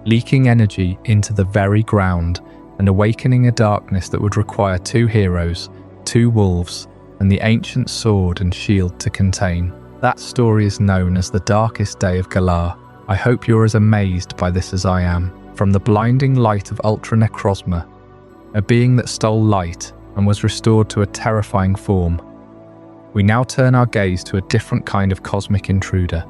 leaking energy into the very ground and awakening a darkness that would require 2 heroes, 2 wolves, and the ancient sword and shield to contain. That story is known as the Darkest Day of Galar. I hope you're as amazed by this as I am. From the blinding light of Ultra Necrozma, a being that stole light and was restored to a terrifying form, we now turn our gaze to a different kind of cosmic intruder,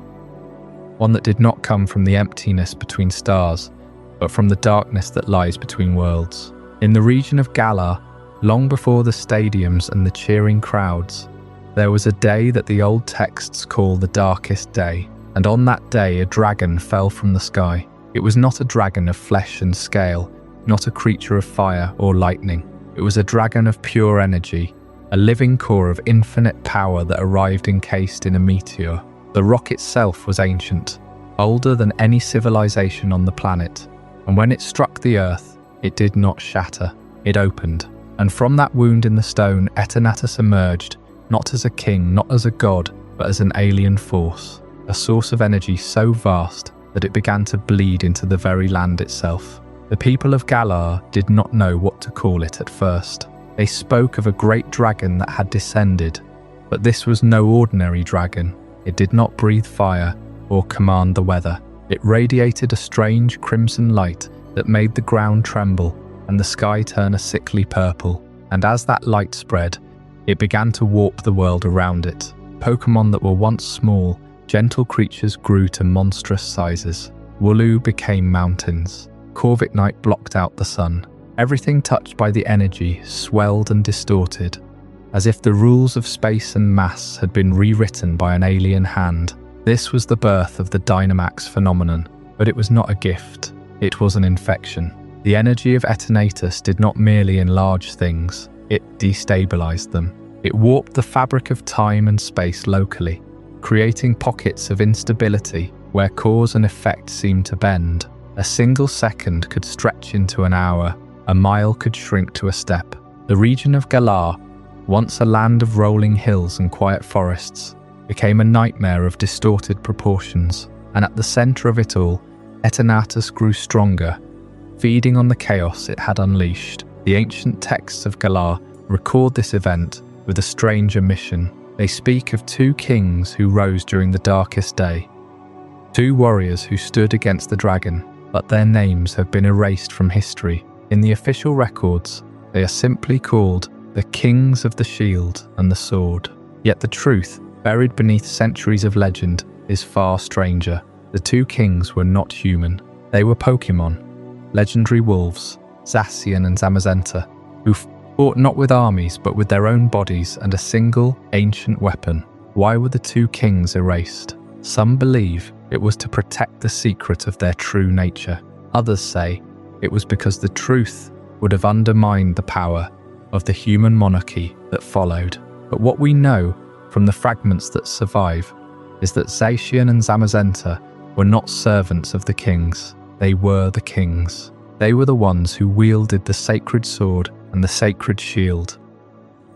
one that did not come from the emptiness between stars, but from the darkness that lies between worlds. In the region of Galar, long before the stadiums and the cheering crowds, there was a day that the old texts call the Darkest Day, and on that day a dragon fell from the sky. It was not a dragon of flesh and scale, not a creature of fire or lightning. It was a dragon of pure energy, a living core of infinite power that arrived encased in a meteor. The rock itself was ancient, older than any civilization on the planet, and when it struck the earth, it did not shatter. It opened, and from that wound in the stone, Eternatus emerged, not as a king, not as a god, but as an alien force, a source of energy so vast that it began to bleed into the very land itself. The people of Galar did not know what to call it at first. They spoke of a great dragon that had descended, but this was no ordinary dragon. It did not breathe fire or command the weather. It radiated a strange crimson light that made the ground tremble and the sky turn a sickly purple. And as that light spread, It began to warp the world around it. Pokémon that were once small, gentle creatures grew to monstrous sizes. Wooloo became mountains. Corviknight blocked out the sun. Everything touched by the energy swelled and distorted, as if the rules of space and mass had been rewritten by an alien hand. This was the birth of the Dynamax phenomenon, but it was not a gift, it was an infection. The energy of Eternatus did not merely enlarge things, it destabilized them. It warped the fabric of time and space locally, creating pockets of instability where cause and effect seemed to bend. A single second could stretch into an hour, a mile could shrink to a step. The region of Galar, once a land of rolling hills and quiet forests, became a nightmare of distorted proportions, and at the center of it all, Eternatus grew stronger, feeding on the chaos it had unleashed. The ancient texts of Galar record this event with a strange omission. They speak of two kings who rose during the darkest day, two warriors who stood against the dragon, but their names have been erased from history. In the official records, they are simply called the Kings of the Shield and the Sword. Yet the truth, buried beneath centuries of legend, is far stranger. The two kings were not human. They were Pokémon, legendary wolves, Zacian and Zamazenta, who fought not with armies but with their own bodies and a single, ancient weapon. Why were the two kings erased? Some believe it was to protect the secret of their true nature. Others say it was because the truth would have undermined the power of the human monarchy that followed. But what we know from the fragments that survive is that Zacian and Zamazenta were not servants of the kings. They were the kings. They were the ones who wielded the sacred sword and the sacred shield.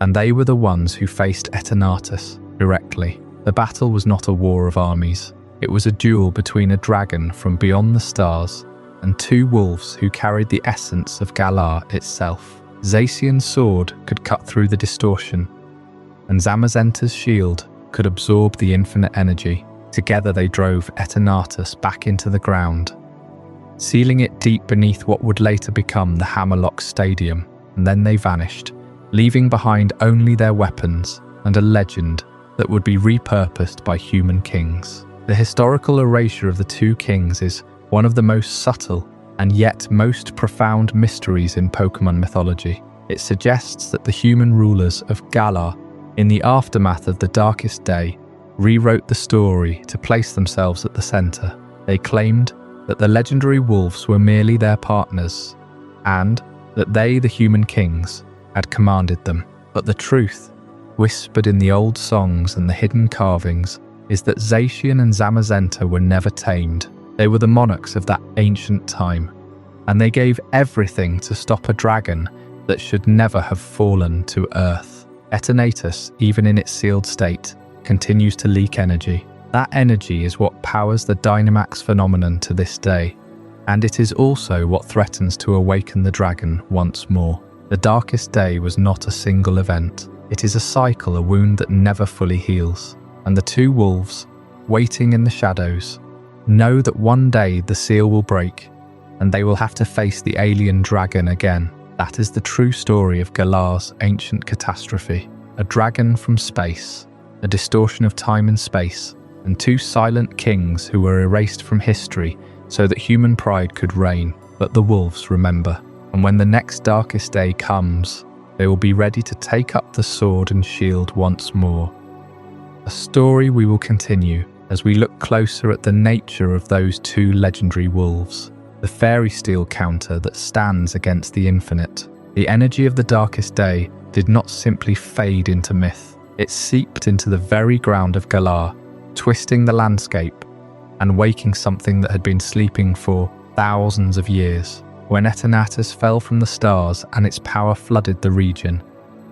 And they were the ones who faced Eternatus directly. The battle was not a war of armies. It was a duel between a dragon from beyond the stars and two wolves who carried the essence of Galar itself. Zacian's sword could cut through the distortion, and Zamazenta's shield could absorb the infinite energy. Together they drove Eternatus back into the ground, sealing it deep beneath what would later become the Hammerlock Stadium, and then they vanished, leaving behind only their weapons and a legend that would be repurposed by human kings. The historical erasure of the two kings is one of the most subtle and yet most profound mysteries in Pokémon mythology. It suggests that the human rulers of Galar, in the aftermath of the Darkest Day, rewrote the story to place themselves at the center. They claimed that the legendary wolves were merely their partners, and that they, the human kings, had commanded them. But the truth, whispered in the old songs and the hidden carvings, is that Zacian and Zamazenta were never tamed. They were the monarchs of that ancient time, and they gave everything to stop a dragon that should never have fallen to earth. Eternatus, even in its sealed state, continues to leak energy. That energy is what powers the Dynamax phenomenon to this day, and it is also what threatens to awaken the dragon once more. The Darkest Day was not a single event. It is a cycle, a wound that never fully heals. And the two wolves, waiting in the shadows, know that one day the seal will break, and they will have to face the alien dragon again. That is the true story of Galar's ancient catastrophe. A dragon from space, a distortion of time and space, and two silent kings who were erased from history so that human pride could reign. But the wolves remember, and when the next Darkest Day comes, they will be ready to take up the sword and shield once more. A story we will continue as we look closer at the nature of those two legendary wolves, the fairy steel counter that stands against the infinite. The energy of the Darkest Day did not simply fade into myth. It seeped into the very ground of Galar, twisting the landscape and waking something that had been sleeping for thousands of years. When Eternatus fell from the stars and its power flooded the region,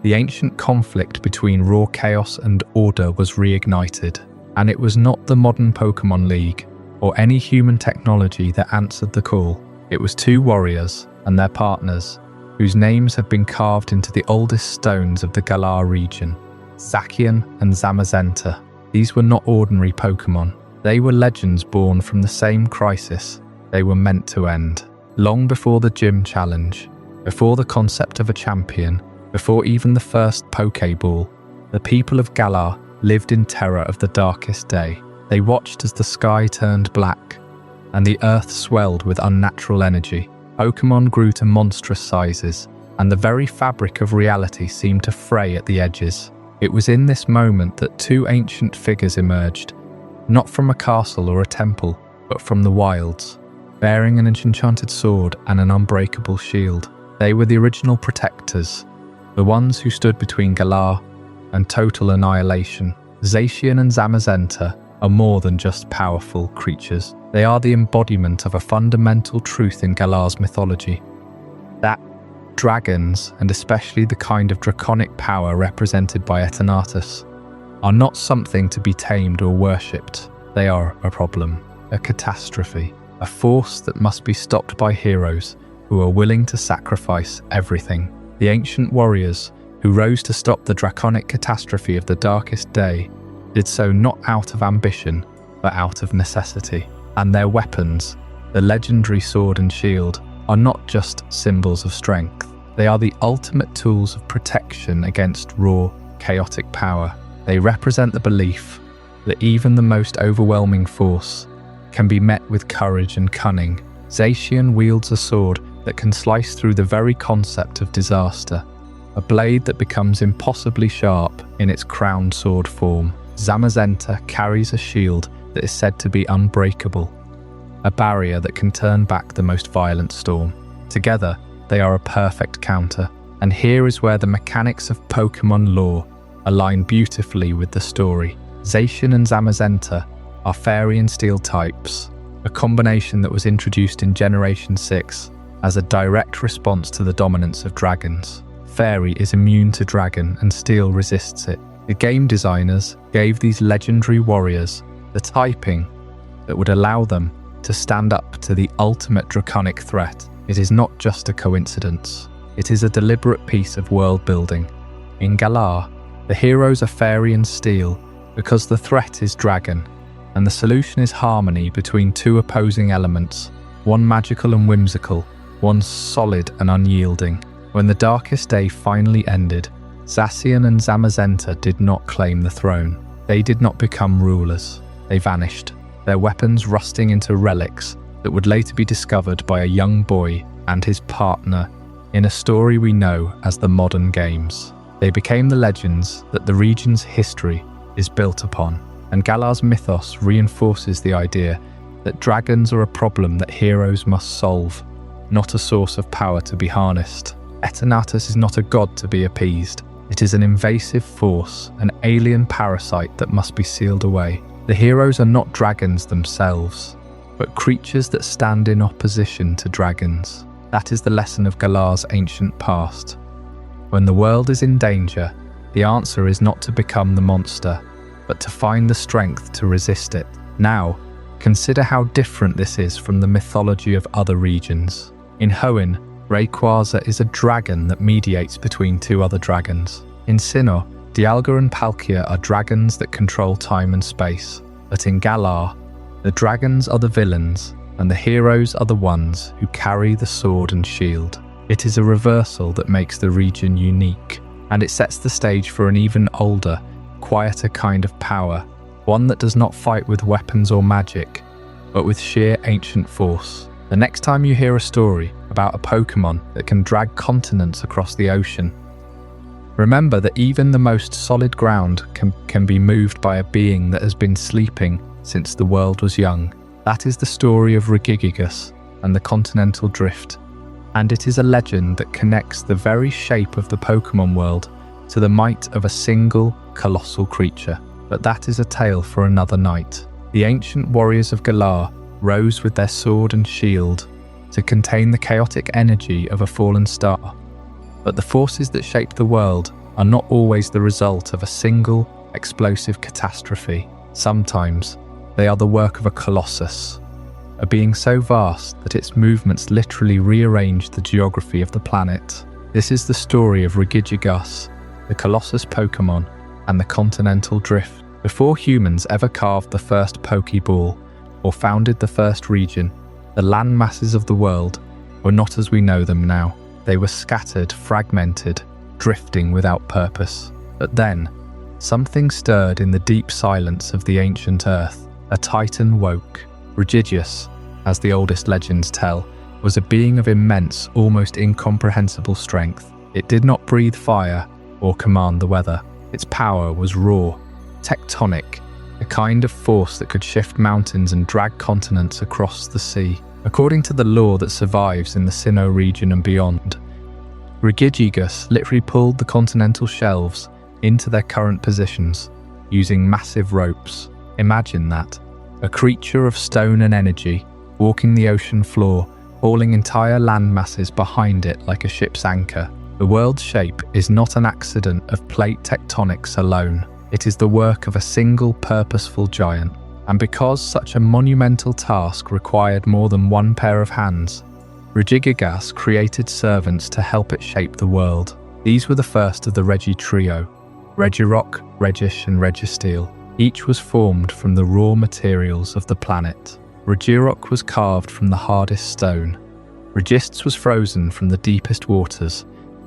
the ancient conflict between raw chaos and order was reignited, and it was not the modern Pokémon League or any human technology that answered the call. It was two warriors and their partners, whose names have been carved into the oldest stones of the Galar region, Zacian and Zamazenta. These were not ordinary Pokémon. They were legends born from the same crisis they were meant to end. Long before the gym challenge, before the concept of a champion, Before even the first Pokeball, the people of Galar lived in terror of the darkest day. They watched as the sky turned black and the earth swelled with unnatural energy. Pokémon grew to monstrous sizes, and the very fabric of reality seemed to fray at the edges. It was in this moment that two ancient figures emerged, not from a castle or a temple, but from the wilds, bearing an enchanted sword and an unbreakable shield. They were the original protectors, the ones who stood between Galar and total annihilation. Zacian and Zamazenta are more than just powerful creatures. They are the embodiment of a fundamental truth in Galar's mythology, that dragons, and especially the kind of draconic power represented by Eternatus, are not something to be tamed or worshipped. They are a problem, a catastrophe, a force that must be stopped by heroes who are willing to sacrifice everything. The ancient warriors who rose to stop the draconic catastrophe of the Darkest Day did so not out of ambition, but out of necessity. And their weapons, the legendary sword and shield, are not just symbols of strength. They are the ultimate tools of protection against raw, chaotic power. They represent the belief that even the most overwhelming force can be met with courage and cunning. Zacian wields a sword that can slice through the very concept of disaster, a blade that becomes impossibly sharp in its crowned sword form. Zamazenta carries a shield that is said to be unbreakable, a barrier that can turn back the most violent storm. Together, they are a perfect counter, and here is where the mechanics of Pokémon lore align beautifully with the story. Zacian and Zamazenta are Fairy and Steel types, a combination that was introduced in Generation 6 as a direct response to the dominance of dragons. Fairy is immune to dragon and Steel resists it. The game designers gave these legendary warriors the typing that would allow them to stand up to the ultimate draconic threat. It is not just a coincidence. It is a deliberate piece of world building. In Galar, the heroes are Fairy and Steel because the threat is dragon, and the solution is harmony between two opposing elements, one magical and whimsical, one solid and unyielding. When the Darkest Day finally ended, Zacian and Zamazenta did not claim the throne. They did not become rulers. They vanished, their weapons rusting into relics that would later be discovered by a young boy and his partner in a story we know as the modern games. They became the legends that the region's history is built upon, and Galar's mythos reinforces the idea that dragons are a problem that heroes must solve, not a source of power to be harnessed. Eternatus is not a god to be appeased. It is an invasive force, an alien parasite that must be sealed away. The heroes are not dragons themselves, but creatures that stand in opposition to dragons. That is the lesson of Galar's ancient past. When the world is in danger, the answer is not to become the monster, but to find the strength to resist it. Now, consider how different this is from the mythology of other regions. In Hoenn, Rayquaza is a dragon that mediates between two other dragons. In Sinnoh, Dialga and Palkia are dragons that control time and space. But in Galar, the dragons are the villains, and the heroes are the ones who carry the sword and shield. It is a reversal that makes the region unique, and it sets the stage for an even older, quieter kind of power, one that does not fight with weapons or magic, but with sheer ancient force. The next time you hear a story about a Pokémon that can drag continents across the ocean, remember that even the most solid ground can be moved by a being that has been sleeping since the world was young. That is the story of Regigigas and the Continental Drift, and it is a legend that connects the very shape of the Pokémon world to the might of a single, colossal creature. But that is a tale for another night. The ancient warriors of Galar rose with their sword and shield to contain the chaotic energy of a fallen star. But the forces that shape the world are not always the result of a single, explosive catastrophe. Sometimes they are the work of a colossus, a being so vast that its movements literally rearrange the geography of the planet. This is the story of Regigigas, the Colossus Pokémon, and the Continental Drift. Before humans ever carved the first Pokeball or founded the first region, the land masses of the world were not as we know them now. They were scattered, fragmented, drifting without purpose. But then, something stirred in the deep silence of the ancient earth. A titan woke. Regigigas, as the oldest legends tell, was a being of immense, almost incomprehensible strength. It did not breathe fire or command the weather. Its power was raw, tectonic, a kind of force that could shift mountains and drag continents across the sea. According to the lore that survives in the Sinnoh region and beyond, Regigigas literally pulled the continental shelves into their current positions, using massive ropes. Imagine that. A creature of stone and energy, walking the ocean floor, hauling entire land masses behind it like a ship's anchor. The world's shape is not an accident of plate tectonics alone. It is the work of a single purposeful giant. And because such a monumental task required more than one pair of hands, Regigigas created servants to help it shape the world. These were the first of the Regi trio, Regirock, Regish and Registeel. Each was formed from the raw materials of the planet. Regirock was carved from the hardest stone, Regist was frozen from the deepest waters,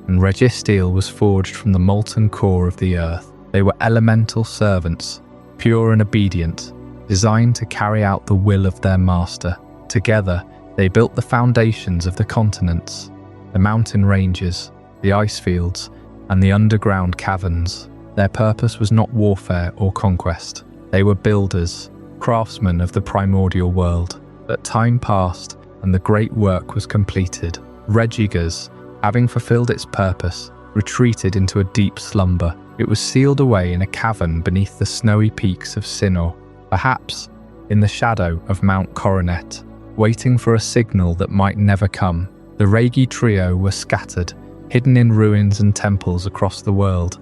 and Registeel was forged from the molten core of the earth. They were elemental servants, pure and obedient, designed to carry out the will of their master. Together, they built the foundations of the continents, the mountain ranges, the ice fields, and the underground caverns. Their purpose was not warfare or conquest. They were builders, craftsmen of the primordial world. But time passed, and the great work was completed. Regigigas, having fulfilled its purpose, retreated into a deep slumber. It was sealed away in a cavern beneath the snowy peaks of Sinnoh, perhaps in the shadow of Mount Coronet, waiting for a signal that might never come. The Regi trio were scattered, hidden in ruins and temples across the world,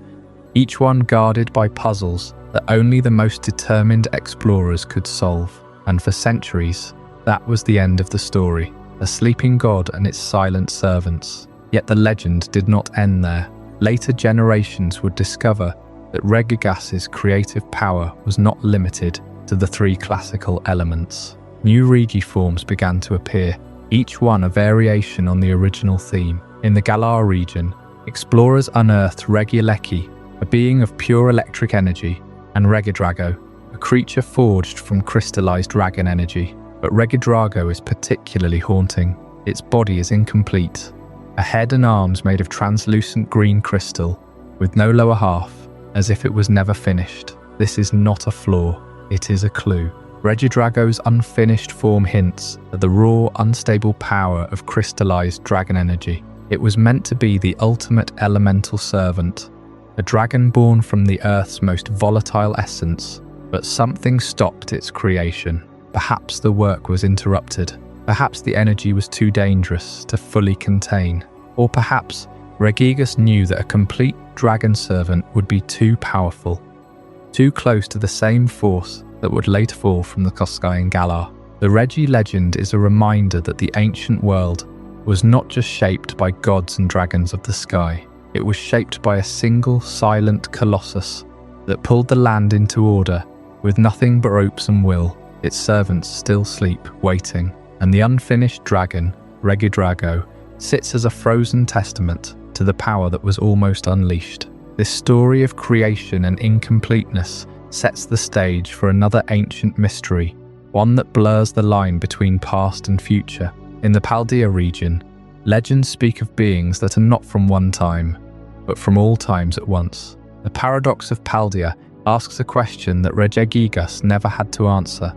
each one guarded by puzzles that only the most determined explorers could solve. And for centuries, that was the end of the story, a sleeping god and its silent servants. Yet the legend did not end there. Later generations would discover that Regigigas' creative power was not limited to the three classical elements. New Regi forms began to appear, each one a variation on the original theme. In the Galar region, explorers unearthed Regieleki, a being of pure electric energy, and Regidrago, a creature forged from crystallized dragon energy. But Regidrago is particularly haunting. Its body is incomplete, a head and arms made of translucent green crystal, with no lower half, as if it was never finished. This is not a flaw, it is a clue. Regidrago's unfinished form hints at the raw, unstable power of crystallized dragon energy. It was meant to be the ultimate elemental servant, a dragon born from the Earth's most volatile essence, but something stopped its creation. Perhaps the work was interrupted. Perhaps the energy was too dangerous to fully contain. Or perhaps Regigigas knew that a complete dragon servant would be too powerful, too close to the same force that would later fall from the sky in Galar. The Regi legend is a reminder that the ancient world was not just shaped by gods and dragons of the sky. It was shaped by a single silent colossus that pulled the land into order with nothing but ropes and will. Its servants still sleep, waiting, and the unfinished dragon, Regidrago, sits as a frozen testament to the power that was almost unleashed. This story of creation and incompleteness sets the stage for another ancient mystery, one that blurs the line between past and future. In the Paldea region, legends speak of beings that are not from one time, but from all times at once. The Paradox of Paldea asks a question that Regigigas never had to answer.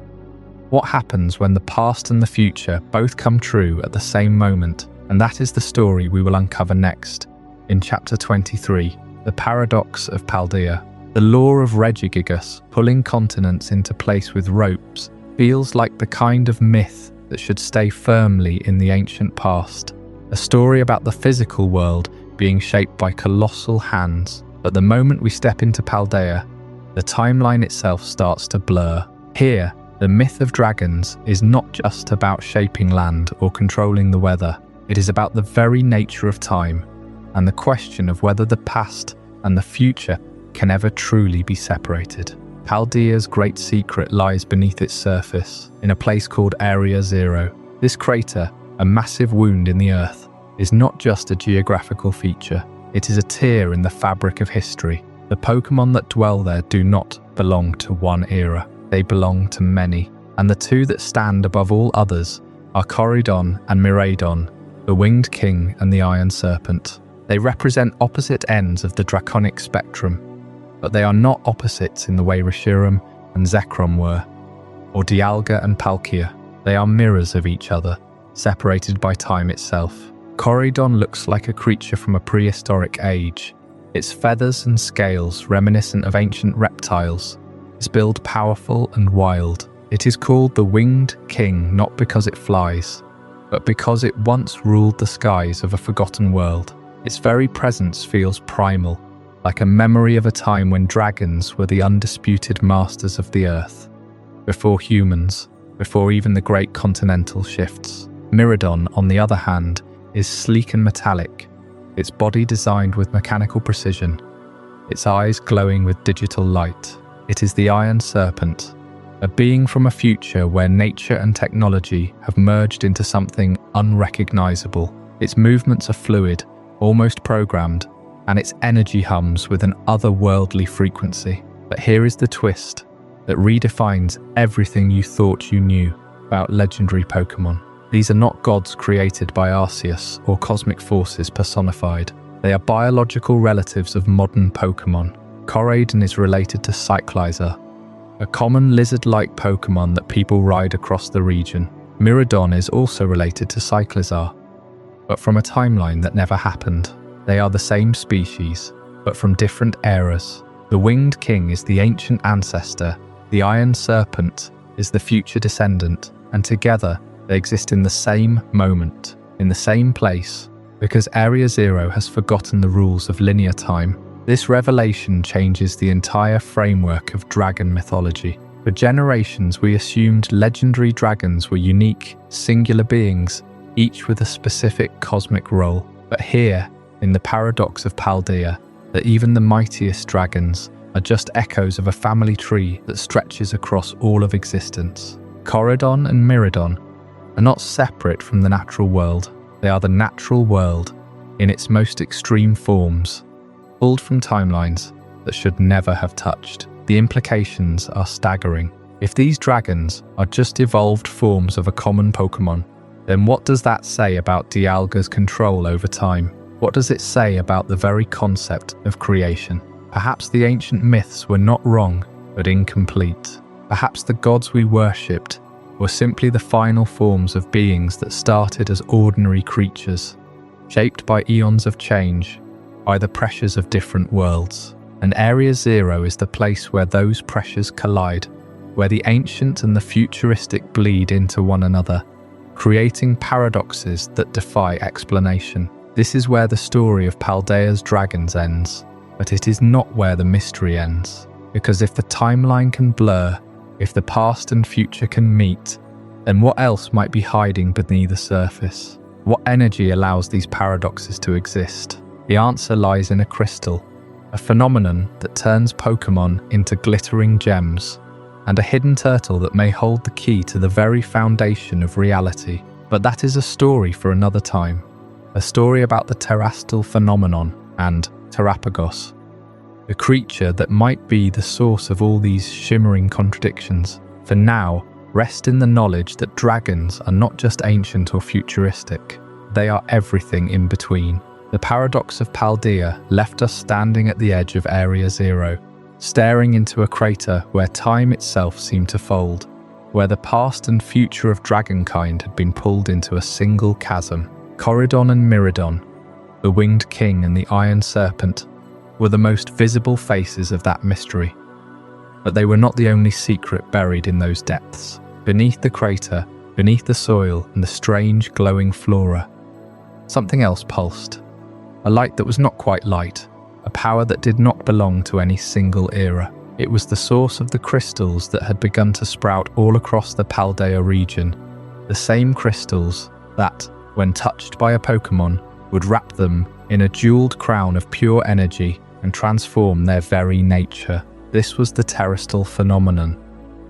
What happens when the past and the future both come true at the same moment? And that is the story we will uncover next, in Chapter 23, The Paradox of Paldea. The lore of Regigigas pulling continents into place with ropes feels like the kind of myth that should stay firmly in the ancient past. A story about the physical world being shaped by colossal hands. But the moment we step into Paldea, the timeline itself starts to blur. Here, the myth of dragons is not just about shaping land or controlling the weather. It is about the very nature of time and the question of whether the past and the future can ever truly be separated. Paldea's great secret lies beneath its surface, in a place called Area Zero. This crater, a massive wound in the earth, is not just a geographical feature. It is a tear in the fabric of history. The Pokémon that dwell there do not belong to one era. They belong to many. And the two that stand above all others are Corydon and Miraidon, the Winged King and the Iron Serpent. They represent opposite ends of the Draconic spectrum, but they are not opposites in the way Reshiram and Zekrom were, or Dialga and Palkia. They are mirrors of each other, separated by time itself. Corydon looks like a creature from a prehistoric age. Its feathers and scales, reminiscent of ancient reptiles, its build powerful and wild. It is called the Winged King not because it flies, but because it once ruled the skies of a forgotten world. Its very presence feels primal, like a memory of a time when dragons were the undisputed masters of the earth. Before humans, before even the great continental shifts. Miraidon, on the other hand, is sleek and metallic, its body designed with mechanical precision, its eyes glowing with digital light. It is the Iron Serpent, a being from a future where nature and technology have merged into something unrecognizable. Its movements are fluid, almost programmed, and its energy hums with an otherworldly frequency. But here is the twist that redefines everything you thought you knew about legendary Pokémon. These are not gods created by Arceus or cosmic forces personified. They are biological relatives of modern Pokémon. Corydon is related to Cyclizer, a common lizard-like Pokémon that people ride across the region. Miraidon is also related to Cyclizar, but from a timeline that never happened. They are the same species, but from different eras. The Winged King is the ancient ancestor, the Iron Serpent is the future descendant, and together they exist in the same moment, in the same place, because Area Zero has forgotten the rules of linear time. This revelation changes the entire framework of dragon mythology. For generations, we assumed legendary dragons were unique, singular beings, each with a specific cosmic role. But here, in the Paradox of Paldea, that even the mightiest dragons are just echoes of a family tree that stretches across all of existence. Corydon and Miraidon are not separate from the natural world. They are the natural world in its most extreme forms, pulled from timelines that should never have touched. The implications are staggering. If these dragons are just evolved forms of a common Pokémon, then what does that say about Dialga's control over time? What does it say about the very concept of creation? Perhaps the ancient myths were not wrong, but incomplete. Perhaps the gods we worshipped were simply the final forms of beings that started as ordinary creatures, shaped by eons of change, by the pressures of different worlds. And Area Zero is the place where those pressures collide, where the ancient and the futuristic bleed into one another, creating paradoxes that defy explanation. This is where the story of Paldea's dragons ends, but it is not where the mystery ends. Because if the timeline can blur, if the past and future can meet, then what else might be hiding beneath the surface? What energy allows these paradoxes to exist? The answer lies in a crystal, a phenomenon that turns Pokémon into glittering gems, and a hidden turtle that may hold the key to the very foundation of reality. But that is a story for another time. A story about the terrestrial phenomenon and Terapagos, the creature that might be the source of all these shimmering contradictions. For now, rest in the knowledge that dragons are not just ancient or futuristic, they are everything in between. The Paradox of Paldea left us standing at the edge of Area Zero, staring into a crater where time itself seemed to fold, where the past and future of dragonkind had been pulled into a single chasm. Corydon and Miraidon, the Winged King and the Iron Serpent, were the most visible faces of that mystery. But they were not the only secret buried in those depths. Beneath the crater, beneath the soil and the strange glowing flora, something else pulsed. A light that was not quite light, a power that did not belong to any single era. It was the source of the crystals that had begun to sprout all across the Paldea region, the same crystals that, when touched by a Pokémon, would wrap them in a jeweled crown of pure energy and transform their very nature. This was the terrestrial phenomenon,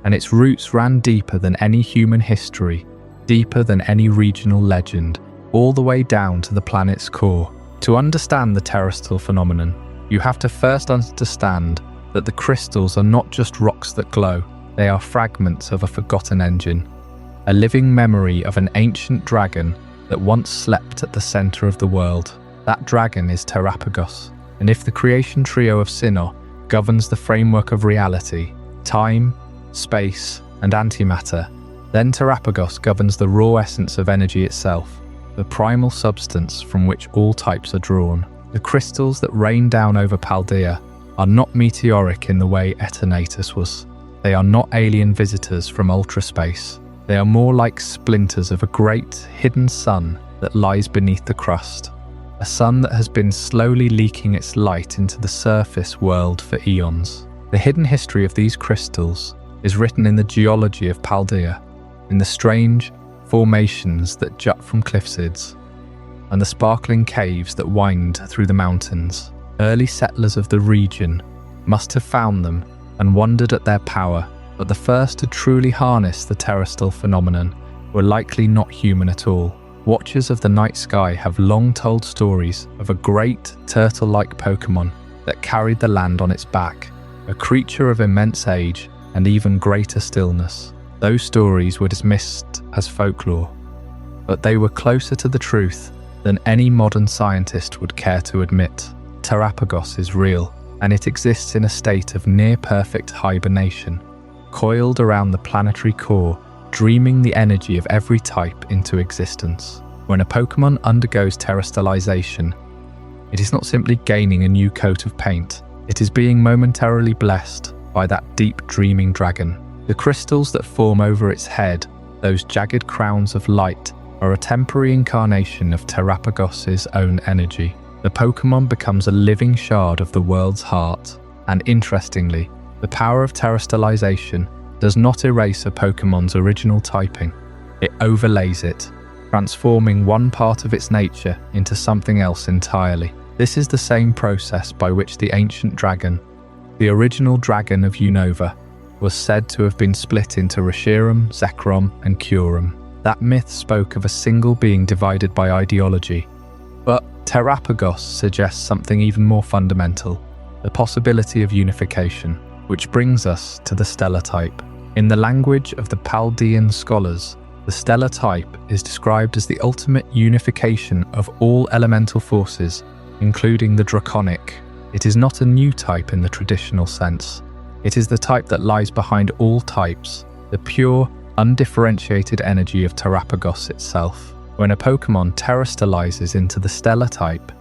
and its roots ran deeper than any human history, deeper than any regional legend, all the way down to the planet's core. To understand the terrestrial phenomenon, you have to first understand that the crystals are not just rocks that glow, they are fragments of a forgotten engine, a living memory of an ancient dragon that once slept at the center of the world. That dragon is Terrapagos, and if the creation trio of Sinnoh governs the framework of reality, time, space, and antimatter, then Terrapagos governs the raw essence of energy itself, the primal substance from which all types are drawn. The crystals that rain down over Paldea are not meteoric in the way Eternatus was. They are not alien visitors from ultraspace. They are more like splinters of a great, hidden sun that lies beneath the crust. A sun that has been slowly leaking its light into the surface world for eons. The hidden history of these crystals is written in the geology of Paldea, in the strange formations that jut from cliffsides, and the sparkling caves that wind through the mountains. Early settlers of the region must have found them and wondered at their power, but the first to truly harness the terrestrial phenomenon were likely not human at all. Watchers of the night sky have long told stories of a great turtle-like Pokémon that carried the land on its back, a creature of immense age and even greater stillness. Those stories were dismissed as folklore, but they were closer to the truth than any modern scientist would care to admit. Terrapagos is real, and it exists in a state of near-perfect hibernation, coiled around the planetary core, dreaming the energy of every type into existence. When a Pokémon undergoes terrestrialization, it is not simply gaining a new coat of paint, it is being momentarily blessed by that deep dreaming dragon. The crystals that form over its head, those jagged crowns of light, are a temporary incarnation of Terrapagos' own energy. The Pokémon becomes a living shard of the world's heart, and interestingly, the power of terrestrialization does not erase a Pokémon's original typing. It overlays it, transforming one part of its nature into something else entirely. This is the same process by which the ancient dragon, the original dragon of Unova, was said to have been split into Reshiram, Zekrom, and Kyurem. That myth spoke of a single being divided by ideology, but Terrapagos suggests something even more fundamental, the possibility of unification, which brings us to the stellar type. In the language of the Paldean scholars, the stellar type is described as the ultimate unification of all elemental forces, including the Draconic. It is not a new type in the traditional sense. It is the type that lies behind all types, the pure, undifferentiated energy of Terrapagos itself. When a Pokémon terrestrializes into the stellar type,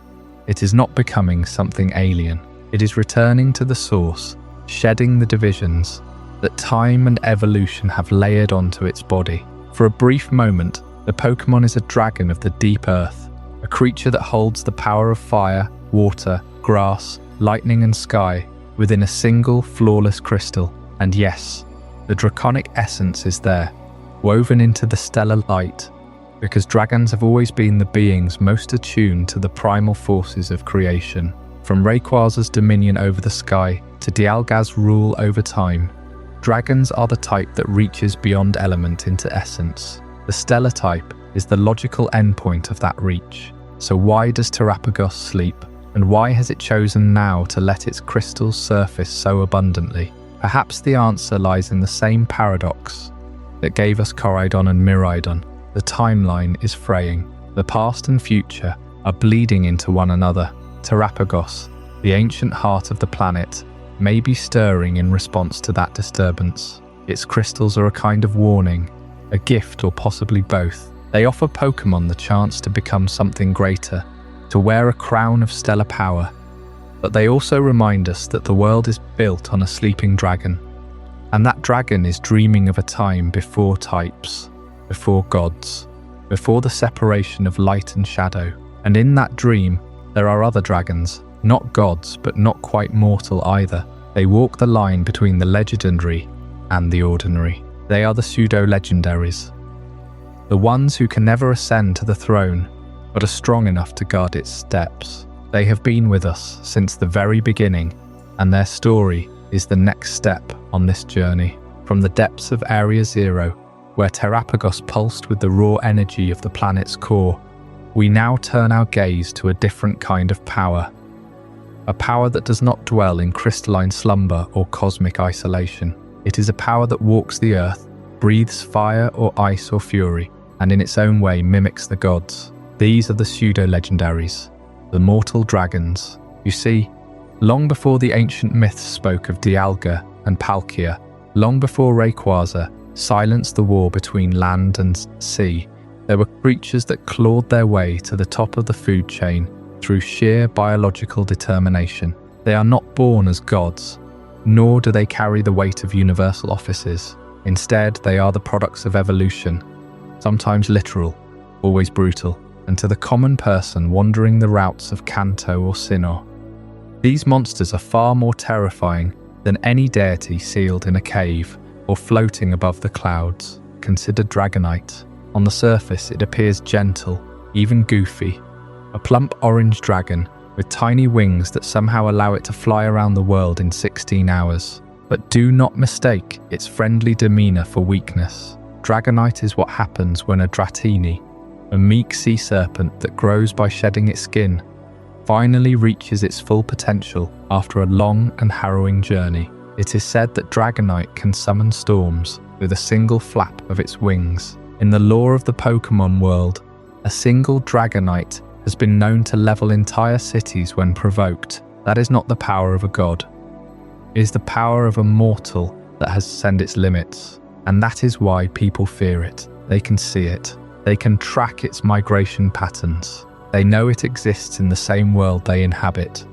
it is not becoming something alien. It is returning to the source, shedding the divisions that time and evolution have layered onto its body. For a brief moment, the Pokémon is a dragon of the deep earth, a creature that holds the power of fire, water, grass, lightning and sky within a single flawless crystal. And yes, the draconic essence is there, woven into the stellar light, because dragons have always been the beings most attuned to the primal forces of creation. From Rayquaza's dominion over the sky to Dialga's rule over time, dragons are the type that reaches beyond element into essence. The stellar type is the logical endpoint of that reach. So why does Terrapagos sleep? And why has it chosen now to let its crystals surface so abundantly? Perhaps the answer lies in the same paradox that gave us Corydon and Miraidon. The timeline is fraying. The past and future are bleeding into one another. Terrapagos, the ancient heart of the planet, may be stirring in response to that disturbance. Its crystals are a kind of warning, a gift, or possibly both. They offer Pokémon the chance to become something greater, to wear a crown of stellar power. But they also remind us that the world is built on a sleeping dragon, and that dragon is dreaming of a time before types, before gods, before the separation of light and shadow. And in that dream, there are other dragons, not gods, but not quite mortal either. They walk the line between the legendary and the ordinary. They are the Pseudo-Legendaries, the ones who can never ascend to the throne, but are strong enough to guard its steps. They have been with us since the very beginning, and their story is the next step on this journey. From the depths of Area Zero, where Terrapagos pulsed with the raw energy of the planet's core, We now turn our gaze to a different kind of power. A power that does not dwell in crystalline slumber or cosmic isolation. It is a power that walks the earth, breathes fire or ice or fury, and in its own way mimics the gods. These are the Pseudo-Legendaries, the mortal dragons. You see, long before the ancient myths spoke of Dialga and Palkia, long before Rayquaza silenced the war between land and sea, there were creatures that clawed their way to the top of the food chain through sheer biological determination. They are not born as gods, nor do they carry the weight of universal offices. Instead, they are the products of evolution, sometimes literal, always brutal, and to the common person wandering the routes of Kanto or Sinnoh. These monsters are far more terrifying than any deity sealed in a cave or floating above the clouds. Consider Dragonite. On the surface, it appears gentle, even goofy. A plump orange dragon with tiny wings that somehow allow it to fly around the world in 16 hours. But do not mistake its friendly demeanor for weakness. Dragonite is what happens when a Dratini, a meek sea serpent that grows by shedding its skin, finally reaches its full potential after a long and harrowing journey. It is said that Dragonite can summon storms with a single flap of its wings. In the lore of the Pokémon world, a single Dragonite has been known to level entire cities when provoked. That is not the power of a god. It is the power of a mortal that has sent its limits. And that is why people fear it. They can see it. They can track its migration patterns. They know it exists in the same world they inhabit.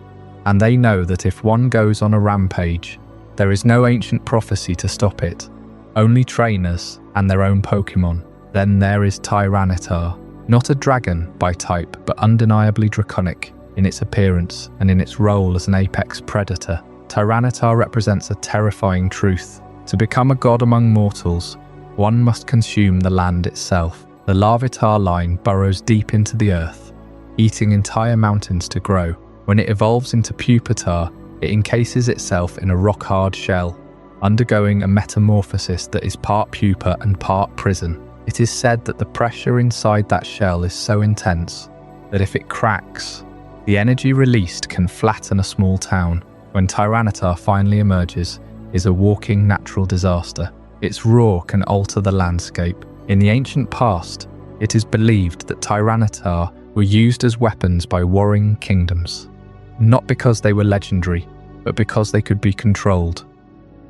And they know that if one goes on a rampage, there is no ancient prophecy to stop it. Only trainers and their own Pokémon. Then there is Tyranitar. Not a dragon by type, but undeniably draconic in its appearance and in its role as an apex predator. Tyranitar represents a terrifying truth. To become a god among mortals, one must consume the land itself. The Larvitar line burrows deep into the earth, eating entire mountains to grow. When it evolves into Pupitar, it encases itself in a rock-hard shell, undergoing a metamorphosis that is part pupa and part prison. It is said that the pressure inside that shell is so intense that if it cracks, the energy released can flatten a small town. When Tyranitar finally emerges, is a walking natural disaster. Its roar can alter the landscape. In the ancient past, it is believed that Tyranitar were used as weapons by warring kingdoms. Not because they were legendary, but because they could be controlled.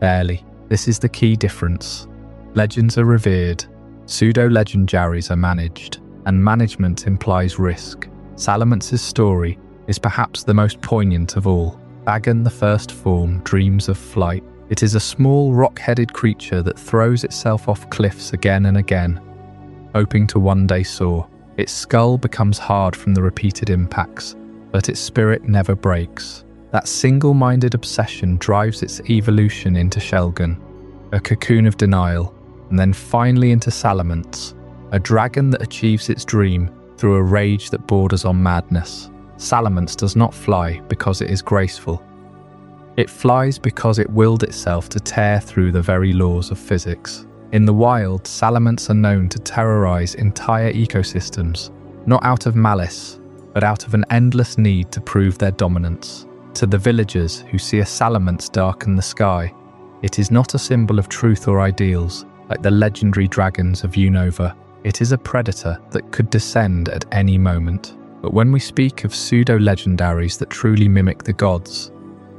Barely. This is the key difference. Legends are revered, pseudo-legendaries are managed, and management implies risk. Salamance's story is perhaps the most poignant of all. Bagan, the first form, dreams of flight. It is a small rock-headed creature that throws itself off cliffs again and again, hoping to one day soar. Its skull becomes hard from the repeated impacts, but its spirit never breaks. That single-minded obsession drives its evolution into Shelgon, a cocoon of denial, and then finally into Salamence, a dragon that achieves its dream through a rage that borders on madness. Salamence does not fly because it is graceful. It flies because it willed itself to tear through the very laws of physics. In the wild, Salamence are known to terrorize entire ecosystems, not out of malice, but out of an endless need to prove their dominance. To the villagers who see a Salamence darken the sky, it is not a symbol of truth or ideals, like the legendary dragons of Unova. It is a predator that could descend at any moment. But when we speak of pseudo-legendaries that truly mimic the gods,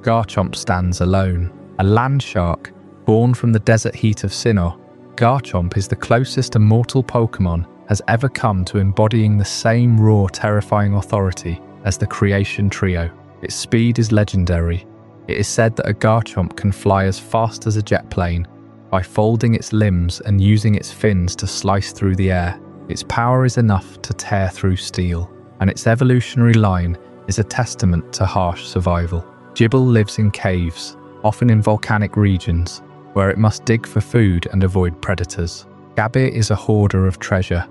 Garchomp stands alone. A land shark, born from the desert heat of Sinnoh, Garchomp is the closest a mortal Pokémon has ever come to embodying the same raw, terrifying authority as the creation trio. Its speed is legendary. It is said that a Garchomp can fly as fast as a jet plane by folding its limbs and using its fins to slice through the air. Its power is enough to tear through steel, and its evolutionary line is a testament to harsh survival. Gible lives in caves, often in volcanic regions, where it must dig for food and avoid predators. Gabir is a hoarder of treasure,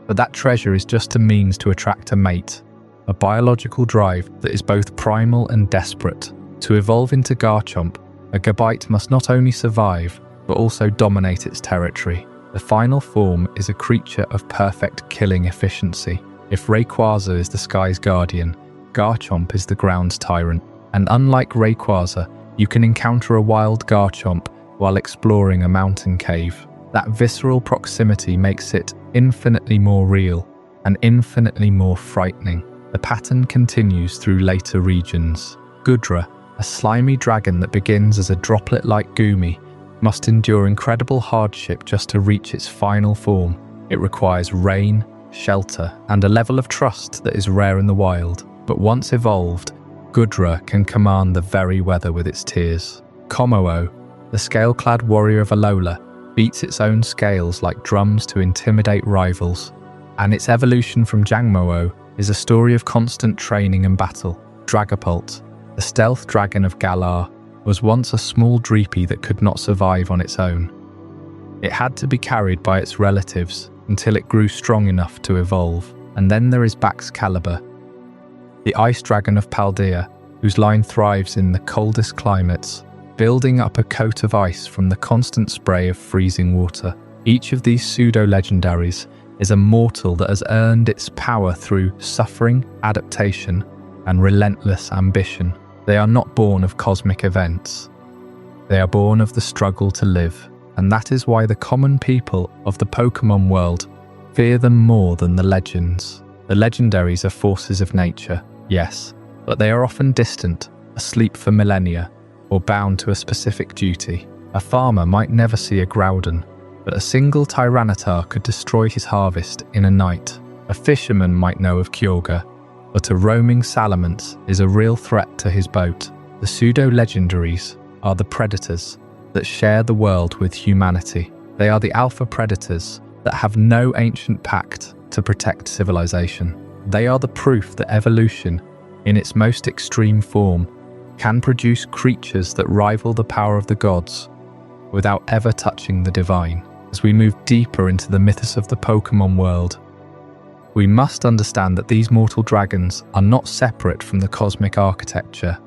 but that treasure is just a means to attract a mate, a biological drive that is both primal and desperate. To evolve into Garchomp, a Gabite must not only survive, but also dominate its territory. The final form is a creature of perfect killing efficiency. If Rayquaza is the sky's guardian, Garchomp is the ground's tyrant. And unlike Rayquaza, you can encounter a wild Garchomp while exploring a mountain cave. That visceral proximity makes it infinitely more real and infinitely more frightening. The pattern continues through later regions. Goodra, a slimy dragon that begins as a droplet-like Goomy, must endure incredible hardship just to reach its final form. It requires rain, shelter, and a level of trust that is rare in the wild. But once evolved, Goodra can command the very weather with its tears. Kommo-o, the scale-clad warrior of Alola, beats its own scales like drums to intimidate rivals. And its evolution from Jangmo-o is a story of constant training and battle. Dragapult, the stealth dragon of Galar, was once a small dreepy that could not survive on its own. It had to be carried by its relatives until it grew strong enough to evolve. And then there is Baxcalibur, the ice dragon of Paldea, whose line thrives in the coldest climates, building up a coat of ice from the constant spray of freezing water. Each of these pseudo-legendaries is a mortal that has earned its power through suffering, adaptation, and relentless ambition. They are not born of cosmic events. They are born of the struggle to live, and that is why the common people of the Pokémon world fear them more than the legends. The legendaries are forces of nature, yes, but they are often distant, asleep for millennia, or bound to a specific duty. A farmer might never see a Groudon, but a single Tyranitar could destroy his harvest in a night. A fisherman might know of Kyurem, but a roaming Salamence is a real threat to his boat. The pseudo-legendaries are the predators that share the world with humanity. They are the alpha predators that have no ancient pact to protect civilization. They are the proof that evolution, in its most extreme form, can produce creatures that rival the power of the gods without ever touching the divine. As we move deeper into the mythos of the Pokémon world, we must understand that these mortal dragons are not separate from the cosmic architecture.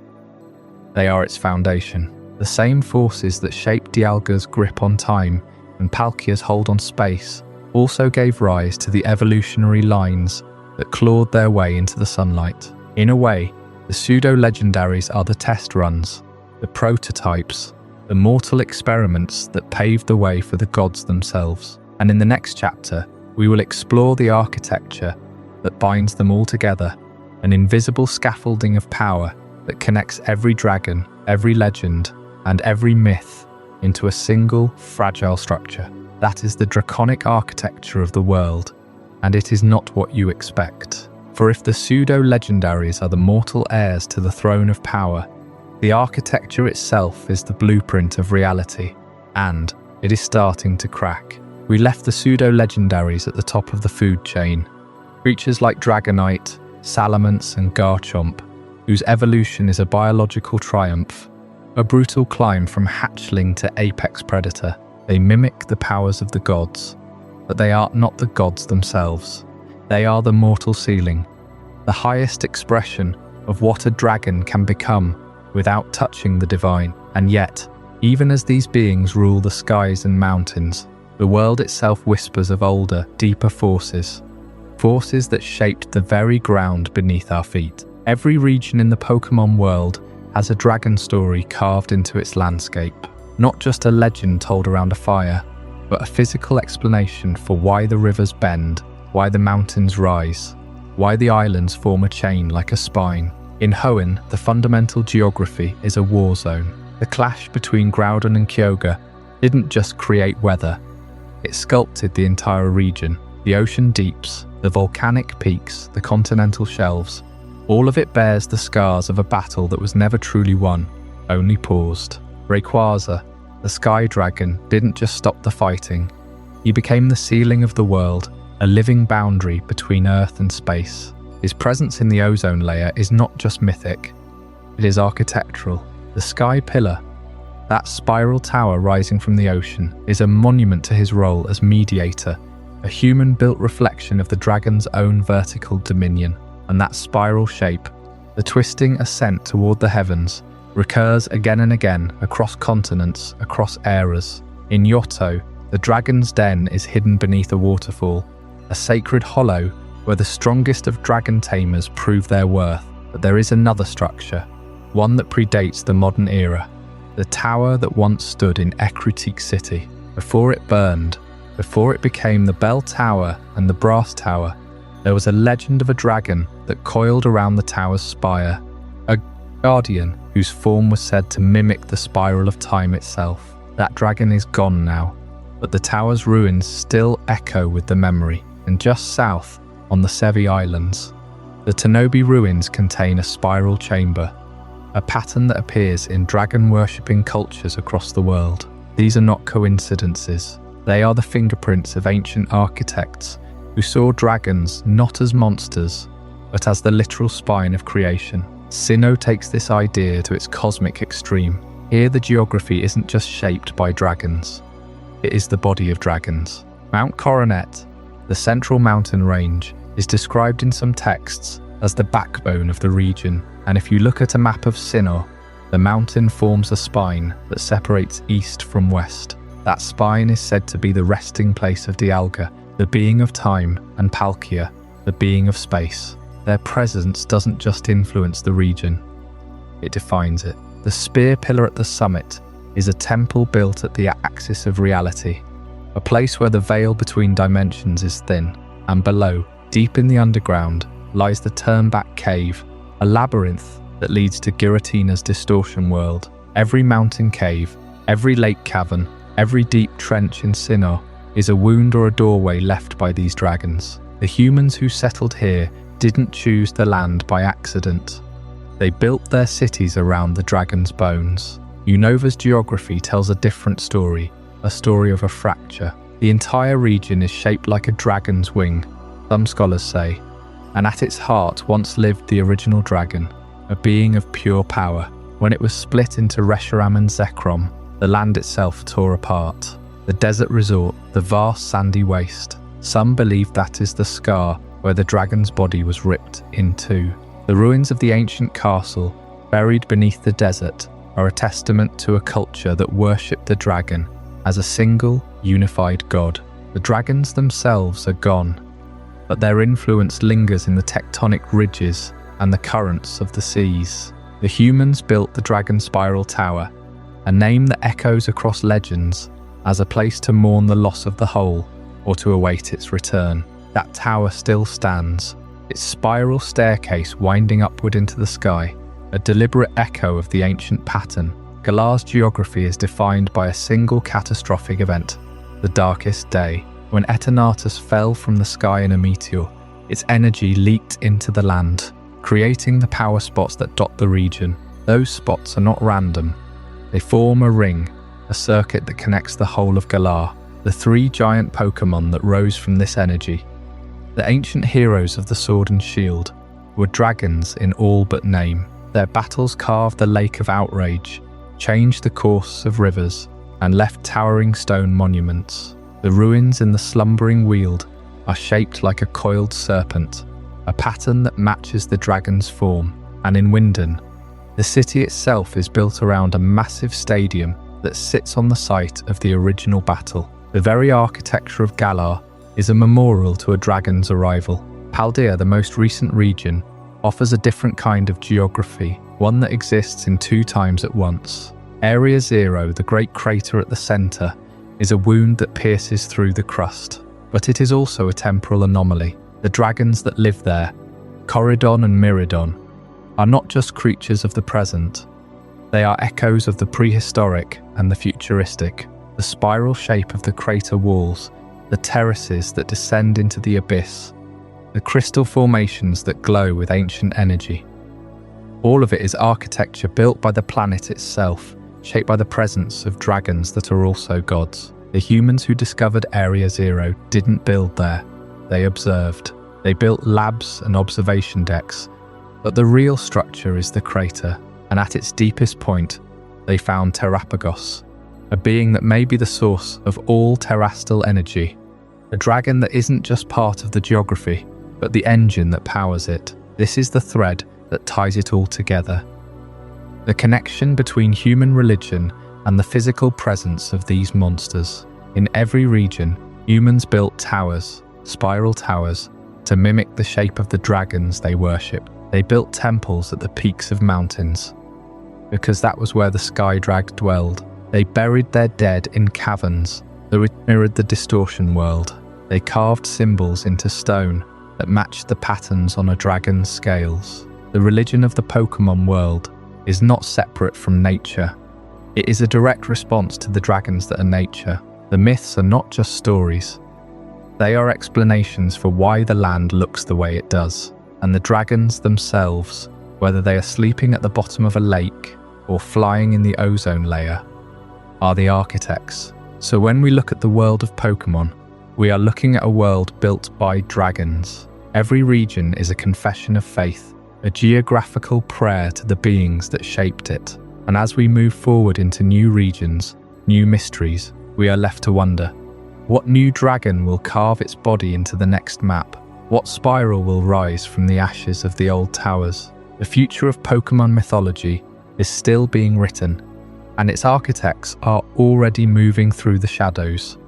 They are its foundation. The same forces that shaped Dialga's grip on time and Palkia's hold on space also gave rise to the evolutionary lines that clawed their way into the sunlight. In a way, the pseudo-legendaries are the test runs, the prototypes, the mortal experiments that paved the way for the gods themselves. And in the next chapter, we will explore the architecture that binds them all together, an invisible scaffolding of power that connects every dragon, every legend, and every myth into a single, fragile structure. That is the draconic architecture of the world, and it is not what you expect. For if the pseudo-legendaries are the mortal heirs to the throne of power, the architecture itself is the blueprint of reality, and it is starting to crack. We left the pseudo-legendaries at the top of the food chain. Creatures like Dragonite, Salamence, and Garchomp, whose evolution is a biological triumph, a brutal climb from hatchling to apex predator. They mimic the powers of the gods, but they are not the gods themselves. They are the mortal ceiling, the highest expression of what a dragon can become without touching the divine. And yet, even as these beings rule the skies and mountains, the world itself whispers of older, deeper forces, forces that shaped the very ground beneath our feet. Every region in the Pokémon world has a dragon story carved into its landscape. Not just a legend told around a fire, but a physical explanation for why the rivers bend, why the mountains rise, why the islands form a chain like a spine. In Hoenn, the fundamental geography is a war zone. The clash between Groudon and Kyogre didn't just create weather, it sculpted the entire region. The ocean deeps, the volcanic peaks, the continental shelves, all of it bears the scars of a battle that was never truly won, only paused. Rayquaza, the sky dragon, didn't just stop the fighting. He became the ceiling of the world, a living boundary between Earth and space. His presence in the ozone layer is not just mythic, it is architectural. The Sky Pillar, that spiral tower rising from the ocean, is a monument to his role as mediator, a human-built reflection of the dragon's own vertical dominion. And that spiral shape, the twisting ascent toward the heavens, recurs again and again across continents, across eras. In Yoto, the dragon's den is hidden beneath a waterfall, a sacred hollow where the strongest of dragon tamers prove their worth. But there is another structure, one that predates the modern era. The tower that once stood in Ecruteak City. Before it burned, before it became the Bell Tower and the Brass Tower, there was a legend of a dragon that coiled around the tower's spire. A guardian whose form was said to mimic the spiral of time itself. That dragon is gone now, but the tower's ruins still echo with the memory. And just south, on the Sevi Islands, the Tanobi ruins contain a spiral chamber, a pattern that appears in dragon-worshipping cultures across the world. These are not coincidences. They are the fingerprints of ancient architects who saw dragons not as monsters, but as the literal spine of creation. Sinnoh takes this idea to its cosmic extreme. Here the geography isn't just shaped by dragons, it is the body of dragons. Mount Coronet, the central mountain range, is described in some texts as the backbone of the region, and if you look at a map of Sinnoh, the mountain forms a spine that separates east from west. That spine is said to be the resting place of Dialga, the being of time, and Palkia, the being of space. Their presence doesn't just influence the region, it defines it. The spear pillar at the summit is a temple built at the axis of reality, a place where the veil between dimensions is thin, and below, deep in the underground, lies the Turnback Cave, a labyrinth that leads to Giratina's distortion world. Every mountain cave, every lake cavern, every deep trench in Sinnoh is a wound or a doorway left by these dragons. The humans who settled here didn't choose the land by accident. They built their cities around the dragon's bones. Unova's geography tells a different story, a story of a fracture. The entire region is shaped like a dragon's wing, some scholars say, and at its heart once lived the original dragon, a being of pure power. When it was split into Reshiram and Zekrom, the land itself tore apart. The desert resort, the vast sandy waste. Some believe that is the scar where the dragon's body was ripped in two. The ruins of the ancient castle, buried beneath the desert, are a testament to a culture that worshipped the dragon as a single, unified god. The dragons themselves are gone, but their influence lingers in the tectonic ridges and the currents of the seas. The humans built the Dragon Spiral Tower, a name that echoes across legends as a place to mourn the loss of the whole or to await its return. That tower still stands, its spiral staircase winding upward into the sky, a deliberate echo of the ancient pattern. Galar's geography is defined by a single catastrophic event, the Darkest Day. When Eternatus fell from the sky in a meteor, its energy leaked into the land, creating the power spots that dot the region. Those spots are not random. They form a ring, a circuit that connects the whole of Galar. The three giant Pokémon that rose from this energy, the ancient heroes of the Sword and Shield, were dragons in all but name. Their battles carved the Lake of Outrage, changed the course of rivers, and left towering stone monuments. The ruins in the slumbering Weald are shaped like a coiled serpent, a pattern that matches the dragon's form. And in Winden, the city itself is built around a massive stadium that sits on the site of the original battle. The very architecture of Galar is a memorial to a dragon's arrival. Paldea, the most recent region, offers a different kind of geography, one that exists in two times at once. Area Zero, the great crater at the centre, is a wound that pierces through the crust, but it is also a temporal anomaly. The dragons that live there, Corridon and Myridon, are not just creatures of the present. They are echoes of the prehistoric and the futuristic. The spiral shape of the crater walls, the terraces that descend into the abyss, the crystal formations that glow with ancient energy. All of it is architecture built by the planet itself, shaped by the presence of dragons that are also gods. The humans who discovered Area Zero didn't build there, they observed. They built labs and observation decks, but the real structure is the crater, and at its deepest point, they found Terrapagos, a being that may be the source of all terrestrial energy, a dragon that isn't just part of the geography, but the engine that powers it. This is the thread that ties it all together. The connection between human religion and the physical presence of these monsters. In every region, humans built towers, spiral towers, to mimic the shape of the dragons they worshipped. They built temples at the peaks of mountains, because that was where the Sky Drag dwelled. They buried their dead in caverns that mirrored the distortion world. They carved symbols into stone that matched the patterns on a dragon's scales. The religion of the Pokémon world is not separate from nature. It is a direct response to the dragons that are nature. The myths are not just stories. They are explanations for why the land looks the way it does. And the dragons themselves, whether they are sleeping at the bottom of a lake or flying in the ozone layer, are the architects. So when we look at the world of Pokémon, we are looking at a world built by dragons. Every region is a confession of faith, a geographical prayer to the beings that shaped it. And as we move forward into new regions, new mysteries, we are left to wonder, what new dragon will carve its body into the next map? What spiral will rise from the ashes of the old towers? The future of Pokémon mythology is still being written, and its architects are already moving through the shadows,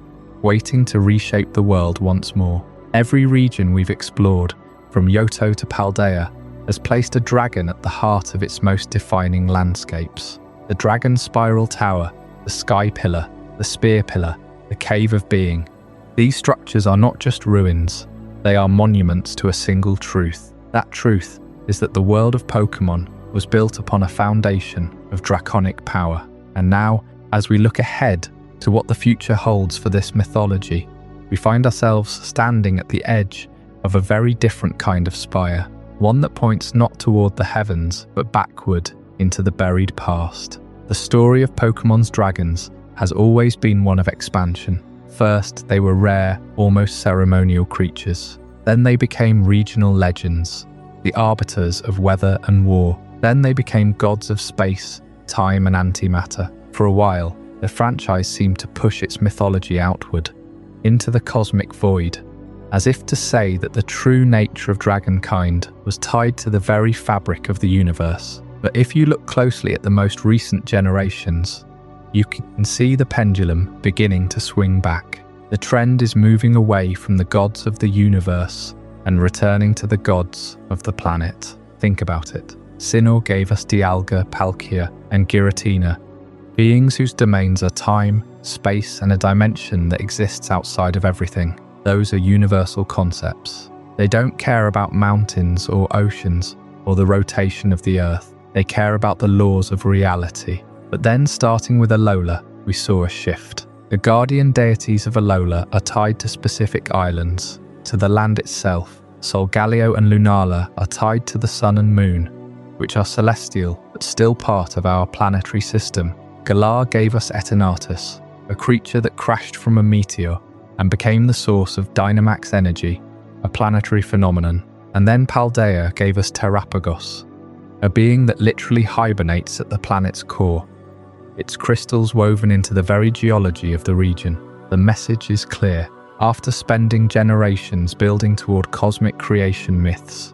waiting to reshape the world once more. Every region we've explored, from Johto to Paldea, has placed a dragon at the heart of its most defining landscapes. The Dragon Spiral Tower, the Sky Pillar, the Spear Pillar, the Cave of Being. These structures are not just ruins, they are monuments to a single truth. That truth is that the world of Pokémon was built upon a foundation of draconic power. And now, as we look ahead to what the future holds for this mythology, we find ourselves standing at the edge of a very different kind of spire, one that points not toward the heavens, but backward into the buried past. The story of Pokémon's dragons has always been one of expansion. First, they were rare, almost ceremonial creatures. Then they became regional legends, the arbiters of weather and war. Then they became gods of space, time and antimatter. For a while, the franchise seemed to push its mythology outward, into the cosmic void, as if to say that the true nature of dragonkind was tied to the very fabric of the universe. But if you look closely at the most recent generations, you can see the pendulum beginning to swing back. The trend is moving away from the gods of the universe and returning to the gods of the planet. Think about it. Sinnoh gave us Dialga, Palkia, and Giratina, beings whose domains are time, space, and a dimension that exists outside of everything. Those are universal concepts. They don't care about mountains or oceans or the rotation of the earth. They care about the laws of reality. But then, starting with Alola, we saw a shift. The guardian deities of Alola are tied to specific islands, to the land itself. Solgaleo and Lunala are tied to the sun and moon, which are celestial but still part of our planetary system. Galar gave us Eternatus, a creature that crashed from a meteor and became the source of Dynamax energy, a planetary phenomenon. And then Paldea gave us Terrapagos, a being that literally hibernates at the planet's core, its crystals woven into the very geology of the region. The message is clear. After spending generations building toward cosmic creation myths,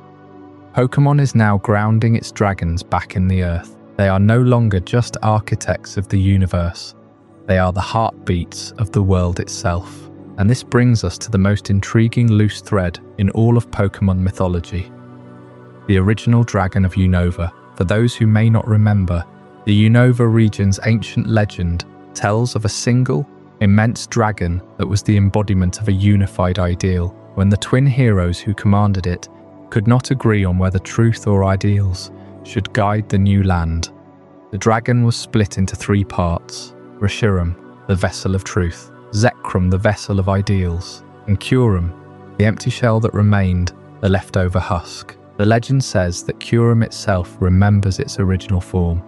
Pokémon is now grounding its dragons back in the earth. They are no longer just architects of the universe. They are the heartbeats of the world itself. And this brings us to the most intriguing loose thread in all of Pokémon mythology. The original dragon of Unova. For those who may not remember, the Unova region's ancient legend tells of a single, immense dragon that was the embodiment of a unified ideal. When the twin heroes who commanded it could not agree on whether truth or ideals should guide the new land, the dragon was split into three parts: Reshiram, the vessel of truth; Zekrom, the vessel of ideals; and Kyurem, the empty shell that remained, the leftover husk. The legend says that Kyurem itself remembers its original form,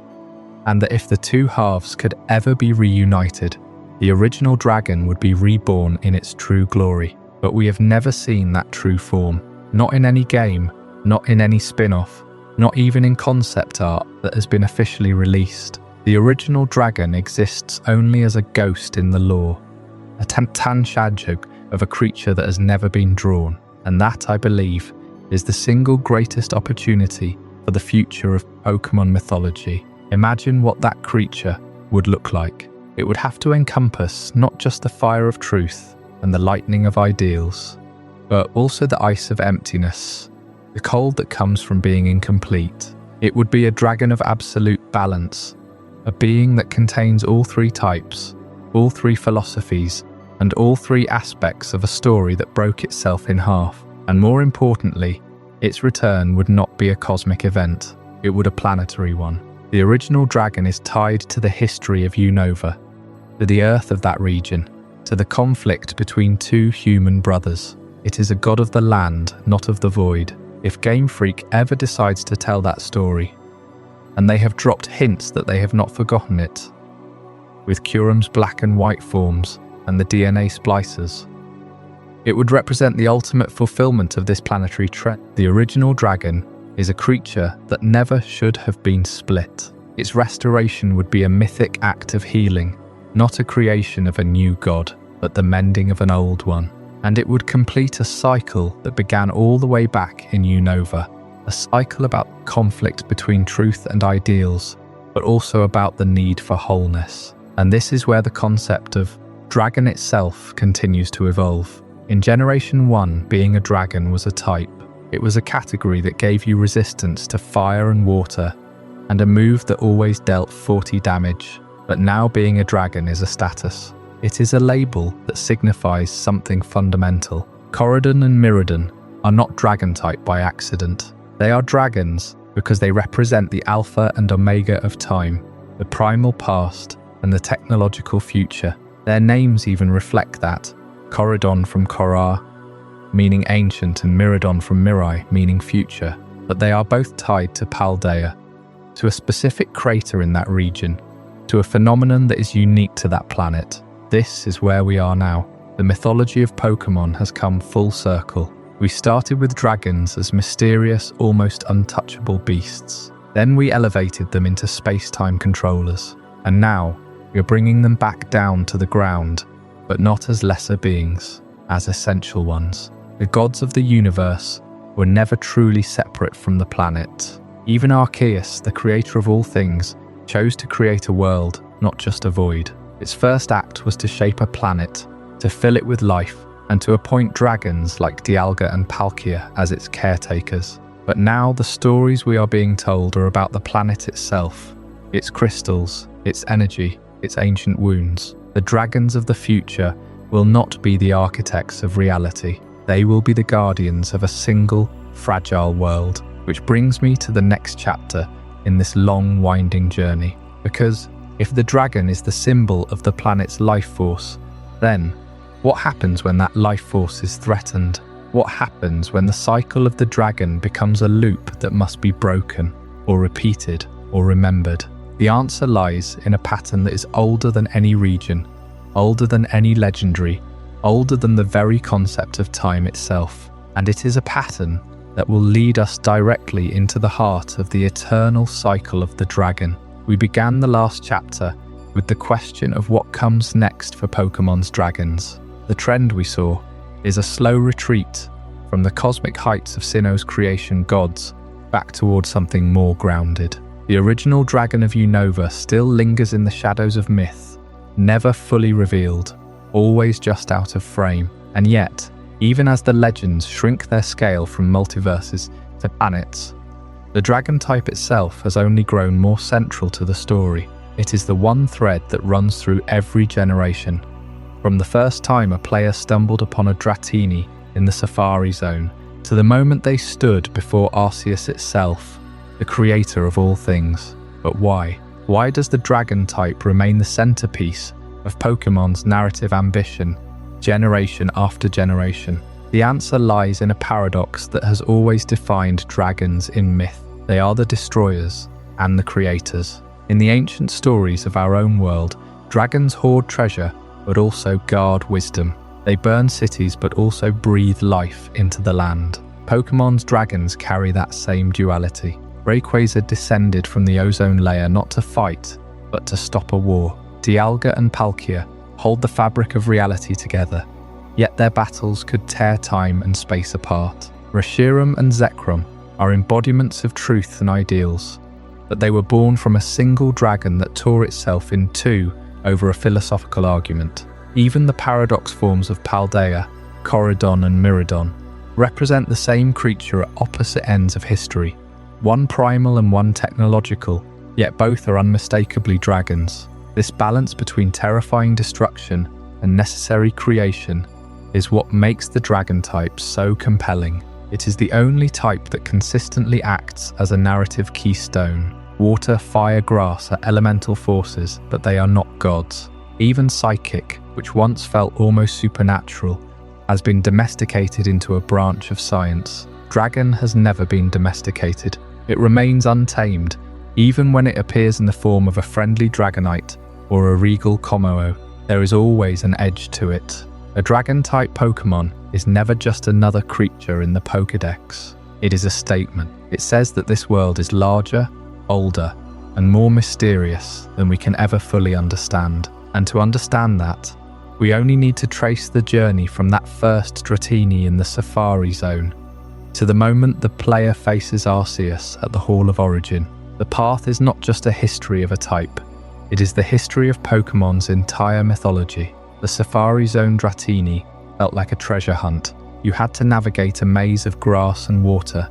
and that if the two halves could ever be reunited, the original dragon would be reborn in its true glory. But we have never seen that true form. Not in any game, not in any spin-off, not even in concept art that has been officially released. The original dragon exists only as a ghost in the lore, a tanshadjug of a creature that has never been drawn. And that, I believe, is the single greatest opportunity for the future of Pokémon mythology. Imagine what that creature would look like. It would have to encompass not just the fire of truth and the lightning of ideals, but also the ice of emptiness, the cold that comes from being incomplete. It would be a dragon of absolute balance, a being that contains all three types, all three philosophies, and all three aspects of a story that broke itself in half. And more importantly, its return would not be a cosmic event, it would a planetary one. The original dragon is tied to the history of Unova, to the earth of that region, to the conflict between two human brothers. It is a god of the land, not of the void. If Game Freak ever decides to tell that story, and they have dropped hints that they have not forgotten it, with Kyurem's black and white forms and the DNA splicers, it would represent the ultimate fulfillment of this planetary trend. The original dragon is a creature that never should have been split. Its restoration would be a mythic act of healing, not a creation of a new god, but the mending of an old one. And it would complete a cycle that began all the way back in Unova, a cycle about conflict between truth and ideals, but also about the need for wholeness. And this is where the concept of dragon itself continues to evolve. In Generation 1, being a dragon was a type. It was a category that gave you resistance to fire and water, and a move that always dealt 40 damage. But now being a dragon is a status. It is a label that signifies something fundamental. Corridon and Mirrodon are not dragon type by accident. They are dragons because they represent the alpha and omega of time, the primal past and the technological future. Their names even reflect that. Corridon from Korra, meaning ancient, and Mirrodon from Mirai, meaning future. But they are both tied to Paldea, to a specific crater in that region, to a phenomenon that is unique to that planet. This is where we are now. The mythology of Pokémon has come full circle. We started with dragons as mysterious, almost untouchable beasts. Then we elevated them into space-time controllers. And now, we are bringing them back down to the ground, but not as lesser beings, as essential ones. The gods of the universe were never truly separate from the planet. Even Arceus, the creator of all things, chose to create a world, not just a void. Its first act was to shape a planet, to fill it with life, and to appoint dragons like Dialga and Palkia as its caretakers. But now the stories we are being told are about the planet itself, its crystals, its energy, its ancient wounds. The dragons of the future will not be the architects of reality. They will be the guardians of a single, fragile world. Which brings me to the next chapter in this long, winding journey. Because if the dragon is the symbol of the planet's life force, then what happens when that life force is threatened? What happens when the cycle of the dragon becomes a loop that must be broken, or repeated, or remembered? The answer lies in a pattern that is older than any region, older than any legendary, older than the very concept of time itself. And it is a pattern that will lead us directly into the heart of the eternal cycle of the dragon. We began the last chapter with the question of what comes next for Pokémon's dragons. The trend we saw is a slow retreat from the cosmic heights of Sinnoh's creation gods back towards something more grounded. The original dragon of Unova still lingers in the shadows of myth, never fully revealed, always just out of frame. And yet, even as the legends shrink their scale from multiverses to planets, the dragon type itself has only grown more central to the story. It is the one thread that runs through every generation. From the first time a player stumbled upon a Dratini in the Safari Zone, to the moment they stood before Arceus itself, the creator of all things. But why? Why does the dragon type remain the centerpiece of Pokémon's narrative ambition, generation after generation? The answer lies in a paradox that has always defined dragons in myth. They are the destroyers and the creators. In the ancient stories of our own world, dragons hoard treasure, but also guard wisdom. They burn cities, but also breathe life into the land. Pokémon's dragons carry that same duality. Rayquaza descended from the ozone layer not to fight, but to stop a war. Dialga and Palkia hold the fabric of reality together, yet their battles could tear time and space apart. Reshiram and Zekrom are embodiments of truth and ideals, but they were born from a single dragon that tore itself in two over a philosophical argument. Even the paradox forms of Paldea, Corydon and Miraidon, represent the same creature at opposite ends of history. One primal and one technological, yet both are unmistakably dragons. This balance between terrifying destruction and necessary creation is what makes the dragon type so compelling. It is the only type that consistently acts as a narrative keystone. Water, fire, grass are elemental forces, but they are not gods. Even psychic, which once felt almost supernatural, has been domesticated into a branch of science. Dragon has never been domesticated. It remains untamed, even when it appears in the form of a friendly Dragonite or a regal Kommo-o. There is always an edge to it. A dragon-type Pokémon is never just another creature in the Pokédex. It is a statement. It says that this world is larger, older, and more mysterious than we can ever fully understand. And to understand that, we only need to trace the journey from that first Dratini in the Safari Zone to the moment the player faces Arceus at the Hall of Origin. The path is not just a history of a type, it is the history of Pokémon's entire mythology. The Safari Zone Dratini felt like a treasure hunt. You had to navigate a maze of grass and water,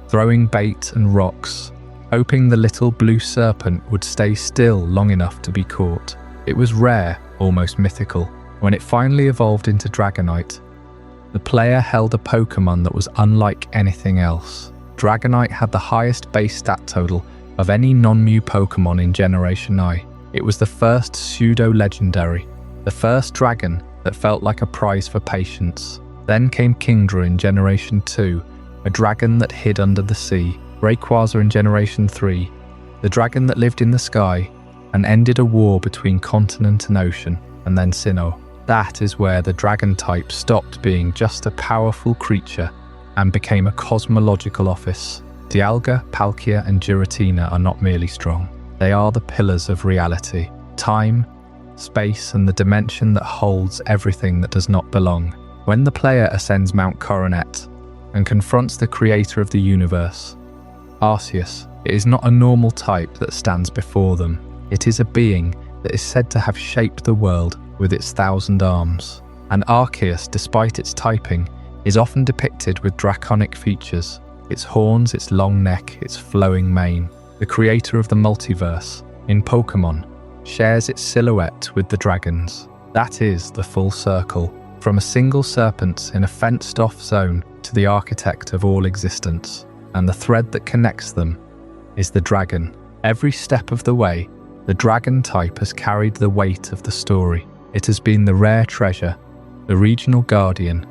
throwing bait and rocks, hoping the little blue serpent would stay still long enough to be caught. It was rare, almost mythical. When it finally evolved into Dragonite, the player held a Pokémon that was unlike anything else. Dragonite had the highest base stat total of any non-Mew Pokémon in Generation I. It was the first pseudo-legendary, the first dragon that felt like a prize for patience. Then came Kingdra in Generation 2, a dragon that hid under the sea. Rayquaza in Generation 3, the dragon that lived in the sky and ended a war between continent and ocean, and then Sinnoh. That is where the dragon type stopped being just a powerful creature and became a cosmological office. Dialga, Palkia and Giratina are not merely strong. They are the pillars of reality. Time, space and the dimension that holds everything that does not belong. When the player ascends Mount Coronet and confronts the creator of the universe, Arceus, it is not a normal type that stands before them. It is a being that is said to have shaped the world with its 1,000 arms. And Arceus, despite its typing, is often depicted with draconic features. Its horns, its long neck, its flowing mane. The creator of the multiverse, in Pokémon, shares its silhouette with the dragons. That is the full circle, from a single serpent in a fenced-off zone to the architect of all existence. And the thread that connects them is the dragon. Every step of the way, the dragon type has carried the weight of the story. It has been the rare treasure, the regional guardian,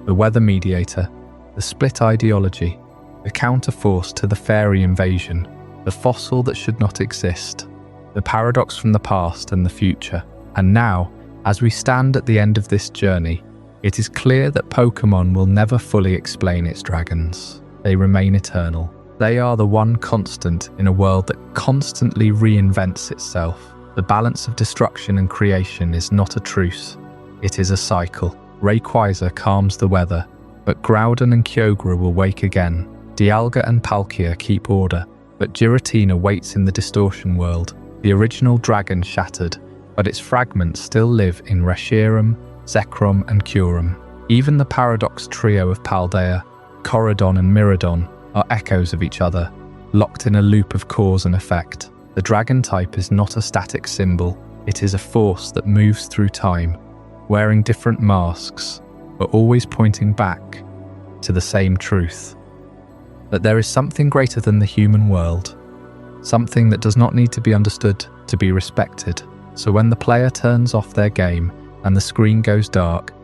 the weather mediator, the split ideology, the counterforce to the fairy invasion, the fossil that should not exist, the paradox from the past and the future. And now, as we stand at the end of this journey, it is clear that Pokémon will never fully explain its dragons. They remain eternal. They are the one constant in a world that constantly reinvents itself. The balance of destruction and creation is not a truce, it is a cycle. Rayquaza calms the weather, but Groudon and Kyogre will wake again. Dialga and Palkia keep order, but Giratina waits in the distortion world. The original dragon shattered, but its fragments still live in Reshiram, Zekrom and Kyurem. Even the Paradox trio of Paldea, Corydon and Miraidon are echoes of each other, locked in a loop of cause and effect. The dragon type is not a static symbol, it is a force that moves through time, wearing different masks, but always pointing back to the same truth. That there is something greater than the human world, something that does not need to be understood to be respected. So when the player turns off their game and the screen goes dark,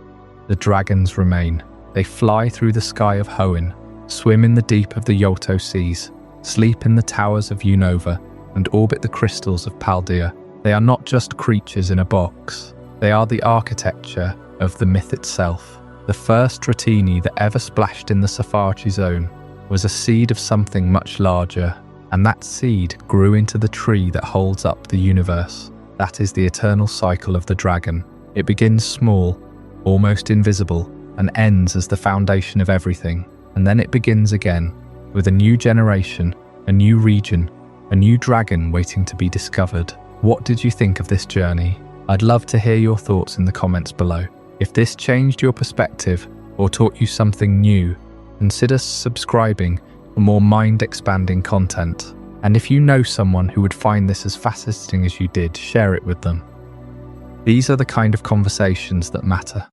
the dragons remain. They fly through the sky of Hoenn, swim in the deep of the Yoto seas, sleep in the towers of Unova, and orbit the crystals of Paldea. They are not just creatures in a box. They are the architecture of the myth itself. The first Dratini that ever splashed in the Safari Zone was a seed of something much larger, and that seed grew into the tree that holds up the universe. That is the eternal cycle of the dragon. It begins small, almost invisible, and ends as the foundation of everything. And then it begins again, with a new generation, a new region, a new dragon waiting to be discovered. What did you think of this journey? I'd love to hear your thoughts in the comments below. If this changed your perspective, or taught you something new, consider subscribing for more mind-expanding content. And if you know someone who would find this as fascinating as you did, share it with them. These are the kind of conversations that matter.